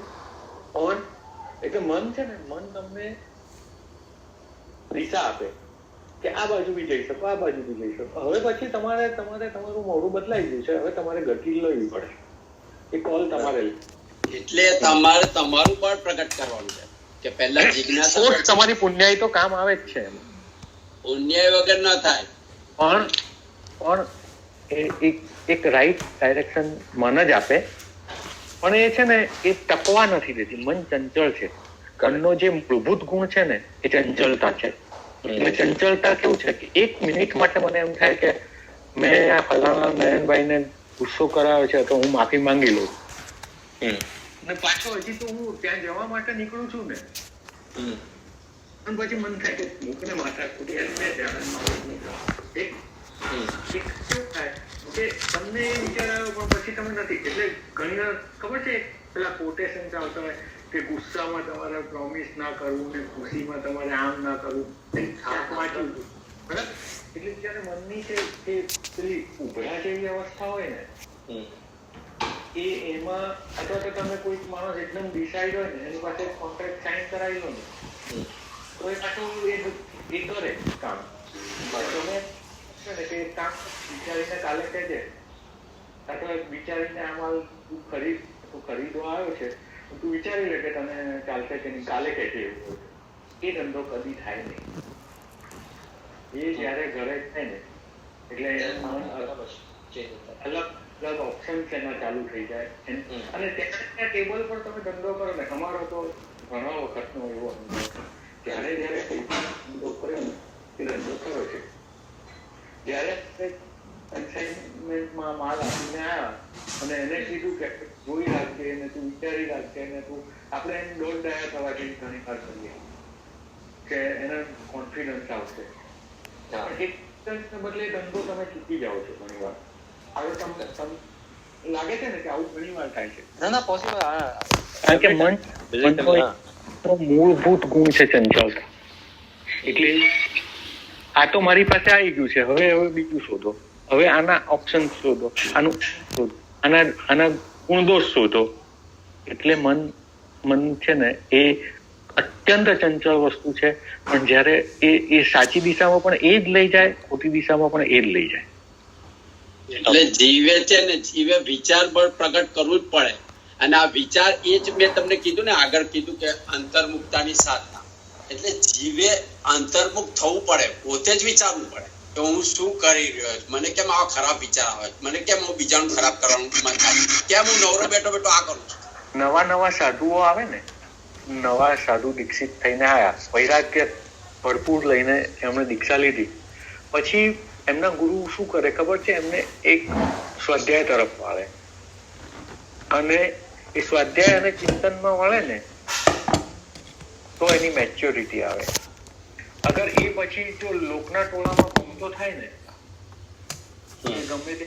[SPEAKER 1] એટલે મન છે ને, મન તમને દિશા આપે કે આ બાજુ બી જઈ શકો, આ બાજુ બી જઈ શકો. હવે પછી તમારે તમારું મોડું બદલાઈ ગયું છે, હવે તમારે ગતિ લેવી પડે. એ કોલ તમારે
[SPEAKER 2] એટલે તમારે તમારું પણ પ્રગટ કરવાનું છે કે પહેલા જિજ્ઞાસા.
[SPEAKER 1] તમારી પુણ્યાઈ તો કામ આવે જ છે,
[SPEAKER 2] પુણ્યાઈ વગર ન થાય.
[SPEAKER 1] પણ એક રાઈટ ડાયરેક્શન મન જ આપે, પણ એ છે ને એ ટકવા નથી દેતી. મન ચંચળ છે. મનનો જે મૂળભૂત ગુણ છે ને એ ચંચળતા છે. એટલે ચંચળતા કેવું છે કે એક મિનિટ માટે મને એમ થાય કે મેં આ ફલાણા નયનભાઈને ગુસ્સો કરાવ્યો છે તો હું માફી માંગી લઉં. અને પાછો હજી તો હું ત્યાં જવા માટે નીકળું છું ને, અને પછી મન થાય કે મૂકને માથા ખોટી એક શું થાય કે તમને એ વિચાર આવ્યો પણ પછી તમે નથી. એટલે ઘણી વાર ખબર છે પેલા કોટેશન આવતા હોય કે ગુસ્સામાં તમારે પ્રોમિસ ના કરવું ને ખુશીમાં તમારે આમ ના કરવું, વાંચ્યું હતું બરાબર. એટલે જયારે મનની છે કે પેલી ઉભરા જેવી અવસ્થા હોય ને એ એમાં, અથવા તો તમે કોઈક માણસ એકદમ ડિસાઈડ હોય ને એની પાસે કોન્ટ્રાક્ટ સાઇન કરાવી લો ને તો એ પાછું એ કરે કામ. તમે છે ને કે કામ વિચારીને કાલે કહેજે, અથવા વિચારીને આમાં તું ખરીદવા આવ્યો છે તું વિચારી લે કે તને ચાલશે કે નહીં, કાલે કહેજે એવું. એ ધંધો કદી થાય નહીં. એ જયારે ઘરે થાય ને એટલે અલગ અલગ ઓપ્શન એના ચાલુ થઈ જાય. અને ત્યાં ટેબલ પર તમે ધંધો કરો ને, અમારો તો ઘણા વખતનો એવો અનુભવ, ત્યારે જયારે ધંધો કર્યો ને એ ધંધો કર્યો છે, જયારે કન્સાઇનમેન્ટમાં માલ આપીને આવ્યા અને એને કીધું કે જોઈ રાખજે ને તું વિચારી રાખજે ને તું, આપણે એમ દોઢ ડાયા થવા જેવી ઘણી વાર કરીએ કે એને કોન્ફિડન્સ આવશે, બદલે ધંધો તમે ચૂકી જાઓ છો ઘણી વાર. હવે તમને લાગે છે ને કે આવું ઘણી વાર થાય છે?
[SPEAKER 3] ના પોસિબલ.
[SPEAKER 1] કારણ કે મન મૂળભૂત ગુણ છે ચંચળતા. એટલે આ તો મારી પાસે આવી ગયું છે, હવે બીજું શોધો, હવે આના ઓપ્શન શોધો, આનું શોધો, આના ગુણદોષ શોધો. એટલે મન છે ને એ અત્યંત ચંચળ વસ્તુ છે, પણ જયારે એ સાચી દિશામાં પણ એ જ લઈ જાય, ખોટી દિશામાં પણ એ જ લઈ જાય.
[SPEAKER 2] એટલે જીવે છે ને જીવે વિચાર બળ પ્રગટ કરવું જ પડે. અને આ વિચાર એ જ મેં તમને કીધું ને, આગળ કીધું કે અંતર્મુક્તાની સાધના. એટલે જીવે અંતર્મુખ થવું પડે, પોતે જ વિચારવું પડે કે હું શું કરી રહ્યો છું, મને કેમ આવા ખરાબ વિચાર આવે, મને કેમ હું બીજાનું ખરાબ કરવાનું મન થાય, કેમ હું નવરો બેઠો આ કરું છું.
[SPEAKER 1] નવા સાધુઓ આવે ને, નવા સાધુ દીક્ષિત થઈને આવ્યા, વૈરાગ્ય ભરપૂર લઈને એમણે દીક્ષા લીધી, પછી એમના ગુરુ શું કરે ખબર છે? એમને એક સ્વાધ્યાય તરફ વાળે, અને એ સ્વાધ્યાય અને ચિંતનમાં વળે ને તો એની મેચ્યોરિટી આવે. અગર એ પછી જો લોકના ટોળામાં ઘૂમતો થાય ને, ગમે તે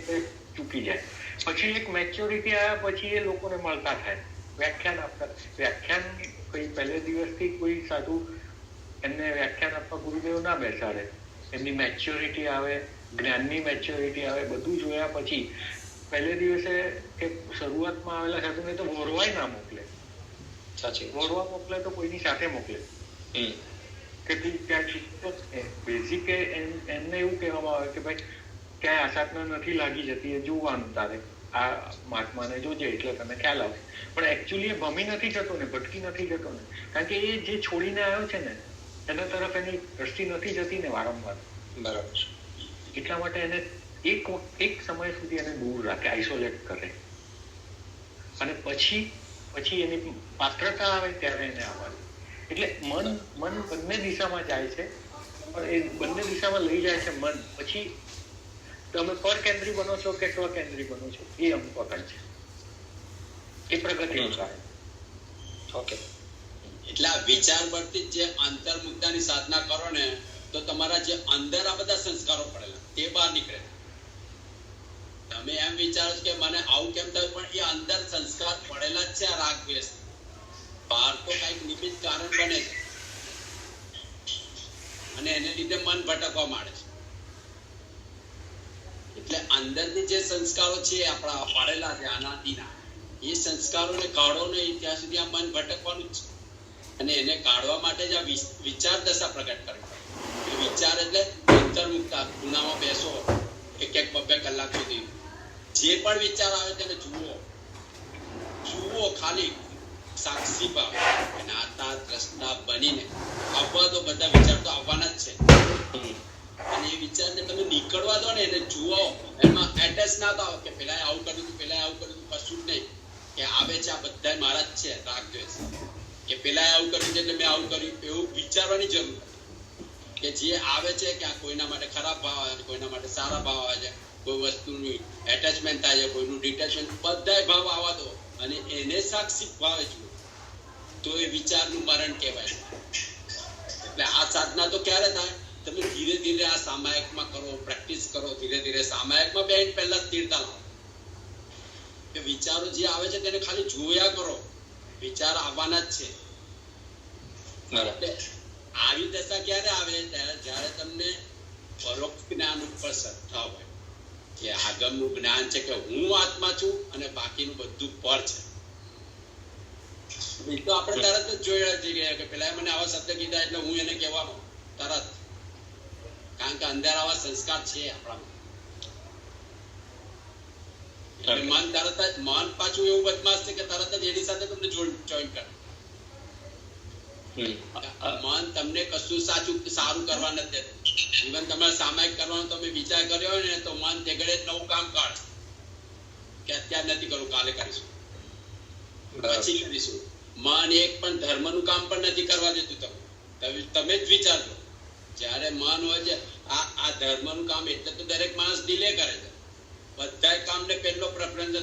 [SPEAKER 1] ચૂકી જાય, પછી એક મેચ્યોરિટી આવ્યા પછી એ લોકોને મળતા થાય, વ્યાખ્યાન આપતા. વ્યાખ્યાન કઈ પહેલે દિવસથી કોઈ સાધુ એમને વ્યાખ્યાન આપવા ગુરુદેવ ના બેસાડે, એમની મેચ્યોરિટી આવે, જ્ઞાનની મેચ્યોરિટી આવે, બધું જોયા પછી પહેલે દિવસે કે શરૂઆતમાં આવેલા સાધુને તો વોરવાય ના મોકલે. સાચી વોરવા મોકલે તો કોઈની સાથે મોકલે કે ત્યાં બેઝિક એમને એવું કહેવામાં આવે કે ભાઈ ક્યાંય આસાધના નથી લાગી જતી, એ જોવાનું તારે, આ મહાત્માને જોજે એટલે તને ખ્યાલ આવશે. પણ એકચ્યુઅલી એ ભમી નથી જતો ને, ભટકી નથી જતો ને, કારણ કે એ જે છોડીને આવ્યો છે ને એના તરફ એની દ્રષ્ટિ નથી જતી ને વારંવાર.
[SPEAKER 3] બરાબર.
[SPEAKER 1] એટલા માટે એને એક સમય સુધી એને દૂર રાખે, આઇસોલેટ કરે, અને પછી એની પાત્રતા આવે ત્યારે એને આવવાનું. એટલે મન બંને દિશામાં જાય છે, પણ એ બંને દિશામાં લઈ જાય છે મન. પછી તમે પરકેન્દ્રી બનો છો કે સ્વકેન્દ્રી બનો છો એ ઇમ્પોર્ટન્ટ છે, એ પ્રગતિનું કારણ.
[SPEAKER 2] ઓકે. એટલે આ વિચાર પરથી જે અંતર્મુક્તાની સાધના કરો ને તો તમારા જે અંદર આ બધા સંસ્કારો પડેલા તે બહાર નીકળે. તમે એમ વિચારો કે મને આવું કેમ થયું, પણ એ અંદર સંસ્કાર પડેલા જ છે. આ રાગ દ્વેષ બહાર તો કઈક નિમિત્ત કારણ બને છે, અને એને લીધે મન ભટકવા માંડે છે. એટલે અંદરની જે સંસ્કારો છે આપણા પડેલા છે અનાદિના, એ સંસ્કારોને કાઢો નહીં ત્યાં સુધી આ મન ભટકવાનું જ છે. અને એને કાઢવા માટે જ આ વિચાર દશા પ્રગટ કરવી. વિચાર એટલે અંતર્મુક્તા, ખૂણામાં બેસો 1-2 કલાક સુધી, જે પણ વિચાર આવે તેને જુઓ, ખાલી સાક્ષી ભાવ, જ્ઞાતા દ્રષ્ટા બનીને. આવવા તો બધા વિચાર તો આવવાના જ છે, અને એ વિચારને તમે નીકળવા દો ને, એને જુઓ, એમાં એટેચ ના થાવ કે પેલા આવું કર્યું, પેલા આવું કર્યું, કશું જ નહીં. કે આવે છે આ બધા મારા જ છે, રાગ દ્વેષ, કે પેલા આવું કર્યું છે એટલે મેં આવું કર્યું, એવું વિચારવાની જરૂર નથી. કે જે આવે છે કે આ કોઈના માટે ખરાબ ભાવ આવે છે, કોઈના માટે સારા ભાવ આવે છે, કોઈ વસ્તુની એટેચમેન્ટ થાય છે, કોઈનું ડિટેચમેન્ટ, બધા ભાવ આવવા દો. અને એને સાક્ષી ભાવે જુઓ તો એ વિચારનું મરણ કહેવાય. એટલે આ સાધના તો ક્યારે થાય? તમે ધીરે ધીરે આ સામાયિકમાં કરો, પ્રેક્ટિસ કરો, ધીરે ધીરે સામાયિકમાં બેન પહેલા સ્થિરતા લાવો કે વિચારો જે આવે છે તેને ખાલી જોયા કરો, વિચાર આવવાના જ છે. એટલે આવી દશા ક્યારે આવે? જ્યારે તમને પરોક્ષ જ્ઞાન ઉપર શ્રદ્ધા હોય કે આગમનું જ્ઞાન છે કે હું આત્મા છું અને બાકીનું બધું પર છે. એ તો આપણે તરત જ જોઈ જઈએ કે પેલા મને આવા શબ્દ કીધા એટલે હું એને કહેવાનો તરત, કારણ કે અંદર આવા સંસ્કાર છે આપણામાં. એટલે મન તરત જ, મન પાછું એવું બદમાશ છે કે તરત જ એની સાથે તમને જોઈન કરે. મન તમને કશું સારું કરવા નથી દેતું. ઇવન તમારે સામાયિક કરવાનો તમે વિચાર કર્યો હોય ને તો મન તે ઘડે નવું કામ કાઢે કે અત્યારે નથી કરવું, કાલે કરીશું, પછી કરીશું. મન એક પણ ધર્મનું કામ પણ નથી કરવા દેતું. તમે જ વિચારજો, જ્યારે મન હોય છે આ ધર્મનું કામ એટલે તો દરેક માણસ ડિલે કરે છે. બધા કામને પહેલો પ્રેફરન્સ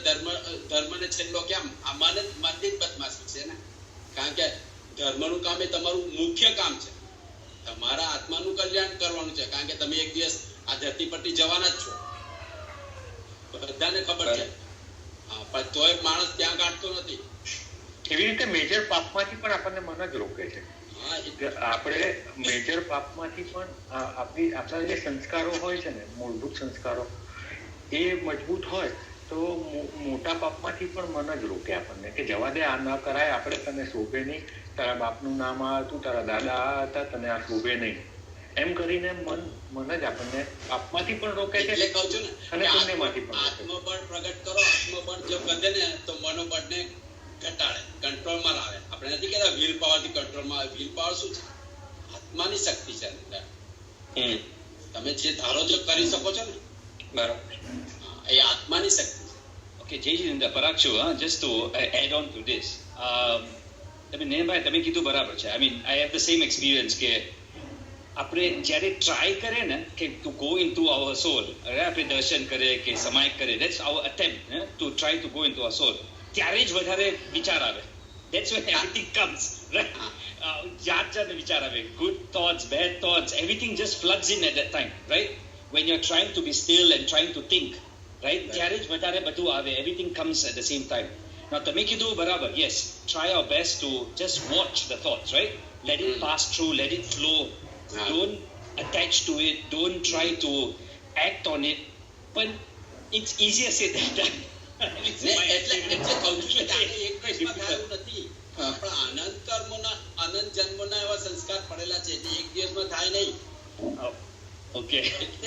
[SPEAKER 2] ધર્મને છેલ્લો કેમ? આ મનની જ બદમાશી છે ને. કારણ કે ધર્મનું કામ એ તમારું મુખ્ય કામ છે. તમારા આત્માનું કલ્યાણ કરવાનું છે, કારણ કે તમે એક દિવસ આ ધરતી પરથી જવાના જ છો, બધાને ખબર છે. પણ તોય માણસ ત્યાં કાઢતો નથી.
[SPEAKER 1] એવી રીતે મેજર પાપમાંથી પણ આપણને મન જ રોકે છે. આપણે મેજર પાપમાંથી પણ આપણા જે સંસ્કારો હોય છે ને, મૂળભૂત સંસ્કારો, એ મજબૂત હોય તો મોટા પાપમાંથી પણ મન જ રોકે આપણને કે જવા દે, આ ન કરાય, આપણે તને શોભે નહીં, તારા બાપનું નામ આ હતું, તારા દાદા આ હતા, તને આ શોભે નહીં, એમ કરીને મન જ આપણને પાપમાંથી પણ રોકે છે.
[SPEAKER 2] એટલે કહું છું ને,
[SPEAKER 1] અને પુણ્યમાંથી પણ.
[SPEAKER 2] આત્મબળ પ્રગટ કરો, આત્મબળ જો વધે ને તો મનોબળને ઘટાડે, કંટ્રોલમાં આવે. આપણે નથી કહેતા વ્હીલ પાવરથી કંટ્રોલમાં આવે. વ્હીલ પાવર શું છે? આત્માની શક્તિ છે. તમે જે ધારો છો કરી શકો છો ને,
[SPEAKER 4] બરાબર,
[SPEAKER 2] એ આત્માની શક્તિ છે.
[SPEAKER 4] Okay, Jayjinder, Parakshul, just to add on to this, તમે કીધું બરાબર છે. I mean, I have the same experience કે આપણે જ્યારે ટ્રાય કરે ને કે ટુ ગો ઇનટુ અવર સોલ, આપણે દર્શન કરે કે સમાયિક કરે, that's our attempt to try to go into our soul, ત્યારે જ વધારે વિચાર આવે. That's when everything comes, right? જાત વિચાર આવે, good thoughts, bad thoughts, everything just floods in at that time, right? When you're trying to be still and trying to think, right? ત્યારે જ વધારે બધું આવે, everything comes at the same time. Now તમે કીધું બરાબર, yes, try our best to just watch the thoughts, right? Let it pass through, let it flow. Don't attach to it, don't try to act on it, but it's easier said than done.
[SPEAKER 2] એટલે કહું છું કે એક વર્ષમાં થાય એવું નથી. આપણા અનંત કર્મોના, અનંત જન્મોના એવા સંસ્કાર પડેલા છે એટલે એક દિવસમાં થાય નહીં.
[SPEAKER 4] ઓકે,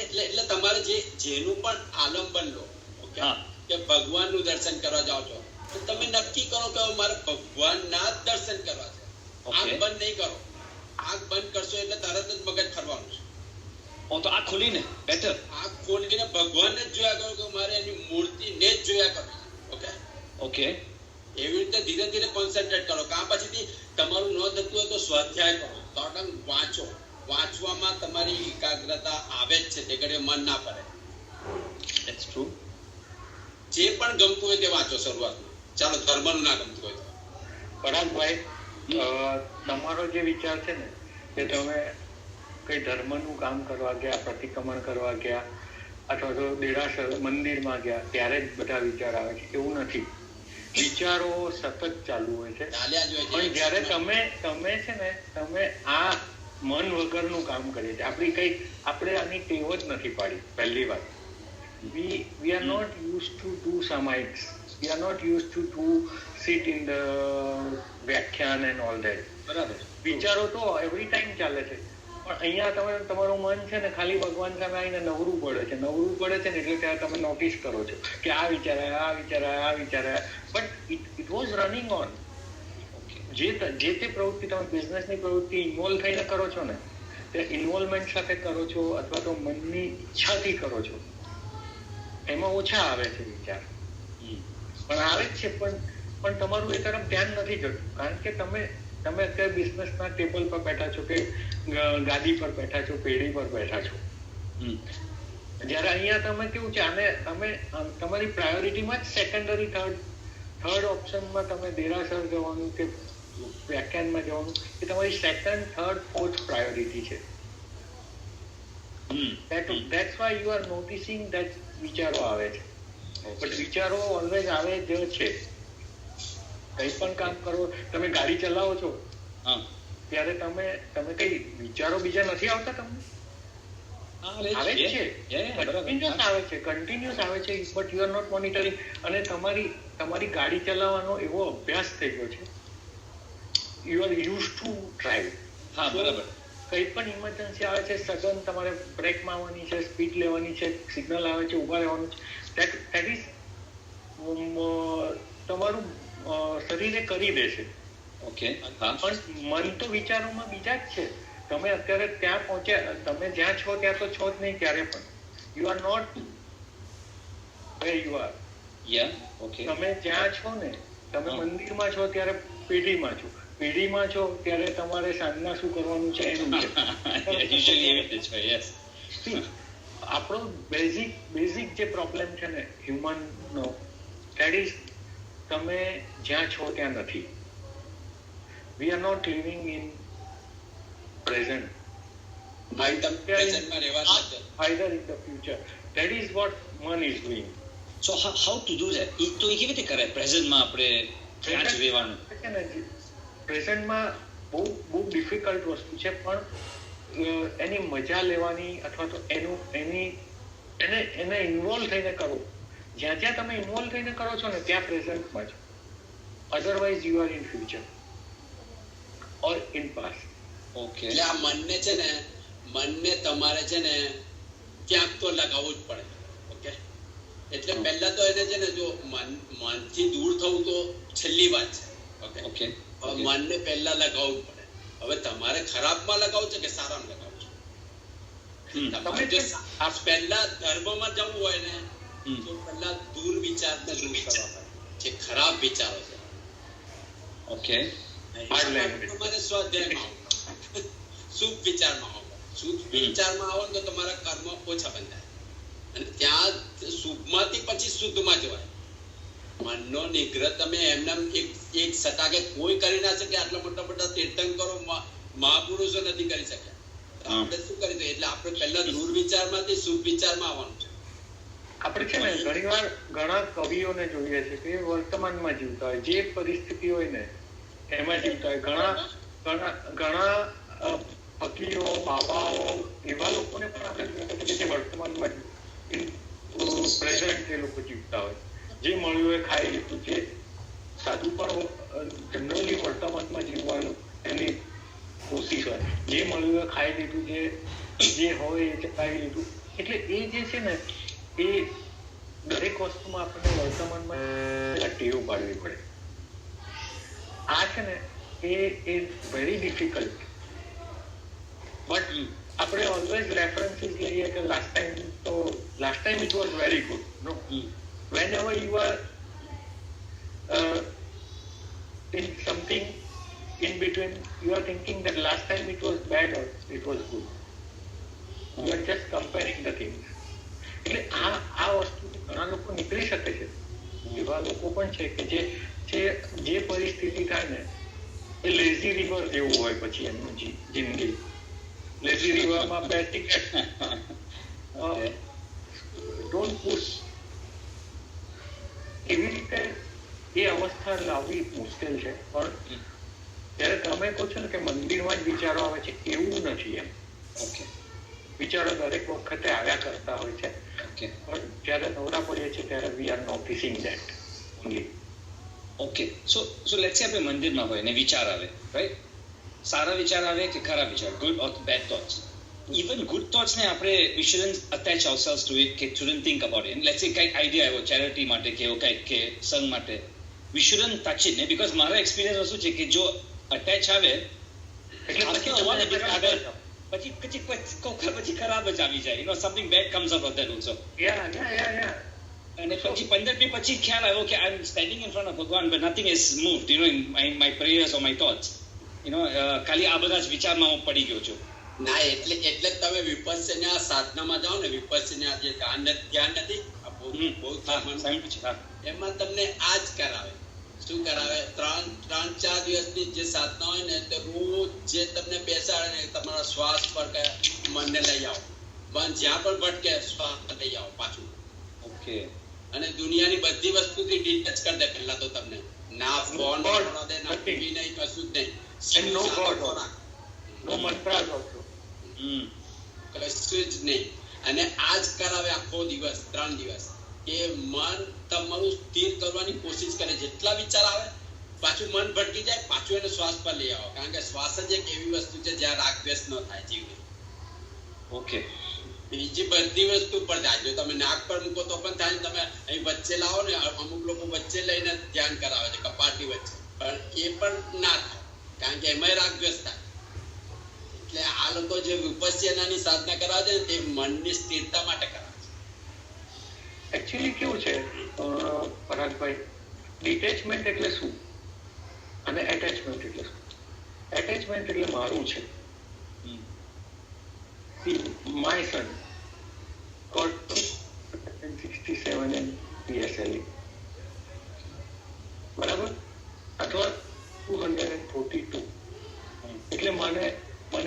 [SPEAKER 2] એટલે તમારે જેનું પણ આલંબન લો, ઓકે, કે ભગવાનનું દર્શન કરવા જાઓ છો તો તમે નક્કી કરો કે મારે ભગવાનના જ દર્શન કરવા છે. આંખ બંધ નહીં કરો. આંખ બંધ કરશો એટલે તરત જ મગજ ફરવાનું છે.
[SPEAKER 4] તો આંખ ખોલીને બેટર,
[SPEAKER 2] આંખ ખોલીને ભગવાનને જ જોયા કરો કે મારે એની મૂર્તિને જ જોયા કરવી. ઓકે
[SPEAKER 4] ઓકે,
[SPEAKER 2] એવી રીતે ધીરે ધીરે કોન્સન્ટ્રેટ કરો. કાં પછીથી તમારું ન થતું હોય તો સ્વાધ્યાય કરો, તોટંગ વાંચો. વાંચવામાં તમારી એકાગ્રતા આવે જ છે, તે ઘડે મન ના પડે.
[SPEAKER 4] That's true.
[SPEAKER 2] જે પણ ગમતું હોય તે વાંચો શરૂઆતમાં. ચાલો ધર્મનું ના ગમતું હોય તો.
[SPEAKER 1] પરાગભાઈ, તમારો જે વિચાર છે ને કે તમે કઈ ધર્મનું કામ કરવા ગયા, પ્રતિક્રમણ કરવા ગયા અથવા તો દેરાસર મંદિરમાં ગયા ત્યારે જ બધા વિચાર આવે છે, એવું નથી. વિચારો સતત ચાલુ હોય છે. પણ જ્યારે તમે છે ને, તમે આ મન વગરનું કામ કરીએ છીએ. આપણે આની ટેવ જ નથી પાડી. પહેલી વાત, we are not used to do samayiks, we are not used to sit in the વ્યાખ્યાન and all that. બરાબર, વિચારો તો એવરી ટાઈમ ચાલે છે, પણ અહીંયા તમારું મન છે ને ખાલી ભગવાન સામે આવીને નવરું પડે છે ને એટલે ત્યારે તમે નોટિસ કરો છો કે આ વિચાર આવ્યા, but it was running on. જે તે પ્રવૃત્તિ તમે બિઝનેસની પ્રવૃત્તિ ઇન્વોલ્વ થઈને કરો છો ને, તે ઇન્વોલ્વમેન્ટ સાથે કરો છો અથવા તો મનની ઈચ્છાથી કરો છો, એમાં ઓછા આવે છે વિચાર. પણ આવે જ છે, પણ તમારું એ તરફ ધ્યાન નથી જતું. કારણ કે તમે અત્યારે બિઝનેસના ટેબલ પર બેઠા છો કે ગાદી પર બેઠા છો, પેઢી પર બેઠા છો. જ્યારે અહીંયા તમે કેવું છે, આને તમે તમારી પ્રાયોરિટીમાં જ સેકન્ડરી થર્ડ થર્ડ ઓપ્શનમાં તમે દેરાસર જવાનું કે વ્યાખ્યાનમાં જવાનું એ તમારી સેકન્ડ થર્ડ ફોર્થ પ્રાયોરિટી છે. That's why you are noticing that વિચારો આવે છે. બટ વિચારો ઓલવેઝ આવે જ છે. કઈ પણ કામ કરો, તમે ગાડી ચલાવો છો ત્યારે તમે કઈ વિચારો બીજા નથી આવતા તમને? આવે જ છે, કન્ટિન્યુઅસ આવે છે, but you are not monitoring. અને તમારી ગાડી ચલાવવાનો એવો અભ્યાસ થઈ ગયો છે, you are use to drive.
[SPEAKER 4] હા, બરાબર.
[SPEAKER 1] કઈ પણ ઇમરજન્સી આવે છે, સડન તમારે બ્રેક મારવાની છે, સ્પીડ લેવાની છે, સિગ્નલ આવે છે, ઉભા રહેવાનું છે, દેટ ઇઝ તમારું શરીરે કરી દેશે.
[SPEAKER 4] ઓકે.
[SPEAKER 1] પણ મન તો વિચારોમાં બીજા જ છે. તમે અત્યારે ત્યાં પહોંચ્યા, તમે જ્યાં છો ત્યાં તો છો જ નહીં ક્યારે પણ. You are not where you are. તમે જ્યાં છો ને, તમે મંદિરમાં છો ત્યારે પેઢીમાં છો, પેઢીમાં છો ત્યારે તમારે સાંજના શું કરવાનું છે એનું છે. આપણો બેઝિક જે પ્રોબ્લેમ છે ને હ્યુમનનો, દેટ ઇઝ તમે જ્યાં છો ત્યાં નથી. We are not living in present, either in the future. That is what man is doing.
[SPEAKER 4] So how to do that? તો એ કેવી રીતે કરાય? પ્રેઝન્ટમાં આપણે ત્યાં જ રહેવાનું.
[SPEAKER 1] પ્રેઝન્ટમાં બહુ ડિફિકલ્ટ વસ્તુ છે, પણ એની મજા લેવાની અથવા તો એને ઇન્વોલ્વ થઈને કરો. જ્યાં જ્યાં તમે ઇન્વોલ્વ થઈને કરો છો ને ત્યાં પ્રેઝન્ટમાં છો. Otherwise you are in future or in past.
[SPEAKER 2] એટલે આ મનને છે ને, મનને તમારે છે ને ક્યાંક તો લગાવવું જ પડે. ઓકે, એટલે પહેલા તો એને છે ને, જો મનથી દૂર થવું તો છેલ્લી વાત છે. ઓકે, મનને પહેલા લગાવવું પડે. હવે તમારે ખરાબમાં લગાવવું છે કે સારામાં લગાવવું છે? તમારે જો પહેલા ધર્મમાં જવું હોય ને તો પહેલા દૂર વિચારને દૂર કરવા પડે, જે ખરાબ વિચારો છે.
[SPEAKER 4] ઓકે,
[SPEAKER 2] તમારે સ્વાધ્યાયમાં શુભ વિચારમાં આવો. શુભ વિચારમાં આવો તો તમારા કર્મ ઓછા બંધાય, અને ત્યાં શુભમાંથી પછી શુદ્ધમાં જવાય. મનનો નિગ્રહ તમે એમને એક સટાકે કોઈ કરી ના શકે. આટલા મોટા તીર્થંકરો મહાપુરુષો નથી કરી શક્યા. આપણે શું કરી દઈએ? એટલે આપણે પહેલા દૂર વિચારમાંથી શુભ વિચારમાં આવવાનું છે.
[SPEAKER 1] આપણે છે ને ઘણા કવિઓને જોઈએ છે કે વર્તમાનમાં જીવતા હોય, જે પરિસ્થિતિ હોય ને એમાં જીવતા હોય. ઘણા ફકીરો, બાબાઓ, એવા લોકોને પણ આપણે જે વર્તમાનમાં પ્રેઝન્ટ એ લોકો જીવતા હોય. જે મળ્યું એ ખાઈ લીધું. જે સાધુ પણ જનરલી વર્તમાનમાં જીવવાનું એની કોશિશ હોય. જે મળ્યું એ ખાઈ લીધું, જે હોય એ ચકાવી લીધું. એટલે એ જે છે ને, એ દરેક વસ્તુમાં આપણને વર્તમાનમાં ટેવ પાડવી પડે. આ છે ને એ વેરી ડિફિકલ્ટ. બટ આપણે ઓલવેઝ રેફરન્સીસ લઈએ કે last time it was very good. No, whenever you are in something in between, you are thinking that last time it was bad or it was good. You are just comparing the things. એટલે આ વસ્તુ ઘણા લોકો નીકળી શકે છે. એવા લોકો પણ છે કે જે પરિસ્થિતિ થાય ને એ લેઝી રિવર જેવું હોય પછી એમનું જિંદગી. લેઝી રિવરમાં બે ટિકેટ, ડોન્ટ પુશ. એવી રીતે એ અવસ્થા લાવવી મુશ્કેલ છે. પણ જયારે તમે કહો છો ને કે મંદિરમાં જ વિચારો આવે છે, એવું નથી એમ.
[SPEAKER 4] ઓકે,
[SPEAKER 1] વિચારો દરેક વખતે આવ્યા કરતા હોય છે. પણ જયારે નવરા પડીએ છીએ ત્યારે we are noticing that only.
[SPEAKER 4] Okay, so let's say આપણે મંદિરમાં હોય ને વિચાર આવે, રાઈટ? સારા વિચાર આવે કે ખરાબ વિચાર, good or bad thoughts. Even good thoughts ને આપણે we shouldn't attach ourselves to it, કે shouldn't think about it. And let's say કઈક આઈડિયા આવ્યો charity માટે કે કઈક કે સંઘ માટે, we shouldn't touch it ને, because મારા એક્સપિરિયન્સ શું છે કે જો અટેચ આવે પછી ખરાબ જ આવી જાય. You know, something bad comes out of that also. અને પછી 15 મિનિટ પછી ખ્યાલ આવ્યો કે I'm standing in front of ભગવાન but nothing is moved, you know, in my prayers or my thoughts. You know, ખાલી આ બધા જ વિચારમાં હું પડી ગયો છું.
[SPEAKER 2] ના, એટલે તમે વિપસ્સના સાધનામાં જાઓ ને, વિપસ્સના જે ધ્યાન નથી, એમાં તમને આ જ કરાવે. શું કરાવે? 3-4 દિવસની જે સાધના હોય ને તે રોજ જે તમને બેસાડે ને તમારા શ્વાસ પર કે મનને લઈ આવો, મન જ્યાં પણ ભટકે શ્વાસ પર લઈ આવો પાછું.
[SPEAKER 4] ઓકે.
[SPEAKER 2] અને દુનિયાની બધી વસ્તુથી ડિટેચ કરી દે પહેલા તો તમને. ના ફોન દે, ના ટીવી નહીં, કશું જ નહીં.
[SPEAKER 1] And no God, no mantras also.
[SPEAKER 2] કશું જ નહીં. અને આજ કરાવે આખો દિવસ 3 દિવસ. એ મન તમારું સ્થિર કરવાની કોશિશ કરે. જેટલા વિચાર આવે પાછું મન ભટકી જાય, પાછું એને શ્વાસ પર લઈ આવો. કારણ કે શ્વાસ જ એક એવી વસ્તુ છે જ્યાં રાગ દ્વેષ ન થાય જીવને.
[SPEAKER 4] ઓકે.
[SPEAKER 2] બીજી બધી વસ્તુ પર થાય. જો તમે નાક પર મૂકો તો પણ થાય. તમે અહીં વચ્ચે લાવો ને, અમુક લોકો વચ્ચે લઈને ધ્યાન કરાવે છે કપાટની વચ્ચે, પણ એ પણ ના થાય કારણ કે એમાં રાગ દ્વેષ થાય. એટલે આ લોકો જે વિપસ્યનાની સાધના કરાવે છે તે મનની સ્થિરતા માટે કરાવે છે.
[SPEAKER 1] એકચ્યુઅલી કેવું છે પરાગભાઈ, ડિટેચમેન્ટ એટલે શું અને એટેચમેન્ટ એટલે શું? એટેચમેન્ટ એટલે મારું છે. My son got 67 in PSLE, બરાબર, અથવા 242. એટલે મને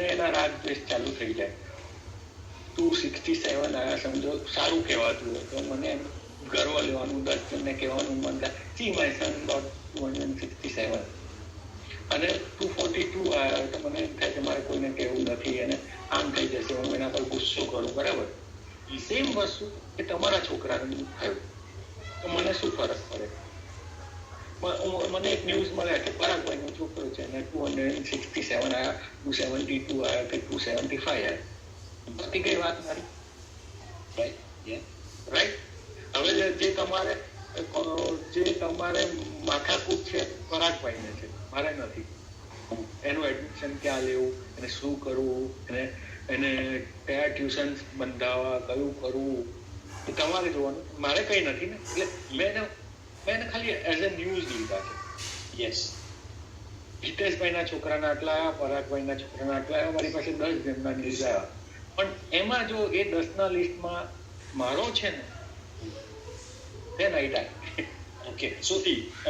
[SPEAKER 1] એના રાગ દ્વેષ ચાલુ થઈ જાય. 267 આયા સમજો સારું કહેવાતું હોય તો મને ગર્વ લેવાનું, 10 જણને કહેવાનું મન થાય, see my son got 267. અને 242 આવ્યા તો મને એમ થાય કે મારે કોઈને કહેવું નથી અને આમ થઈ જશે, હું એના પર ગુસ્સો કરું. બરાબર. સેમ વસ્તુ કે તમારા છોકરાને થયું તો મને શું ફરક પડે? મને એક ન્યૂઝ મળ્યા કે પરાગભાઈનો છોકરો છે ને 267 આવ્યા, 272 આવ્યા કે 275 આવ્યા. પતી ગઈ વાત મારી. રાઈટ. હવે જે તમારે માથાકૂટ છે પરાગભાઈને છે, મારે નથી. એનું એડમિશન ક્યાં લેવું, એને શું કરવું, એને કયા ટ્યુશન બંધાવવા, કયું કરવું, એ તમારે જોવાનું. મારે કઈ નથી ને. એટલે મેં એને ખાલી એઝ અ ન્યૂઝ લીધા છે.
[SPEAKER 4] યસ.
[SPEAKER 1] હિતેશભાઈના છોકરાના આટલા આવ્યા, પરાગભાઈના છોકરાના આટલા આવ્યા, મારી પાસે 10 જણના ન્યૂઝ આવ્યા. પણ એમાં જો એ 10ના લિસ્ટમાં મારો છે ને, then I die.
[SPEAKER 4] Okay. So,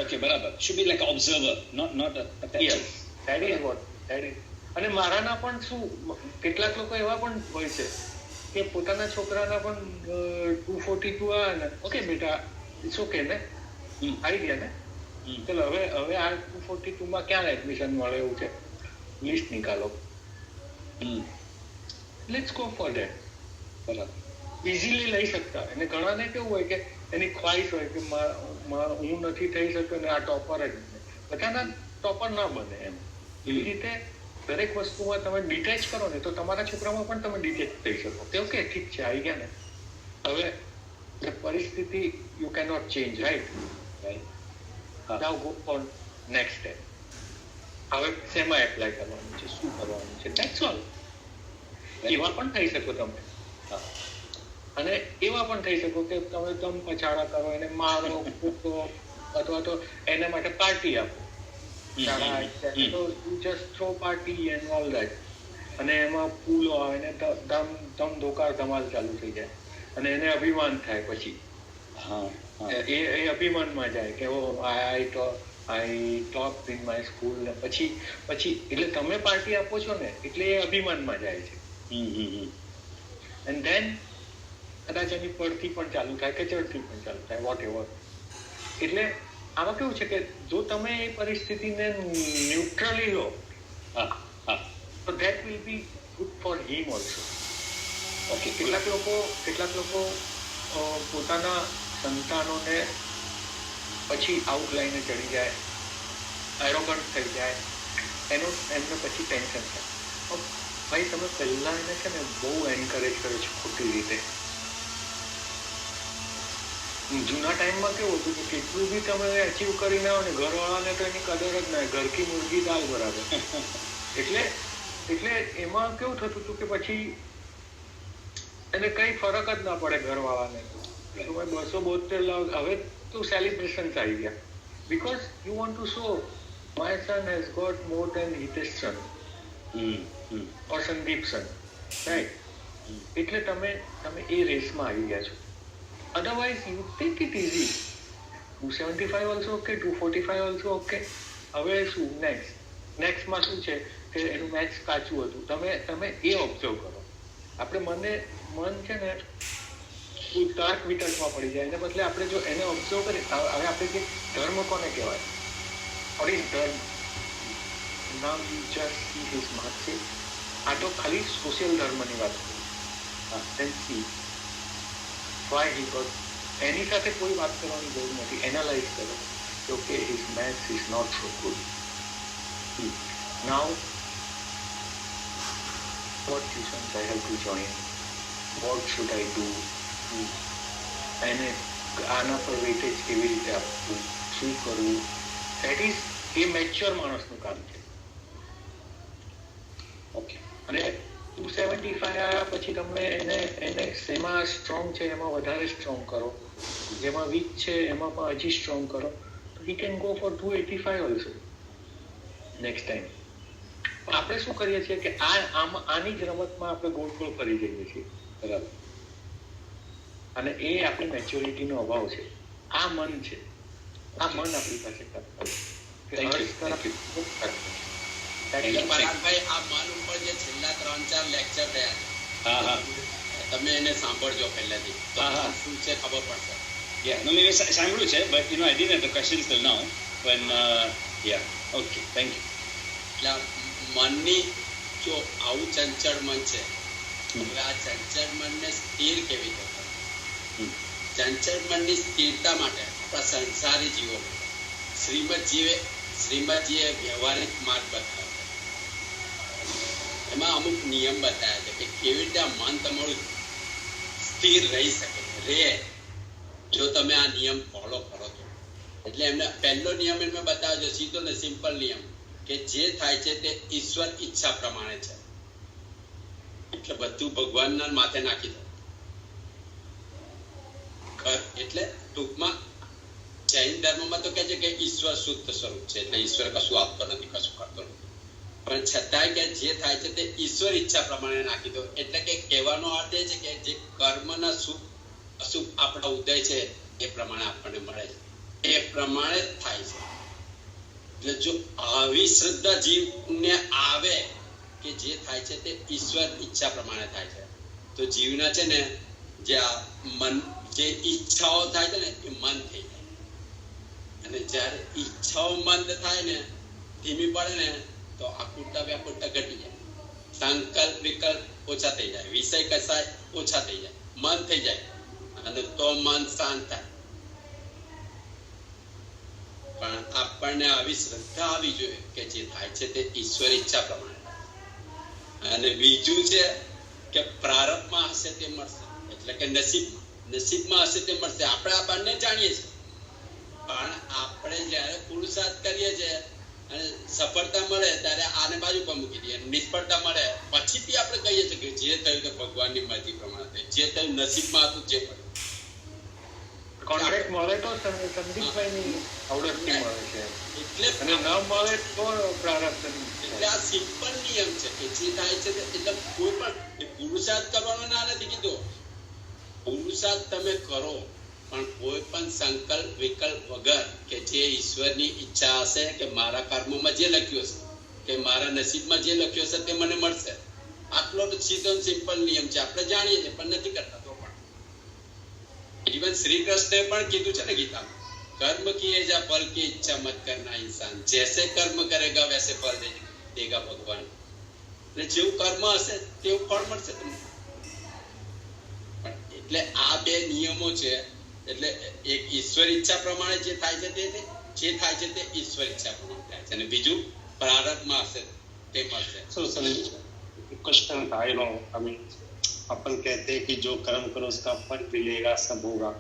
[SPEAKER 4] okay, બરાબર. Should be like an observer, not a attached.
[SPEAKER 1] Yes, that is what. અને મારાના પણ શું, કેટલાક લોકો એવા પણ હોય છે કે પોતાના છોકરાના પણ 242 આવે ને, ઓકે બેટા ઇટ્સ ઓકે ને, આવી ગયા ને, ચલો હવે આ 242 ક્યાં એડમિશન મળે એવું છે, લિસ્ટ નિકાલો, લેટ્સ ગો ફોર ધેટ. બરાબર. ઇઝીલી લઈ શકતા. અને ઘણાને કેવું હોય કે એની ખ્વાહિશ હોય કે હું નથી થઈ શકતો ને આ ટોપર જ બને. બધાના ટોપર ના બને એમ. એવી રીતે દરેક વસ્તુમાં તમે ડિટેચ કરો ને તો તમારા છોકરામાં પણ તમે ડિટેચ થઈ શકો. તે ઓકે ઠીક છે, આવી ગયા ને, હવે પરિસ્થિતિ you can not change, right? Now go for next step. હવે શેમાં એપ્લાય કરવાનું છે, શું કરવાનું છે, ધેટ્સ ઓલ. એવા પણ થઈ શકો તમે. અને એવા પણ થઈ શકો કે તમે દમ પછાડા કરો, એને મારો, કૂટો, અથવા તો એના માટે પાર્ટી આપો. તો you just throw party and all that. અને એમાં ફૂલો આવે ને ધમ ધોકાર ધમાલ ચાલુ થઈ જાય અને એને અભિમાન થાય. પછી એ અભિમાનમાં જાય કે આઈ ટોપ ઇન માય સ્કૂલ ને પછી એટલે તમે પાર્ટી આપો છો ને એટલે એ અભિમાનમાં જાય છે. એન્ડ ધેન કદાચ એની પડથી પણ ચાલુ થાય કે ચડથી પણ ચાલુ થાય, વોટ એવર. એટલે આમાં કેવું છે કે જો તમે એ પરિસ્થિતિને ન્યુટ્રલી લો તો that will be good for him also. Okay. કેટલાક લોકો પોતાના સંતાનોને પછી આઉટલાઈને ચડી જાય, એરોગન્ટ થઈ જાય, એમને પછી ટેન્શન થાય. ભાઈ તમે પહેલા એને છે ને બહુ એન્કરેજ કર્યો છે ખોટી રીતે. જૂના ટાઈમમાં કેવું હતું કે કેટલું બી તમે અચીવ કરીને આવો ને ઘરવાળાને તો એની કદર જ ના, ઘર કી મુર્ગી દાલ બરાબર. એટલે એમાં કેવું થતું હતું કે પછી એને કઈ ફરક જ ના પડે ઘરવાળાને. તમે 272 લાવ, હવે તો સેલિબ્રેશન આવી ગયા. Because you want to show my son has got more than Hitesh son or Sandeep son, right? એટલે તમે એ રેસમાં આવી ગયા છો. Otherwise, you take it easy. 275 also okay, 245 also okay. હવે શું નેક્સ્ટમાં શું છે કે એનું મેથ્સ કાચું હતું. તમે એ ઓબ્ઝર્વ કરો. આપણે મન છે ને તર્ક વિતર્કમાં પડી જાય, એને બદલે આપણે જો એને ઓબ્ઝર્વ કરીએ. હવે આપણે જે ધર્મ કોને કહેવાય? What is dharma? Now you just see his marks. આ તો ખાલી સોશિયલ ધર્મની વાત કરું. then see why he got. એની સાથે કોઈ વાત કરવાની જરૂર નથી. એનાલાઇઝ કરો કે okay his maths is not so good. Now what tuitions I have to join, what should I do, એને આના પર વેટેજ કેવી રીતે આપવું, શું કરવું. ધેટ ઇઝ એ મેચ્યોર માણસનું કામ છે. ઓકે. અને 275 આવ્યા પછી તમે એને શેમાં સ્ટ્રોંગ છે એમાં વધારે સ્ટ્રોંગ કરો, જેમાં વીક છે એમાં પણ હજી સ્ટ્રોંગ કરો. તો he can go for 285 also next time. આપણે શું કરીએ છીએ કે આની જ રમતમાં આપણે ગોળ ગોળ ફરી જઈએ છીએ. બરાબર. અને એ આપણી મેચ્યોરિટીનો અભાવ છે. આ મન છે, આ મન આપણી પાસે
[SPEAKER 2] પરાગભાઈ, આ મન ઉપર જે છેલ્લા 3-4 લેક્ચર થયા તમે એને સાંભળજો પહેલેથી, તો શું છે ખબર પડશે.
[SPEAKER 4] Yeah, no, maybe સાંભળ્યું છે, but I didn't have the questions till now. When okay, thank you.
[SPEAKER 2] એટલે મનની જો આવું ચંચળ મન છે, હવે આ ચંચળ મનને સ્થિર કેવી રીતે કરે? ચંચળ મનની સ્થિરતા માટે આપણા સંસારી જીવો શ્રીમદજીએ વ્યવહારિક માર્ગ બતાવ્યો. એમાં અમુક નિયમ બતાવ્યા છે કે કેવી રીતે આ મન તમારું સ્થિર રહી શકે જો તમે આ નિયમ ફોલો કરો તો. એટલે એમને પહેલો નિયમ એમને બતાવ્યો છે, સીધો ને સિમ્પલ નિયમ, કે જે થાય છે તે ઈશ્વર ઈચ્છા પ્રમાણે છે. એટલે બધું ભગવાનના માથે નાખી દો. એટલે ટૂંકમાં જૈન ધર્મમાં તો કહે છે કે ઈશ્વર શુદ્ધ સ્વરૂપ છે, એટલે ઈશ્વર કશું આપતો નથી, કશું કરતો નથી. પણ છતાંય કે જે થાય છે તે ઈશ્વર ઈચ્છા પ્રમાણે નાખી દો. એટલે કે કહેવાનો અર્થ એ છે કે જે કર્મના શુભ અશુભ આપણા ઉદય છે એ પ્રમાણે આપણને મળે છે, એ પ્રમાણે જ થાય છે. એટલે જો આવી શ્રદ્ધા જીવને આવે કે જે થાય છે તે ઈશ્વર ઈચ્છા પ્રમાણે થાય છે, તો જીવના છે ને જે આ મન, જે ઈચ્છાઓ થાય છે ને એ મન થઈ જાય. અને જ્યારે ઈચ્છાઓ મંદ થાય ને, ધીમી પડે ને, તો આકુરતા વ્યાકુરતા ઘટી જાય, સંકલ્પ વિકલ્પ ઓછા થઈ જાય, વિષય કસાય ઓછા થઈ જાય, મન થઈ જાય, અને તો મન શાંત થાય. પણ આપણને આવી શ્રદ્ધા આવી જોઈએ કે જે થાય છે તે ઈશ્વર ઈચ્છા પ્રમાણે. અને બીજું છે કે પ્રારબ્ધમાં હશે તે મળશે, એટલે કે નસીબમાં હશે તે મળશે. આપણે આ બંને જાણીએ છીએ, પણ આપણે જયારે પુરુષાર્થ કરીએ છીએ અને સફળતા મળે ત્યારે આને બાજુ પર મૂકી દઈએ, નિષ્ફળતા મળે પછીથી આપણે કહીએ છીએ કે જે થયું તે ભગવાનની મરજી પ્રમાણે થયું, જે થયું નસીબમાં હતું, જે પડ્યું.
[SPEAKER 1] કોન્ટ્રાક્ટ મળે તો સંદીપભાઈની આવડતથી મળે છે, એટલે અને ન મળે તો પ્રારબ્ધ.
[SPEAKER 2] એટલે આ સિમ્પલ નિયમ છે કે જે થાય છે એટલે કોઈ પણ પુરુષાર્થ કરવાનો ના નથી કીધો. પુરુષાર્થ તમે કરો પણ કોઈ પણ સંકલ્પ વિકલ્પ વગર, કે જે ઈશ્વરની ઈચ્છા હશે કે મારા કર્મમાં જે લખ્યું હશે, કે મારા નસીબમાં જે લખ્યું હશે તે મને મળશે. આટલો તો સીધો સિમ્પલ નિયમ છે, આપણે જાણીએ છીએ પણ નથી કરતા. તો પણ ઇવન શ્રી કૃષ્ણે પણ કીધું છે ને ગીતામાં, કર્મ કિए जा फल की इच्छा मत करना इंसान, जैसे कर्म करेगा वैसे फल देगा भगवान. એટલે જેવું કર્મ હશે તેવું ફળ મળશે તમને. એટલે આ બે નિયમો છે. એટલે એક ઈશ્વર ઈચ્છા પ્રમાણે જે થાય છે તે ઈશ્વર ઈચ્છા પ્રમાણે થાય છે, અને બીજું પ્રારબ્ધમાં હશે તે મળશે.
[SPEAKER 5] So question था, अपन कहते हैं कि जो कर्म करो उसका फल मिलेगा, सब होगा.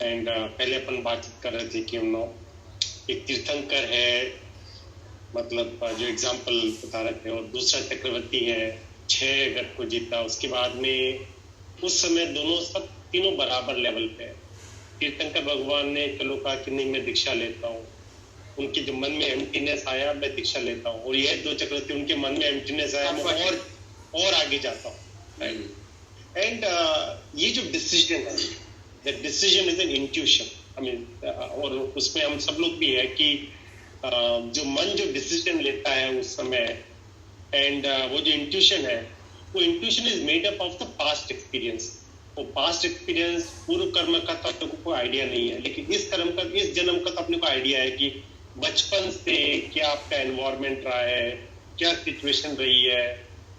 [SPEAKER 5] एंड पहले अपन बातचीत कर रहे थे कि एक तीर्थंकर है, मतलब जो एग्जाम्पल बता रहे थे, और दूसरा चक्रवर्ती है, 6 गढ़ को जीता. उसके बाद में उस समय दोनों सब तीनों बराबर लेवल पे है. तीर्थंकर भगवान ने चलो कहा कि नहीं मैं दीक्षा लेता हूँ, उनके जो मन में एम्प्टीनेस आया मैं दीक्षा लेता हूँ, और ये 2 चक्रवर्ती उनके मन में एम्प्टीनेस आया मैं और आगे जाता हूँ. एंड ये जो डिसीजन है, that decision is an intuition. और उसमें हम सब लोग भी है कि जो मन जो डिसीजन लेता है उस समय, एंड वो जो इंट्यूशन है, वो intuition is made up of the past experience. वो पास्ट एक्सपीरियंस पूर्व कर्म का तो अपने को कोई आइडिया नहीं है, लेकिन इस जन्म का तो अपने को आइडिया है कि बचपन से क्या आपका एनवायरमेंट रहा है, क्या सिचुएशन रही है,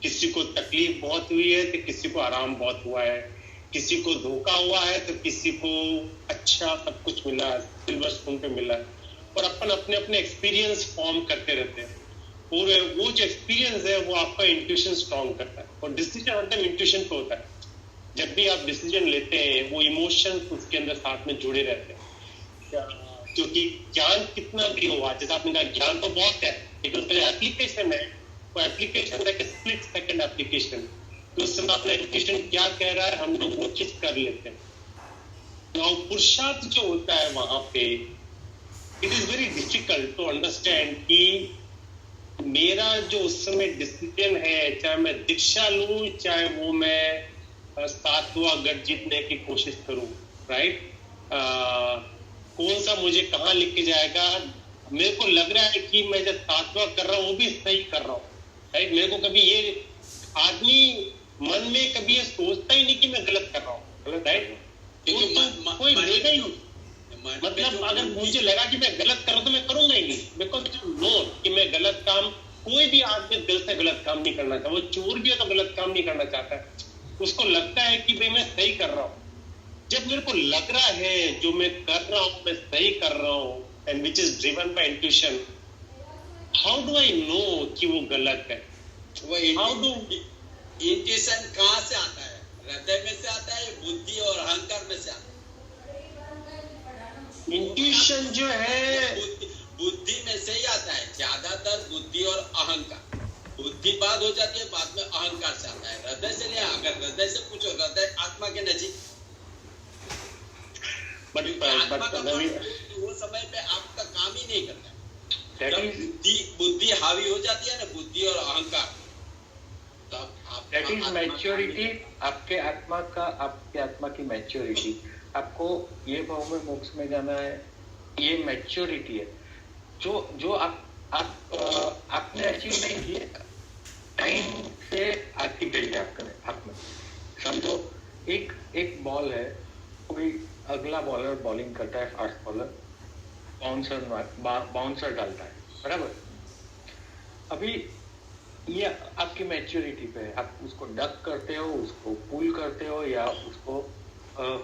[SPEAKER 5] किसी को तकलीफ बहुत हुई है तो किसी को आराम बहुत हुआ है, किसी को धोखा हुआ है तो किसी को अच्छा सब कुछ मिला, सिल्वर स्पून पे मिला, और अपन अपने अपने एक्सपीरियंस फॉर्म करते रहते हैं। और वो जो एक्सपीरियंस है वो आपका इंट्यूशन स्ट्रॉन्ग करता है, और डिसीजन हर टाइम इंट्यूशन पे होता है। जब भी आप डिसीजन लेते हैं वो इमोशंस उसके अंदर साथ में जुड़े रहते हैं, क्योंकि ज्ञान कितना भी हो, जैसे आपने कहा ज्ञान तो बहुत है, लेकिन उसका जो एप्लीकेशन है वो एप्लीकेशन है कि स्प्लिट सेकंड एप्लीकेशन, तो उस समय अपना एप्लीकेशन क्या कह रहा है हम लोग वो चीज कर लेते हैं। तो पुरुषार्थ जो होता है वहां पे, it is very difficult to understand कि मेरा जो उस समय डिसीजन है, चाहे मैं दीक्षा लूं चाहे वो मैं 7वां गढ़ जीतने की कोशिश करूं, राइट, कौन सा मुझे कहाँ लेके जाएगा। मेरे को लग रहा है कि मैं जब 7वां कर रहा हूँ वो भी सही कर रहा हूँ, राइट। मेरे को कभी ये आदमी मन में कभी ये सोचता ही नहीं कि मैं गलत कर रहा हूँ, राइट, कोई लेगा ही नहीं। मतलब अगर मुझे लगा कि मैं गलत कर रहा हूं तो मैं करूंगा ही नहीं, बिकॉज नो कि मैं गलत काम, कोई भी आदमी दिल से गलत काम नहीं करना चाहता, वो चोर भी है तो गलत काम नहीं करना चाहता है, उसको लगता है कि भाई मैं सही कर रहा हूँ। जब मेरे को लग रहा है जो मैं कर रहा हूँ मैं सही कर रहा हूँ, and which is driven by intuition, how do I know कि वो गलत है?
[SPEAKER 2] वो इंट्यूशन कहाँ से आता है? हृदय में से आता है, बुद्धि और अहंकार में से आता है?
[SPEAKER 5] इंट्यूशन जो है
[SPEAKER 2] बुद्धि में से ही आता है, ज्यादातर बुद्धि और अहंकार। बुद्धि बाद हो जाती है, बाद में अहंकार से आता है। हृदय से नहीं। अगर हृदय से पूछो, हृदय आत्मा के नजीक, वो समय पे आपका काम ही नहीं करता। जब बुद्धि हावी हो जाती है ना, बुद्धि और अहंकार,
[SPEAKER 1] दैट इज मैच्योरिटी। आपके आत्मा की मैच्योरिटी, आपको ये भाव में मोक्ष में जाना है, ये मैच्योरिटी है जो आपने अचीव नहीं की, टाइम से आती गई है आप में। समझो एक बॉल है, कोई अगला बॉलर बॉलिंग करता है, फास्ट बॉलर बाउंसर डालता है, बराबर। अभी ये आपकी मैच्योरिटी पे है, आप उसको डक करते हो, उसको पुल करते हो, या उसको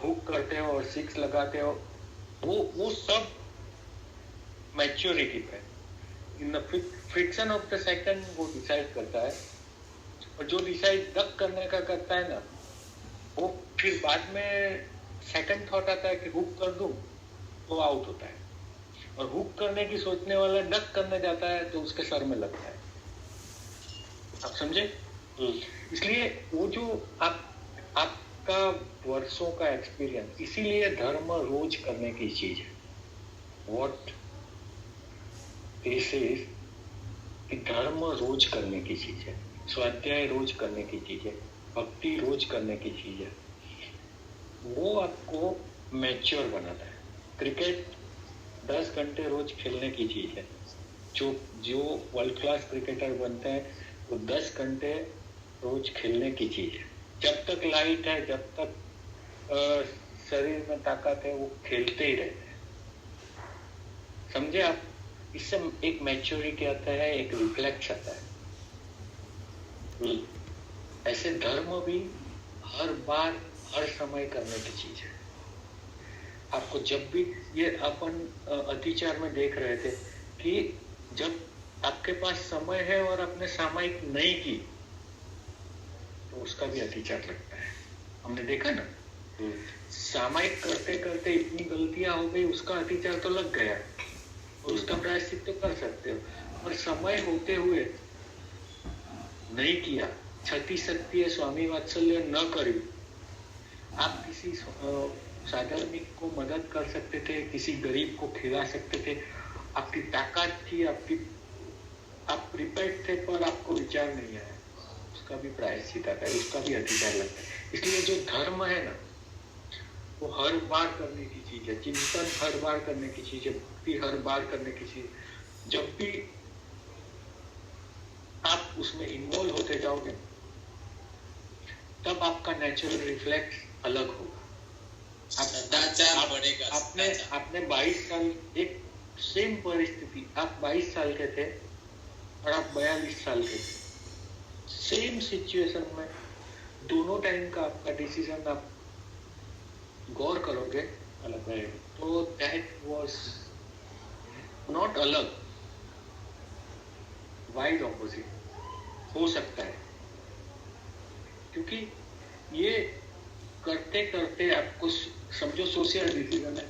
[SPEAKER 1] हुक करते हो और 6 लगाते हो, वो सब मैच्योरिटी पे। In the friction of the second वो डिसाइड करता है, और जो डिसाइड डक करने का करता है ना, वो फिर बाद में सेकंड थॉट आता है कि हुक कर दूं, तो आउट होता है। और हुक करने की सोचने वाला डक करने जाता है तो उसके सर में लगता है। आप समझे? इसलिए वो जो आपका वर्षों का एक्सपीरियंस, इसीलिए धर्म रोज करने की चीज है। व्हाट दिस इज कि धर्म रोज करने की चीज है, स्वाध्याय रोज करने की चीज है, भक्ति रोज करने की चीज है। वो आपको मैच्योर बनाता है। क्रिकेट 10 घंटे रोज खेलने की चीज है। जो वर्ल्ड क्लास क्रिकेटर बनते हैं वो 10 घंटे रोज खेलने की चीज है। जब तक लाइट है, जब तक शरीर में ताकत है, वो खेलते ही रहते हैं। समझे आप? इससे एक मैच्योरिटी आता है, एक रिफ्लेक्स आता है। ऐसे धर्म भी हर बार हर समय करने की चीज है। आपको जब भी, ये अपन अतिचार में देख रहे थे कि जब आपके पास समय है और आपने सामायिक नहीं की तो उसका भी अतिचार लगता है। हमने देखा ना, सामायिक करते करते इतनी गलतियां हो गई, उसका अतिचार तो लग गया और उसका प्रायश्चित तो कर सकते हो, और समय होते हुए नहीं किया, क्षति शक्ति है, स्वामी वात्सल्य न करी, आप किसी साधर्मिक को मदद कर सकते थे, किसी गरीब को खिला सकते थे, आपकी ताकत थी, आप प्रिपेयर्ड थे, पर आपको विचार नहीं आया, उसका भी प्रायश्चित आता है, उसका भी अधिकार लगता है। इसलिए जो धर्म है ना, वो हर बार करने की चीज है, चिंतन हर बार करने की चीज है, भक्ति हर बार करने की चीज। जब भी आप उसमें इन्वॉल्व होते जाओगे तब आपका नेचुरल रिफ्लेक्स अलग होगा। आपने 22 साल एक सेम परिस्थिति, आप 22 साल के थे और आप 42 साल के थे, सेम सिचुएशन में दोनों टाइम का आपका डिसीजन आप गौर करोगे अलग है, तो दैट वाज नॉट अलग, वाइड ऑपोजिट हो सकता है। क्योंकि ये करते करते आपको समझो सोशल डिसीजन है,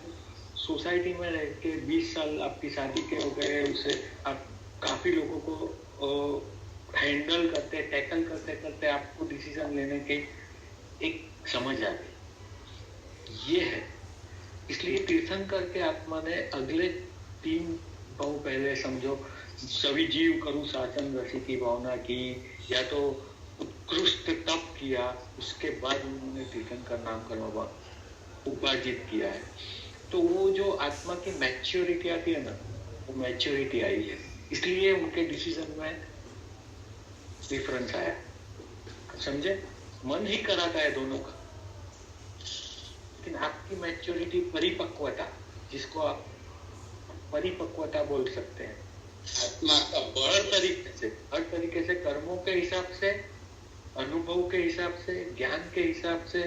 [SPEAKER 1] सोसाइटी में रह के 20 साल आपकी शादी के हो गए, उससे आप काफी लोगों को हैंडल करते टैकल करते करते आपको डिसीजन लेने की एक समझ आ गई, ये है। इसलिए तीर्थंकर के आत्मा ने अगले 3 बहु पहले समझो सभी जीव करूं शासन रसी की भावना की, या तो उत्कृष्ट तप किया, उसके बाद उन्होंने तीर्थंकर नाम का उपार्जित किया है। तो वो जो आत्मा की मैच्योरिटी आती है ना, वो मैच्योरिटी आई है, इसलिए उनके डिसीजन में डिफरेंस आया। समझे? मन ही कराता है दोनों का, लेकिन आपकी मैच्योरिटी, परिपक्वता, जिसको आप परिपक्वता बोल सकते हैं,
[SPEAKER 2] आत्मा का
[SPEAKER 1] हर तरीके से कर्मों के हिसाब से, अनुभव के हिसाब से, ज्ञान के हिसाब से,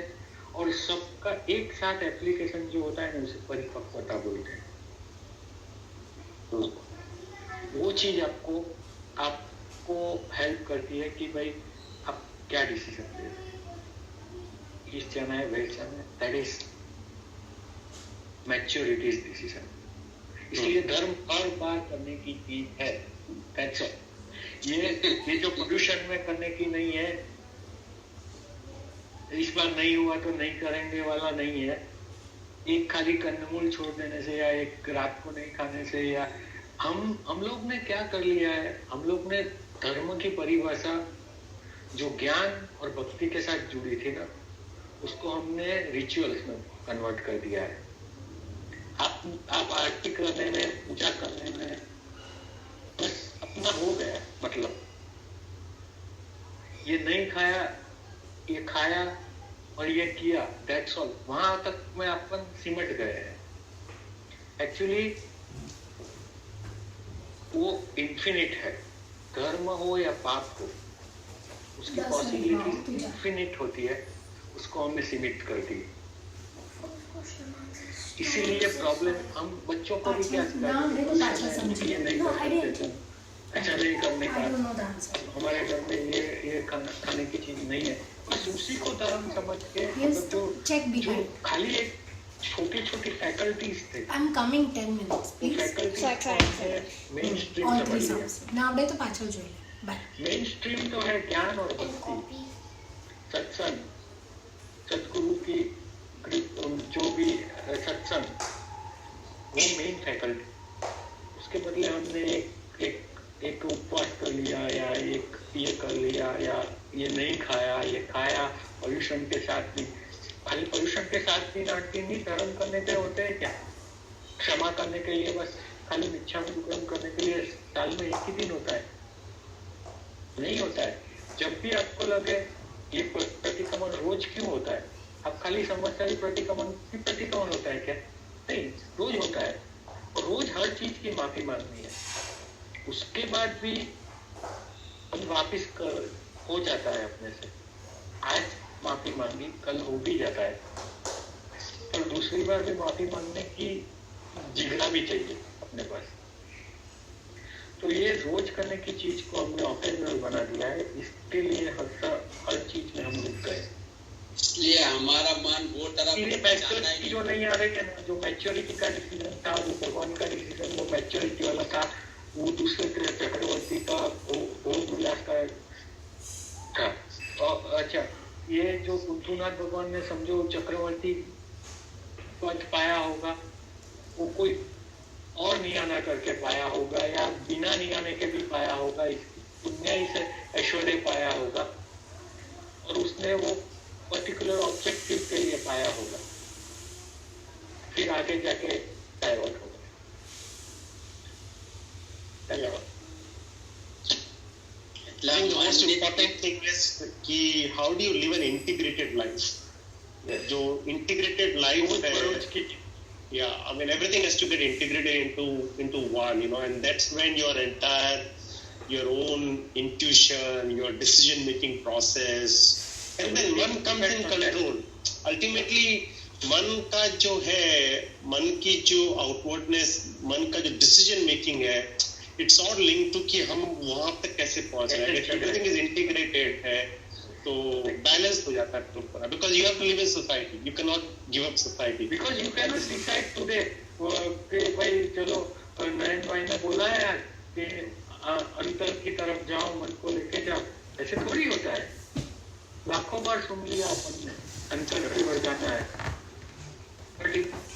[SPEAKER 1] और सबका एक साथ एप्लीकेशन जो होता है ना, उसे परिपक्वता बोलते हैं। तो वो चीज आपको हेल्प करती है कि भाई आप क्या डिसीजन ले रहे हैं, इस जाना है वेस्ट जाना है, that is maturity is decision. इसलिए धर्म हर बार करने की चीज है, दैट्स ऑल। ये जो पोल्यूशन में करने की नहीं है, इस बार नहीं हुआ तो नहीं करेंगे वाला नहीं है। एक खाली कंदमूल छोड़ देने से, या एक रात को नहीं खाने से, या हम लोग ने क्या कर लिया है, हम लोग ने धर्म की परिभाषा जो ज्ञान और भक्ति के साथ जुड़ी थी ना, उसको हमने रिचुअल्स में कन्वर्ट कर दिया है। आप आरती करने में, पूजा करने में बस अपना हो गया, मतलब ये नहीं खाया, ये खाया और ये किया, दैट्स ऑल, वहां तक में अपन सिमट गए हैं। एक्चुअली वो इन्फिनिट है, धर्म हो या पाप हो, उसकी पॉसिबिलिटी इन्फिनिट होती है, उसको हमने सीमित कर दी। इसीलिए प्रॉब्लम, हम बच्चों को भी क्या ये नहीं कर सकते, अच्छा नहीं करने का, हमारे घर में ये खाने की चीज नहीं है, उसी को धर्म समझ के जो खाली एक छोटी छोटी फैकल्टीज थे, मेन स्ट्रीम समझ लिया। मेन स्ट्रीम तो है ज्ञान और भक्ति, सत्संग, सदगुरु की जो भी सत्संग, वो मेन फैकल्टी। उसके बदले हमने एक उपवास कर लिया, या एक ये कर लिया, या ये नहीं खाया, ये खाया, पोल्यूशन के साथ भी, खाली पोल्यूशन के साथ भी 8 दिन ही धर्म करने के होते हैं क्या? क्षमा करने के लिए, बस खाली मिच्छामिदुक्कड़म करने के लिए साल में 1 ही दिन होता है? नहीं होता है। जब भी आपको लगे ये प्रतिक्रमण रोज क्यों होता है, आप खाली समझते हैं प्रतिक्रमण होता है क्या? नहीं, रोज होता है, और रोज हर चीज की माफी मांगनी है। उसके बाद भी हम वापिस हो जाता है अपने से, आज माफी मांगी, कल हो भी जाता है, पर दूसरी बार भी माफी मांगने की जिगरा भी चाहिए अपने पास। तो ये रोज करने की चीज को हमने ऑकेजनल बना दिया है, इसके लिए हर चीज में हम रुक गए।
[SPEAKER 2] इसलिए हमारा मन वो तरफ
[SPEAKER 1] मैच्योरिटी जो नहीं आ रही है ना, जो मैच्योरिटी का डिसीजन था, वो भगवान का डिसीजन, वो मैच्योरिटी वाला था, वो दूसरे चक्रवर्ती का, वो विलास का था। और अच्छा, ये जो कुंथुनाथ भगवान ने समझो चक्रवर्ती पद पाया होगा, वो कोई और नियाना करके पाया होगा, या बिना नियाने के भी पाया होगा, पुण्य ही से ऐश्वर्य पाया होगा, और उसने वो पर्टिकुलर ऑब्जेक्टिव के लिए पाया होगा।
[SPEAKER 5] इम्पोर्टेंट थिंग इज कि how do you live an integrated life. जो इंटीग्रेटेड लाइफ है, yeah, I mean everything has to get integrated into one, and that's when your own intuition, your decision making process, and then one comes in control. Ultimately मन का जो है, मन की जो आउटवर्डनेस, मन का जो डिसीजन मेकिंग है, इट्स ऑल लिंक टू कि हम वहां तक कैसे पहुंच रहे हैं. एवरीथिंग इज इंटीग्रेटेड है तो बैलेंस हो जाता है proper, because you have to live in society. You can not give up society,
[SPEAKER 1] because you can not decide today कि भाई चलो नयन भाई ने बोला है आज कि अंतर की तरफ जाओ, मन को लेके जाओ. ऐसे थोड़ी होता है. लाखों बार सुन लिया अपन ने अंतर की ओर जाना है, but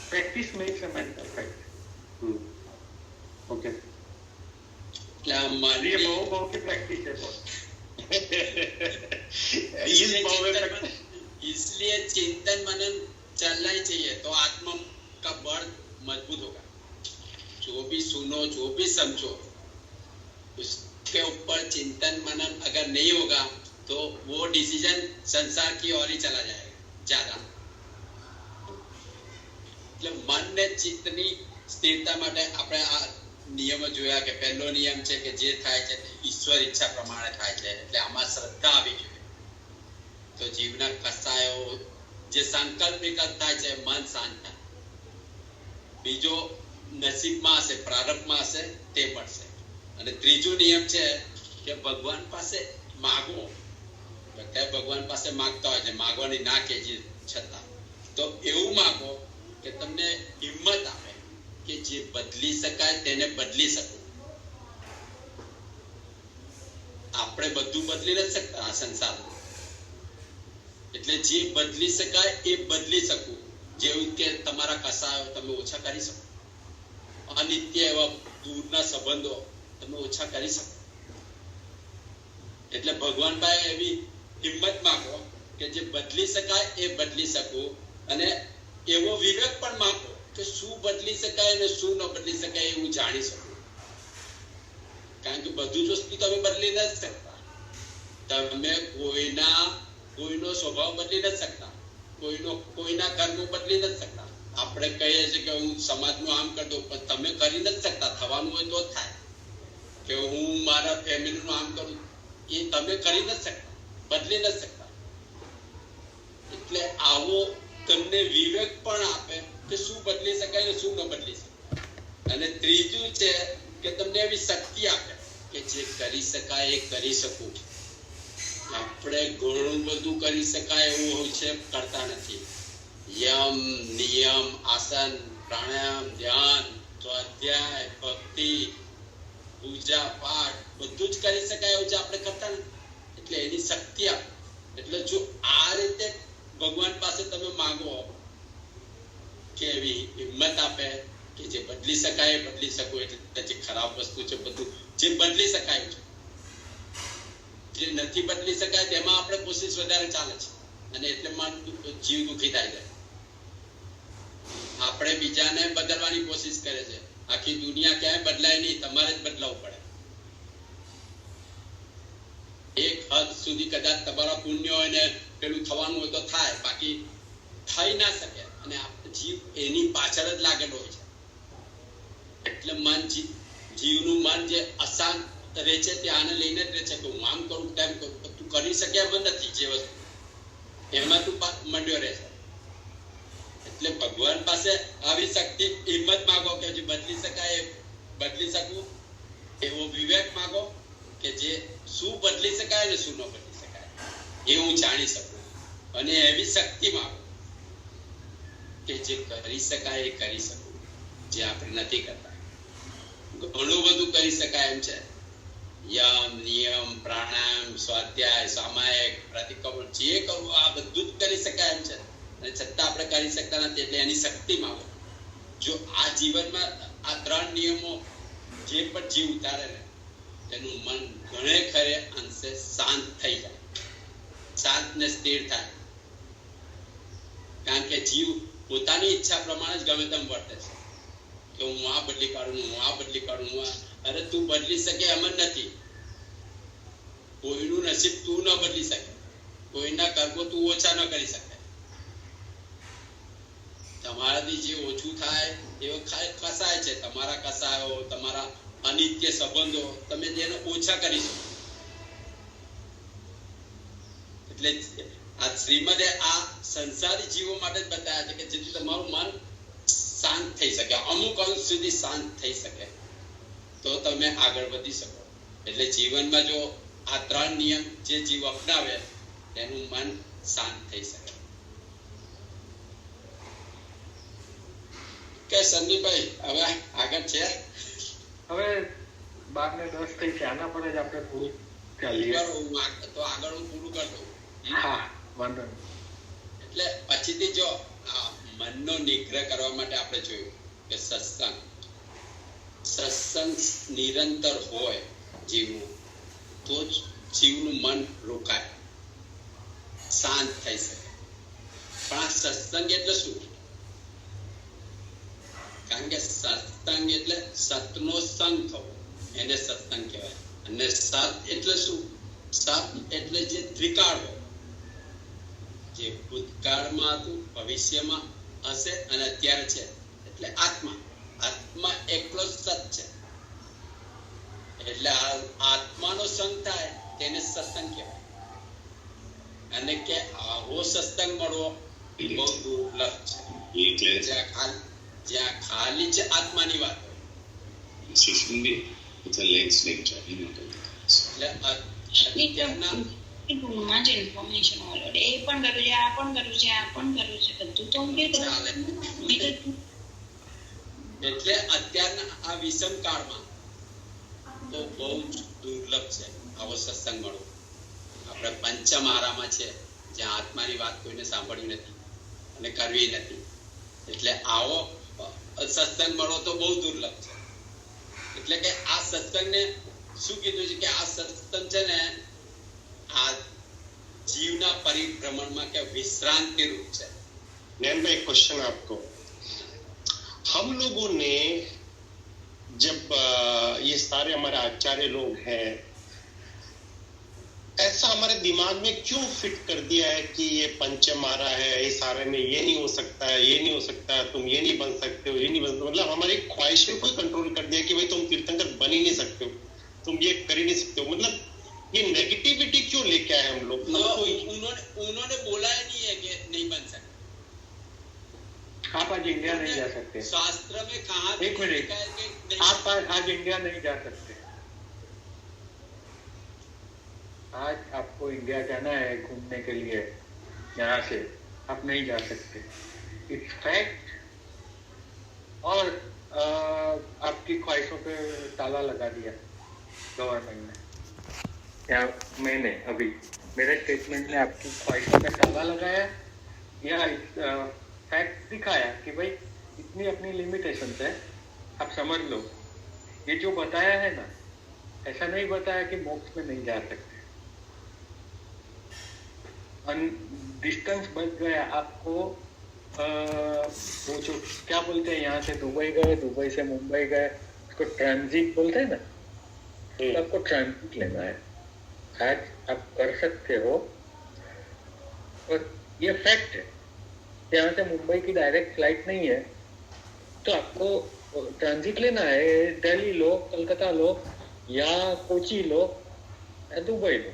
[SPEAKER 1] practice makes a man perfect.
[SPEAKER 5] Okay,
[SPEAKER 1] ये बहु की प्रैक्टिस है बहुत.
[SPEAKER 2] इसलिए चिंतन मनन चलना ही चाहिए, तो आत्मा का बल मजबूत होगा. जो भी सुनो, जो भी समझो, उसके ऊपर चिंतन मनन अगर नहीं होगा तो वो डिसीजन संसार की ओर ही चला जाएगा ज्यादा. એટલે મનને ચિત્તની સ્થિરતા માટે આપણે આ નિયમો જોયા કે પહેલો નિયમ છે કે જે થાય છે ઈશ્વર ઈચ્છા પ્રમાણે થાય છે, એટલે આમાં શ્રદ્ધા આવી જોઈએ. તો જીવના કસાયો જે સંકલ્પ વિકલ્પ થાય છે, મન શાંત થાય. બીજો નસીબમાં હશે, પ્રારબ્ધમાં હશે તે મળશે. અને ત્રીજો નિયમ છે કે ભગવાન પાસે માગો. બધા ભગવાન પાસે માગતા હોય છે, માગવાની ના કહેજે છતાં, તો એવું માગો કે તમને હિંમત આપે કે જે બદલી શકાય તેને બદલી શકો. આપણે બધું બદલી નથી શકતા આ સંસારમાં, એટલે જે બદલી શકાય એ બદલી શકું. જેવું કે તમારા કસાયો તમે ઓછા કરી શકો, અનિત્ય એવા દૂરના સંબંધો તમે ઓછા કરી શકો. એટલે ભગવાન પાસે એવી હિંમત માંગો કે જે બદલી શકાય એ બદલી શકું, અને એવો વિવેક પણ માંગો કે શું બદલી શકાય અને શું ન બદલી શકાય એવું જાણી શકું. કારણ કે બધું જ વસ્તુ તમે બદલી નથી શકતા. તમે કોઈનો સ્વભાવ બદલી નથી શકતા, કોઈના કર્મો બદલી નથી શકતા. આપણે કહીએ છીએ કે હું સમાજનું આમ કરી દઉં, પણ તમે કરી નથી શકતા. થવાનું હોય તો થાય. કે હું મારા ફેમિલીનું આમ કરું, એ તમે કરી નથી શકતા, બદલી નથી શકતા. એટલે આવો તમને વિવેક પણ આપે કે શું બદલી શકાય ને શું ન બદલી શકાય. અને ત્રીજું છે કે તમને એવી શક્તિ આપે કે જે કરી શકાય એ કરી શકું. આપણે ઘણું બધું કરી શકાય એવું હોય છે, કરતા નથી. યમ, નિયમ, આસન, પ્રાણાયામ, ધ્યાન, સ્વાધ્યાય, ભક્તિ, પૂજા પાઠ બધું જ કરી શકાય એવું છે, આપણે કરતા નથી. એટલે એની શક્તિ આપે. એટલે જો આ રીતે ભગવાન પાસે તમે માંગો કે એવી હિંમત આપે કે જે બદલી શકાય બદલી શકો. એટલે જે ખરાબ વસ્તુ છે બધું જે બદલી શકાય છે, જે નથી બદલી શકાય તેમાં આપણે કોશિશ વધારે ચાલે છે, અને એટલે જીવ દુખી થાય છે. આપણે બીજાને બદલવાની કોશિશ કરે છે. આખી દુનિયા ક્યાંય બદલાય નહીં, તમારે જ બદલાવું પડે. એક હદ સુધી કદાચ તમારા પુણ્ય હોય ને પેલું થવાનું હોય તો થાય, બાકી થઈ ના શકે. અને જીવ એની પાછળ જ લાગેલો હોય છે. એટલે જીવનું મન જે અશાંત રહે છે તે આને લઈને જ રહે છે કે હું આમ કરું તેમ કરું. તું કરી શકે એમ નથી. જે વસ્તુ એમાં તું મંડ્યો રહે છે. એટલે ભગવાન પાસે આવી શક્તિ, હિંમત માંગો કે જે બદલી શકાય બદલી શકું. એવો વિવેક માંગો કે જે શું બદલી શકાય ને શું ન બદલી શકાય એ હું જાણી શકું. અને એવી શક્તિ માંગો કે જે કરી શકાય એ કરી શકું, જે આપણે નથી કરતા. ઘણું બધું કરી શકાય એમ છે. યમ, નિયમ, પ્રાણાયામ, સ્વાધ્યાય, સામાયિક, પ્રતિક્રમણ, જે કરવું આ બધું જ કરી શકાય એમ છે, અને છતાં આપણે કરી શકતા નથી. એટલે એની શક્તિ માંગો. જો આ જીવનમાં આ 3 નિયમો જે પણ જીવ ઉતારે ને તેનું મન ઘણે ખરે અંશે શાંત થઈ જાય, શાંત ને સ્થિર થાય. કારણ કે જીવ પોતાની ઈચ્છા પ્રમાણે જ ગમે તેમ વર્તે છે કે હું આ બદલી કાઢું, હું આ બદલી કાઢું. અરે તું બદલી શકે એમ જ નથી. કોઈનું નસીબ તું ન બદલી શકે, કોઈના કર્મો તું ઓછા ન કરી શકે. તમારાથી જે ઓછું થાય એવો કસાય છે, તમારા કસાયો, તમારા અનિત્ય સંબંધો તમે જેને ઓછા કરી શકો. એટલે આ શ્રીમદે આ સંસારી જીવો માટે જ બતાવ્યા છે કે જેથી તમારું મન શાંત થઈ શકે, અમુક અંશ સુધી શાંત થઈ શકે તો તમે આગળ વધી શકો. એટલે જીવનમાં જો આ 3 નિયમ જે જીવ અપનાવે તેનું મન શાંત થઈ શકે. કે સંદીપભાઈ હવે આગળ છે?
[SPEAKER 1] હવે 12 ને 10 થઈ છે, આના પર જ આપણે પૂરું ચાલીએ.
[SPEAKER 2] તો આગળ હું પૂરું કરી દઉં.
[SPEAKER 1] હા, વાંધો નહીં.
[SPEAKER 2] એટલે પછીથી જો મનનો નિગ્રહ કરવા માટે આપણે જોયું કે સત્સંગ નિરંતર હોય જીવનું, તો જ જીવનું મન રોકાય, શાંત થઈ શકે. પણ આ સત્સંગ એટલે શું? કારણ કે સત્સંગ એટલે સતનો સંગ થવો, એને સત્સંગ કહેવાય. અને સત એટલે શું? સત એટલે જે ત્રિકાળ હોય, જે ભૂતકાળમાં હતું, ભવિષ્યમાં હશે અને અત્યારે છે, એટલે આત્મા. આત્મા એકલો સત છે. એટલે આત્માનો સંગ થાય તેને સત્સંગ કહેવાય. અને કે આવો સત્સંગ મળવો બહુ દુર્લભ છે. જ્યાં ખાલી જ આત્માની વાત હોય.
[SPEAKER 6] ઇન્ફોર્મેશન ઓલરેડી એ પણ કર્યું છે, આ પણ કર્યું છે, આ પણ કર્યું છે, બધું તો
[SPEAKER 2] એટલે અત્યારના આ વિષમ કાળમાં તો બહુ જ દુર્લભ છે આવો સત્સંગ મળવો. આપણે પંચમ આરામાં છે, જ્યાં આત્માની વાત કોઈને સાંભળવી નથી અને કરવી નથી. એટલે આવો સત્સંગ મળવો તો બહુ દુર્લભ છે. એટલે કે આ સત્સંગને શું કીધું છે કે આ સત્સંગ છે ને આ जीवना परिभ्रमण में क्या विश्रांति रूप है.
[SPEAKER 5] नैन भाई क्वेश्चन आपको, हम लोगों ने जब ये सारे हमारे आचार्य लोग हैं, ऐसा हमारे दिमाग में क्यों फिट कर दिया है कि ये पंचमारा है, ये सारे में ये नहीं हो सकता है, ये नहीं हो सकता है, तुम ये नहीं बन सकते हो, ये नहीं बन सकते. मतलब हमारी ख्वाहिशों को कंट्रोल कर दिया कि भाई तुम तीर्थंकर बन ही नहीं सकते हो, तुम ये कर ही नहीं सकते हो. मतलब ये नेगेटिविटी क्यों लेके आए हम लोग?
[SPEAKER 2] उन्होंने बोला ही नहीं है कि नहीं बन सकते.
[SPEAKER 1] आप आज इंडिया नहीं जा सकते.
[SPEAKER 2] शास्त्र में कहा?
[SPEAKER 1] एक मिनट, आप आज इंडिया नहीं जा सकते. आज आपको इंडिया जाना है घूमने के लिए, यहाँ से आप नहीं जा सकते. It's fact. और आपकी ख्वाहिशों पे ताला लगा दिया गवर्नमेंट ने, या मैंने अभी मेरे स्टेटमेंट में आपकी ख्वाहिशों पे ताला लगाया या फैक्ट दिखाया कि भाई इतनी अपनी लिमिटेशन है, आप समझ लो. ये जो बताया है ना, ऐसा नहीं बताया कि मोक्ष में नहीं जा सकते. डिस्टेंस बच गया आपको. वो जो क्या बोलते हैं, यहाँ से दुबई गए, दुबई से मुंबई गए, उसको ट्रांजिट बोलते हैं ना. आपको ट्रांजिट लेना है. आज आप कर सकते हो, और ये फैक्ट है. यहाँ से मुंबई की डायरेक्ट फ्लाइट नहीं है, तो आपको ट्रांजिट लेना है. दिल्ली लो, कलकत्ता लो, या कोची लो, या दुबई लो.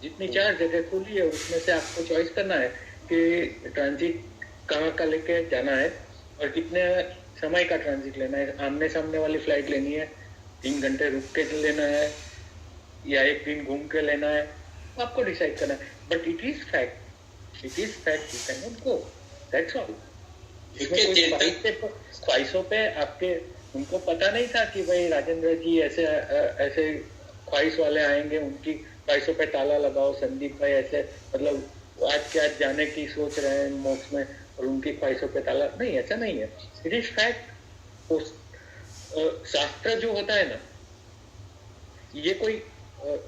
[SPEAKER 1] जितनी 4 जगह खुली है उसमें से आपको चॉइस करना है कि ट्रांजिट कहाँ का लेके जाना है और कितने समय का ट्रांजिट लेना है. आमने सामने वाली फ्लाइट लेनी है, 3 घंटे रुक के लेना है, या 1 दिन घूम के लेना है, आपको डिसाइड करना है. But it is fact, you can not go, that's all. ख्वाहिशों पे आपके, उनको पता नहीं था कि भाई राजेंद्र जी ऐसे ऐसे ख्वाहिश वाले आएंगे, उनकी ख्वाहिशों पे ताला लगाओ. संदीप भाई ऐसे मतलब आज के आज जाने की सोच रहे हैं मोक्ष में, और उनकी ख्वाहिशों पे ताला नहीं. ऐसा नहीं है, इट इज फैक्ट. शास्त्र जो होता है ना, ये कोई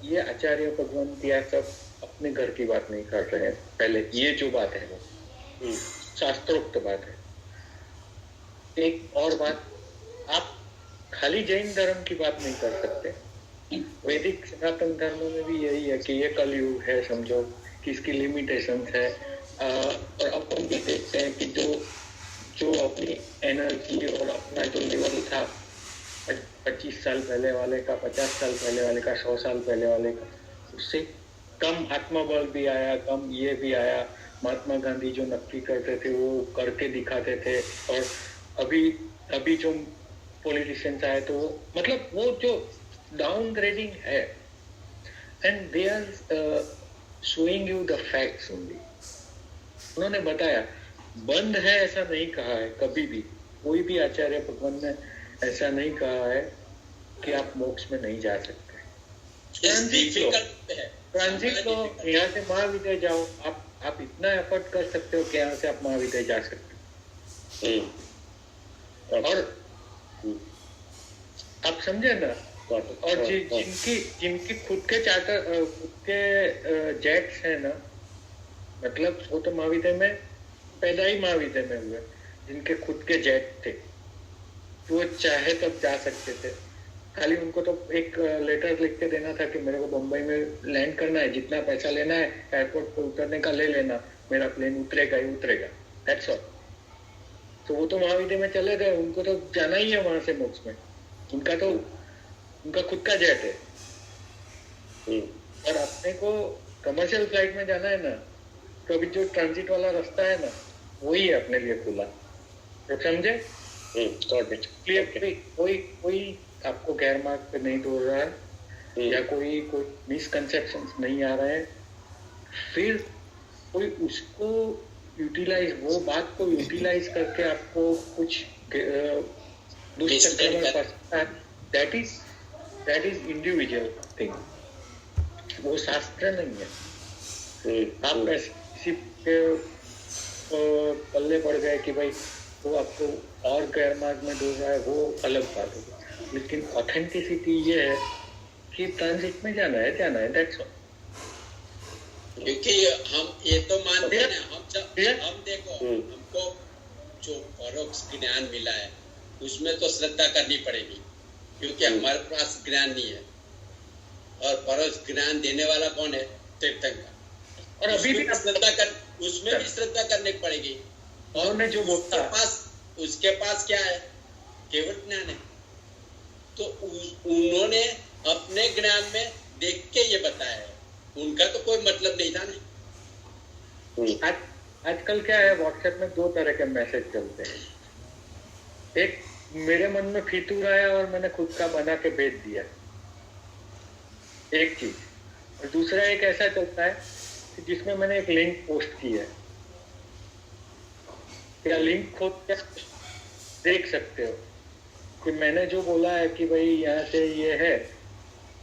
[SPEAKER 1] ये आचार्य भगवंत या सब अपने घर की बात नहीं कर रहे हैं. पहले ये जो बात है वो शास्त्रोक्त बात है. एक और बात, आप खाली जैन धर्म की बात नहीं कर सकते. वैदिक सनातन धर्म में भी यही है कि ये कलयुग है, समझो कि इसकी लिमिटेशन है। और अपन भी देखते हैं कि जो अपनी एनर्जी और अपना जो लेवल था 25 साल पहले वाले का, 50 साल पहले वाले का, 100 साल पहले वाले का, उससे कम आत्मबल भी आया, कम ये भी आया। महात्मा गांधी जो नक्की करते थे वो करके दिखाते थे। और अभी जो पॉलिटिशियंस आए तो मतलब वो जो डाउनग्रेडिंग है, and they are showing you the facts only. उन्होंने बताया बंद है, ऐसा नहीं कहा है कभी भी। कोई भी आचार्य भगवान ने ऐसा नहीं कहा है कि आप मोक्ष में नहीं जा सकते। ट्रांजिट लो, यहाँ से महाविद्या जाओ। आप इतना एफर्ट कर सकते हो कि यहाँ से आप महाविद्या जा सकते हो। और आप समझे ना। और जिनकी खुद के चार्टर, खुद के जेट्स है ना, मतलब वो तो महाविद्या में पैदा ही महाविद्या में हुए, जिनके खुद के जेट थे, तो वो चाहे तब जा सकते थे। खाली उनको तो एक लेटर लिख के देना था कि मेरे को बम्बई में लैंड करना है, जितना पैसा लेना है एयरपोर्ट पे उतरने का ले लेना, मेरा प्लेन उतरेगा ही उतरेगा, दैट्स ऑल। तो वो तो महाविद्या में चले गए, उनको तो जाना ही है वहां से मोक्ष में। उनका खुद का जेट है। और अपने को कमर्शियल फ्लाइट में जाना है ना, तो अभी जो ट्रांजिट वाला रास्ता है ना, वही है अपने लिए खुला। तो समझे? कोई आपको गैर मार्ग पे नहीं दौड़ रहा है, या कोई मिसकंसेप्शंस नहीं आ रहे हैं। फिर कोई उसको यूटिलाइज, वो बात को यूटिलाइज करके आपको कुछ दुष्चक्र में फंसता है, दैट इज इंडिविजुअल थिंग, वो शास्त्र नहीं है। आप ऐसे किसी के पल्ले पड़ गए कि भाई वो आपको और गैर मार्ग में डोल रहा है, वो अलग बात है। लेकिन ऑथेंटिसिटी ये है कि ट्रांजिट में जाना है, दैट्स ऑल।
[SPEAKER 2] क्योंकि हम ये तो मानते हैं ना, हम देखो हमको जो परोक्ष ज्ञान मिला है उसमें तो श्रद्धा करनी पड़ेगी, क्योंकि हमारे पास ज्ञान नहीं है। और परोक्ष ज्ञान देने वाला कौन है? तीर्थंकर। और अभी भी श्रद्धा कर, उसमें भी श्रद्धा करनी पड़ेगी। और जो उसके पास क्या है? केवल ज्ञान है। तो उन्होंने अपने ज्ञान में देख के ये बताया है, उनका तो कोई मतलब नहीं था ना।
[SPEAKER 1] आजकल क्या है, व्हाट्सएप में 2 तरह के मैसेज चलते हैं। एक, मेरे मन में फितूर आया और मैंने खुद का बना के भेज दिया, एक चीज। और दूसरा एक ऐसा चलता है कि जिसमें मैंने एक लिंक पोस्ट की है, या लिंक खोल के देख सकते हो कि मैंने जो बोला है कि भाई यहाँ से ये है,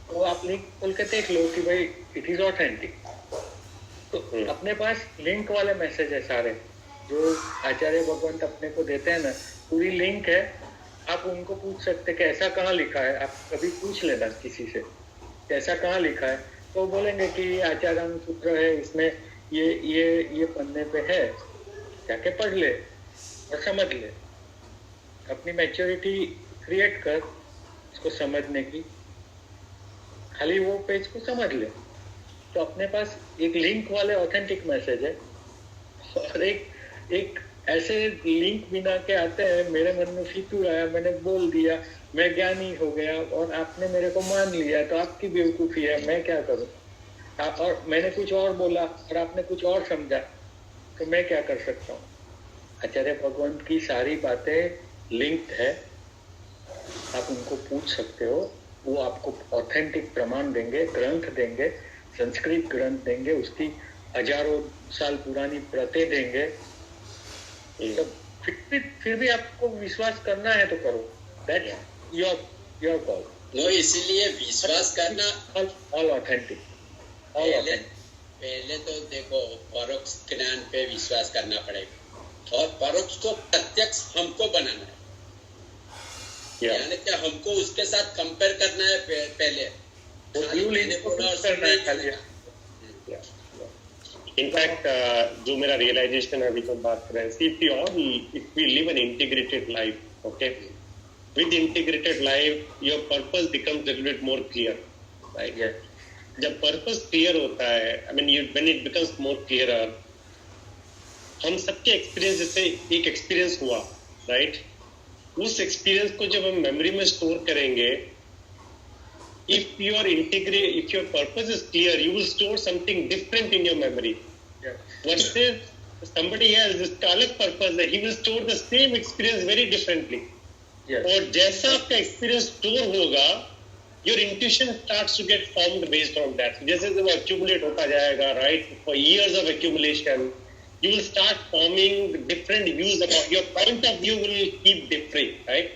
[SPEAKER 1] तो आप लिंक खोल के देख लो कि भाई इट इज ऑथेंटिक। तो अपने पास लिंक वाले मैसेज है सारे, जो आचार्य भगवंत अपने को देते हैं ना, पूरी लिंक है। आप उनको पूछ सकते कि ऐसा कहाँ लिखा है, आप कभी पूछ लेना किसी से ऐसा कहाँ लिखा है, तो बोलेंगे कि आचार्य सूत्र है, इसमें ये पन्ने पे है, जाके पढ़ ले और समझ ले। अपनी मैच्योरिटी क्रिएट कर इसको समझने की, खाली वो पेज को समझ ले। तो अपने पास एक लिंक वाले ऑथेंटिक मैसेज है, और एक ऐसे लिंक बिना के आते हैं, मेरे मन में फितूर आया, मैंने बोल दिया, मैं ज्ञानी हो गया और आपने मेरे को मान लिया, तो आपकी बेवकूफी है, मैं क्या करूं? और मैंने कुछ और बोला और आपने कुछ और समझा, तो मैं क्या कर सकता हूँ? आचार्य भगवंत की सारी बातें लिंक्ड है, आप उनको पूछ सकते हो, वो आपको ऑथेंटिक प्रमाण देंगे, ग्रंथ देंगे, संस्कृत ग्रंथ देंगे, उसकी हजारों साल पुरानी प्रतें देंगे। तो फिर भी आपको विश्वास करना है तो करो, दैट्स योर कॉल।
[SPEAKER 2] नो, इसीलिए विश्वास करना
[SPEAKER 1] ऑल ऑथेंटिक।
[SPEAKER 2] पहले तो देखो परोक्ष ज्ञान पे विश्वास करना पड़ेगा, और परोक्ष को प्रत्यक्ष हमको बनाना है, यानी कि हमको उसके साथ कंपेयर करना है पहले।
[SPEAKER 5] इनफैक्ट जो मेरा रियलाइजेशन है, अभी तो बात कर रहे हैं, if we live an integrated life, okay, with integrated life your purpose becomes a little bit more clear. Right.
[SPEAKER 3] Yeah.
[SPEAKER 5] जब पर्पस क्लियर होता है, I mean when it becomes more clearer, हम सबके एक्सपीरियंस, जैसे एक एक्सपीरियंस हुआ, राइट, उस एक्सपीरियंस को जब हम मेमोरी में स्टोर करेंगे, if your purpose is clear, you will store something different in your memory.
[SPEAKER 3] Yeah.
[SPEAKER 5] Versus somebody else, जिसका अलग purpose है, he will store the same experience very differently.
[SPEAKER 3] Yes.
[SPEAKER 5] और जैसा आपका एक्सपीरियंस स्टोर होगा, your intuition starts to get formed based on that. जैसे जब accumulate होता जाएगा, right, for years of accumulation, you will start forming different views about your point of view will keep differing, right?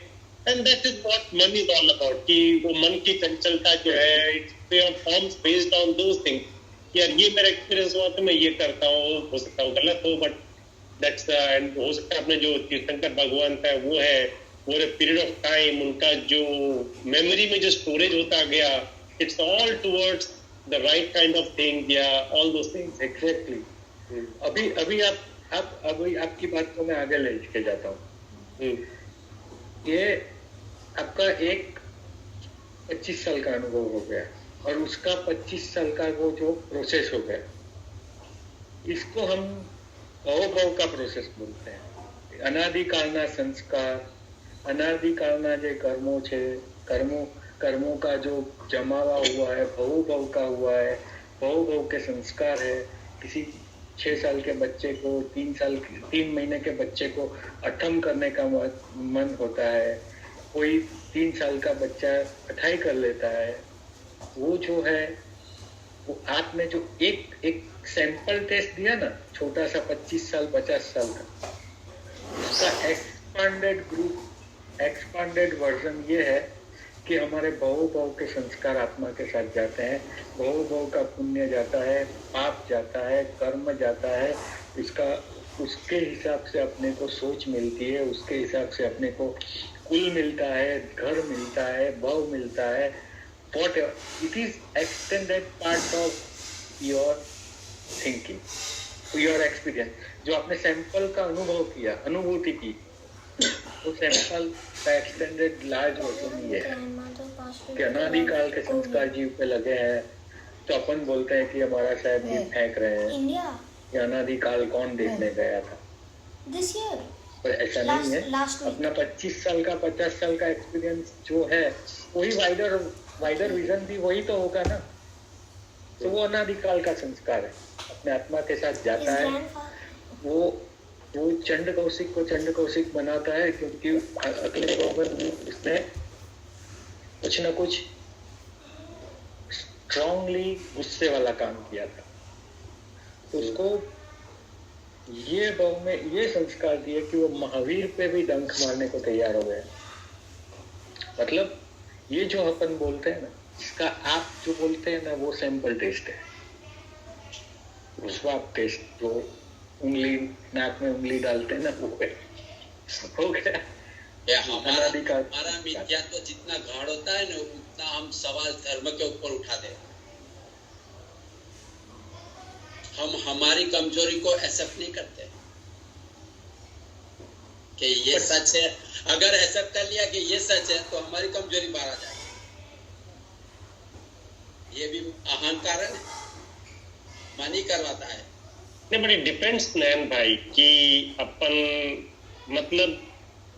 [SPEAKER 5] And that is what मन is all about, कि वो मन की चंचलता जो है, it forms based on those things. यार ये मेरा एक्सपीरियंस हुआ तो मैं ये करता हूँ, हो सकता हूँ गलत हो, but that's and हो सकता है अपने जो तीर्थंकर भगवान है वो है, वो पीरियड ऑफ टाइम उनका जो मेमोरी में जो स्टोरेज होता गया, it's all towards the right kind of thing, yeah, all those things.
[SPEAKER 3] Exactly. अभी आपकी बात को मैं आगे लेके जाता हूँ। ये आपका एक 25 साल का अनुभव हो गया और उसका 25 साल का वो जो प्रोसेस हो गया, इसको हम भव का प्रोसेस बोलते हैं। अनादिकालना संस्कार, अनादिकालना जो कर्मों छे, कर्मों का जो जमावा हुआ है, भव का हुआ है, भव के संस्कार है। किसी 6 साल के बच्चे को 3 महीने के बच्चे को अठम करने का मन होता है, कोई 3 साल का बच्चा अठाई कर लेता है। वो जो है, वो आपने जो एक सैंपल टेस्ट दिया ना, छोटा सा 25 साल 50 साल का, उसका एक्सपांडेड वर्जन ये है कि हमारे भव के संस्कार आत्मा के साथ जाते हैं, भव का पुण्य जाता है, पाप जाता है, कर्म जाता है, उसके हिसाब से अपने को सोच मिलती है, उसके हिसाब से अपने को कुल मिलता है, घर मिलता है, भव मिलता है, whatever. It is extended part of your thinking, your experience. जो आपने सैंपल का अनुभव किया, अनुभूति की, तो सैंपल का एक्सटेंडेड लार्ज वर्जन ये है कि अनादिकाल के संस्कार जीव पे लगे हैं, तो अपन बोलते हैं कि हमारा शायद जीव फेंक रहे हैं, ये अनादिकाल कौन देखने गया था। पर ऐसा नहीं है। अपना 25 साल का 50 साल का एक्सपीरियंस जो है, वही वाइडर विजन भी वही तो होगा ना। तो वो अनादिकाल का संस्कार है, अपने आत्मा के साथ जाता है। वो चंड कौशिक को चंड कौशिक बनाता है, क्योंकि अगले उसने कुछ न कुछ स्ट्रांगली गुस्से वाला काम किया था, तो उसको ये भाव में ये संस्कार दिए कि वो महावीर पे भी डंक मारने को तैयार हो गए। मतलब ये जो अपन बोलते हैं ना, इसका आप जो बोलते हैं ना, वो सैंपल टेस्ट है, स्वाब टेस्ट, जो उंगली नाक में उंगली डालते हैं ना, वो है, हो गया।
[SPEAKER 2] हमारा मिथ्या तो जितना गाढ़ होता है ना, उतना हम सवाल धर्म के ऊपर उठा दे। हम हमारी कमजोरी को एक्सेप्ट नहीं करते कि ये सच है। अगर एक्सेप्ट कर लिया कि ये सच है, तो हमारी कमजोरी बाहर आ जाएगी। ये भी अहंकार है, मन ही करवाता है।
[SPEAKER 5] नहीं, बट इट डिपेंड्स नैन भाई कि अपन, मतलब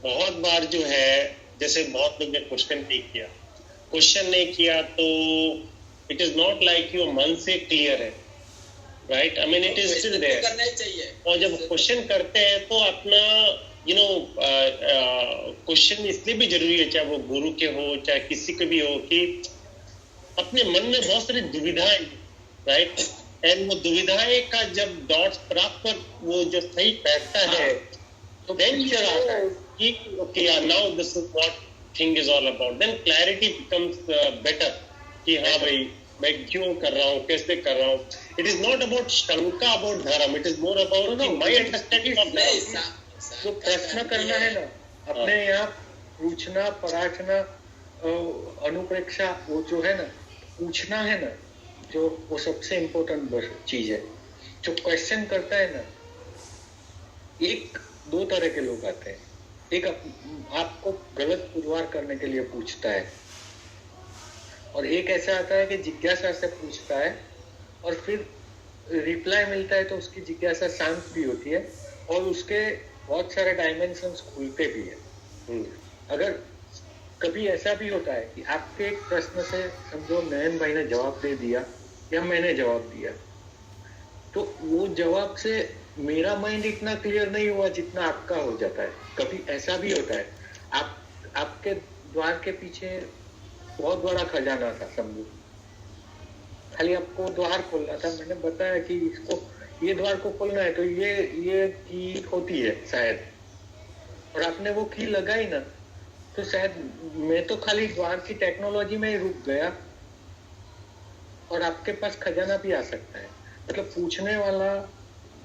[SPEAKER 5] बहुत बार जो है, जैसे बहुत लोग ने क्वेश्चन नहीं किया तो it is not like your मन से क्लियर है, right? I mean it is still there, करना ही चाहिए। और जब क्वेश्चन करते हैं तो अपना क्वेश्चन इसलिए भी जरूरी है, चाहे वो गुरु के हो चाहे किसी के भी हो, कि अपने मन में बहुत सारी दुविधाएं, राइट? एंड वो दुविधाएं का जब डॉट्स प्रॉपर वो जब सही बैठता है, तो देन क्लियर आता है कि okay now this is what thing is all about. Then clarity becomes better कि हाँ भाई, मैं क्यों कर रहा हूँ, कैसे कर रहा हूँ। इट इज नॉट अबाउट शंका अबाउट धर्म, it is more about my understanding of धर्म।
[SPEAKER 3] जो प्रश्न करना है ना, अपने यहाँ पूछना, पराठना, अनुप्रेक्षा, वो जो है ना, पूछना है ना, जो वो सबसे इम्पोर्टेंट चीज है। जो क्वेश्चन करता है ना, एक दो तरह के लोग आते हैं। एक आपको गलत पुरवार करने के लिए पूछता है,
[SPEAKER 1] और एक ऐसा आता है कि जिज्ञासा से पूछता है और फिर रिप्लाई मिलता है तो उसकी जिज्ञासा शांत भी होती है और उसके बहुत सारे डायमेंशंस खुलते भी है। अगर कभी ऐसा भी होता है कि आपके एक प्रश्न से समझो नयन भाई ने जवाब दे दिया या मैंने जवाब दिया, तो वो जवाब से मेरा माइंड इतना क्लियर नहीं हुआ जितना आपका हो जाता है। कभी ऐसा भी होता है आपके द्वार के पीछे बहुत बड़ा खजाना था, समझो खाली आपको द्वार खोलना था, मैंने बताया कि इसको ये द्वार को खोलना है तो ये की होती है शायद, और आपने वो की लगाई ना, तो शायद मैं तो खाली द्वार की टेक्नोलॉजी में ही रुक गया और आपके पास खजाना भी आ सकता है। मतलब पूछने वाला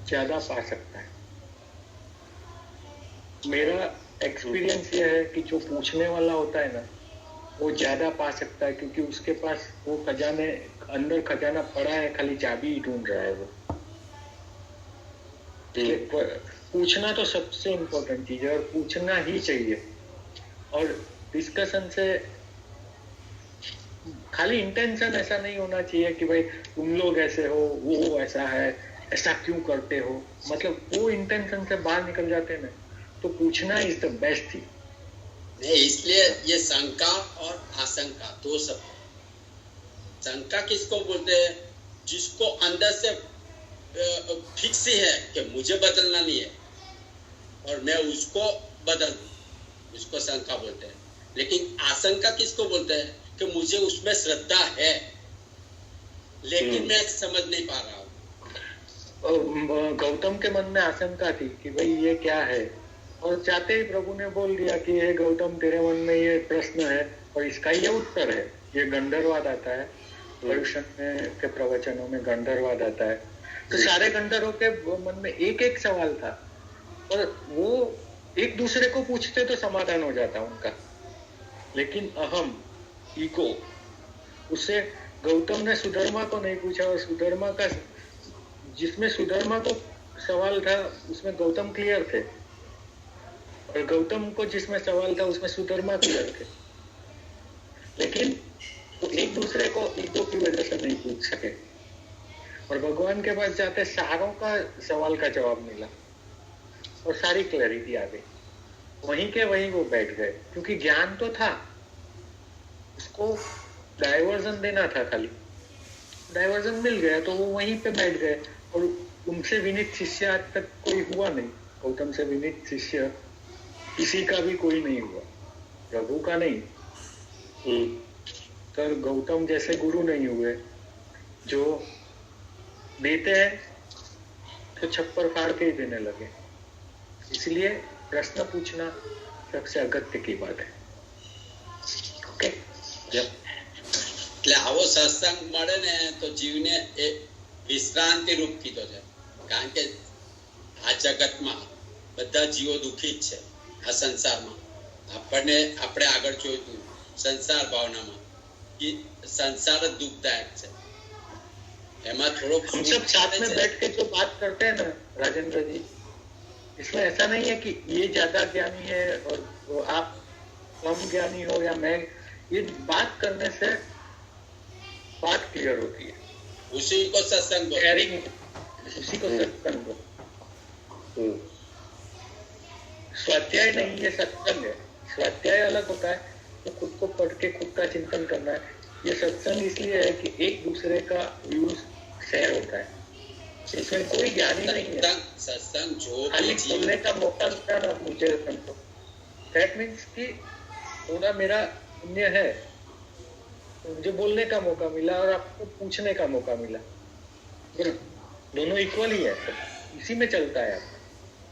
[SPEAKER 1] ज्यादा पा सकता है। मेरा एक्सपीरियंस ये है कि जो पूछने वाला होता है ना वो ज्यादा पा सकता है, क्योंकि उसके पास वो खजाने अंदर खजाना पड़ा है, खाली चाबी ही ढूंढ रहा है वो। पूछना तो सबसे इम्पोर्टेंट चीज है और पूछना ही चाहिए। और डिस्कशन से खाली इंटेंशन ऐसा नहीं होना चाहिए कि भाई तुम लोग ऐसे हो, वो ऐसा है, ऐसा क्यों करते हो, मतलब वो इंटेंशन से बाहर निकल जाते हैं ना, तो पूछना इज द बेस्ट थिंग।
[SPEAKER 2] नहीं, इसलिए ये शंका और आशंका दो शब्द। शंका किसको बोलते हैं? जिसको अंदर से फिक्स ही है कि मुझे बदलना नहीं है और मैं उसको बदल दूं, उसको शंका बोलते हैं। लेकिन आशंका किसको बोलते हैं? कि मुझे उसमें श्रद्धा है लेकिन मैं समझ नहीं पा रहा हूँ।
[SPEAKER 1] गौतम के मन में आशंका थी कि भाई ये क्या है, और चाहते ही प्रभु ने बोल दिया कि ये गौतम तेरे मन में ये प्रश्न है और इसका ये उत्तर है। ये गंधर्वाद आता है, भविष्य के प्रवचनों में गंधर्वाद आता है। तो सारे गंधर्वों के मन में एक एक सवाल था और वो एक दूसरे को पूछते तो समाधान हो जाता उनका। लेकिन अहम, ईगो, उससे गौतम ने सुधर्मा को नहीं पूछा और सुधर्मा का, जिसमें सुधर्मा को सवाल था उसमें गौतम क्लियर थे और गौतम को जिसमें सवाल था उसमें सुधर्मा क्लियर थे। लेकिन वो एक दूसरे को ईगो की वजह से नहीं पूछ सके और भगवान के पास जाते सारों का सवाल का जवाब मिला और सारी क्लैरिटी आ गई। वहीं के वहीं वो बैठ गए, क्योंकि ज्ञान तो था, उसको डाइवर्जन देना था, खाली डाइवर्जन मिल गया तो वो वहीं पे बैठ गए। और उनसे विनीत शिष्य आज तक कोई हुआ नहीं, गौतम से विनीत शिष्य किसी का भी कोई नहीं हुआ, प्रभु का नहीं। तो गौतम जैसे गुरु नहीं हुए जो देते हैं तो छप्पर फाड़ के ही देने लगे। इसलिए प्रश्न पूछना सबसे अगत्य की बात है। ओके,
[SPEAKER 2] એટલે આવો સત્સંગ મળે ને તો જીવને એક વિશ્રાંતિ રૂપ કીધો છે, કારણ કે આ જગતમાં બધા જીવો દુઃખી જ છે। આ સંસારમાં આપણે આગળ જોયું સંસાર ભાવનામાં कि संसार दुखदायक है, एमा थोड़ो
[SPEAKER 1] हम सब साथ में बैठ के जो बात करते हैं ना राजेंद्र जी, इसमें ऐसा नहीं है कि ये ज्यादा ज्ञानी है और आप कम ज्ञानी हो या मैं, ये बात करने से बात क्लियर होती है।
[SPEAKER 2] उसी को सत्संग
[SPEAKER 1] शेयरिंग, उसी को सत्संग बोलते हैं। स्वाध्याय नहीं, ये सत्संग है। स्वाध्याय अलग होता है, तो खुद को पढ़ के खुद का चिंतन करना है। ये सत्संग इसलिए है कि एक दूसरे का व्यूज शेयर होता है, इसमें कोई ज्ञानी नहीं है।
[SPEAKER 2] सत्संग जो
[SPEAKER 1] खाली बोलने का मौका मिला ना मुझे, दैट मीन्स कि थोड़ा मेरा पुण्य है, मुझे बोलने का मौका मिला और आपको पूछने का मौका मिला, दोनों इक्वल ही है, इसी में चलता है।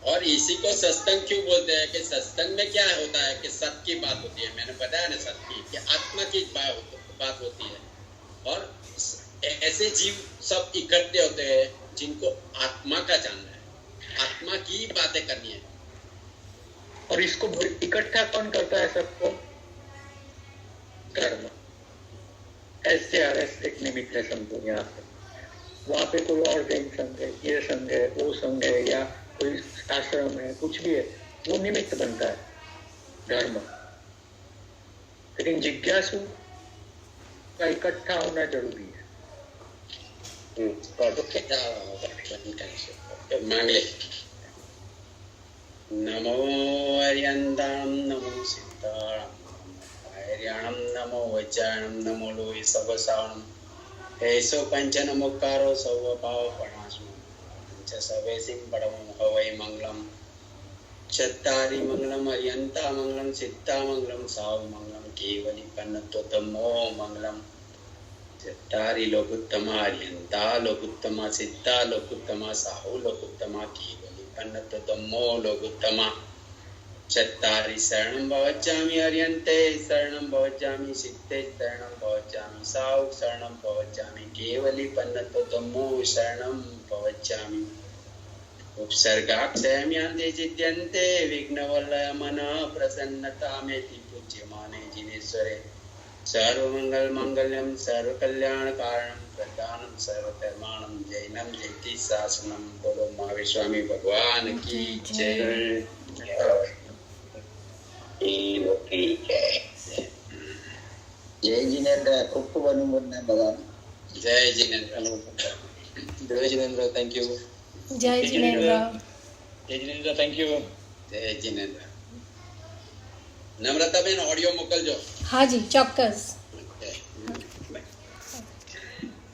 [SPEAKER 2] और इसी को सत्संग क्यों बोलते हैं? कि सत्संग में क्या होता है कि सत्य की बात होती है, मैंने बताया ना सत्य की, कि आत्मा की बात होती है। और ऐसे जीव सब इकट्ठे होते हैं जिनको आत्मा का जानना है, आत्मा की बातें करनी है।
[SPEAKER 1] और इसको इकट्ठा कौन करता है सबको? कर्म। SJRS एक निमित्त है, समझो यहाँ पे, वहां पे कोई और जैन संघ है, ये संघ है, वो संघ है, या कोई आश्रम है, कुछ भी है, वो निमित्त बनता है धर्म। लेकिन जिज्ञासु का इकट्ठा होना जरूरी है।
[SPEAKER 2] ओके मांग ले। नमो हरियंताम नमो सिद्धाणम हरियाणम नमो वज्राणम नमो लोहि सबसाणम ऐसो पंचन मुक्कारो सव भाव प्रणाशम पंच सवेसिम परमं हवै मंगलम चत्तारि मंगलम हरियंता मंगलम सिद्धा मंगलम साव मंगलम केवली पन्नतोतमो मंगलम चत्तारि लोकुत्तमा हरियंता लोकुत्तमा सिद्धा लोकुत्तमा साहु लोकुत्तमा केवली पन्नतोतमो लोकुत्तमा चत्तारि शरणं भवज्जामि हरियन्ते शरणं भवज्जामि सिद्धे शरणं भवज्जामि साहु शरणं भवज्जामि केवली पन्नतोतमो शरणं भवज्जामि उपसर्गाक्षयम्यान्ते चिद्यन्ते विघ्नवलयमनः प्रसन्नतामेति पूज्यमाने जिनेश्वरे सर्वमङ्गलमाङ्गल्यं सर्वकल्याणकारणं प्रदानं सर्वधर्माणं जैनं जयति शासनं बोलो महावीर भगवान की जय।
[SPEAKER 3] જય જીનેન્દ્ર, ખૂબ ખૂબ અનુમોદના બધાને.
[SPEAKER 2] जय जिनेन्द्र।
[SPEAKER 3] જય જીનેન્દ્ર, થેન્ક યુ.
[SPEAKER 7] જય જિનેન્દ્ર.
[SPEAKER 4] જય જિનેન્દ્ર, થેન્ક યુ.
[SPEAKER 2] जय जिनेन्द्र। नम्रताबेन ऑडियो मोकलजो.
[SPEAKER 7] હાજી ચોક્કસ.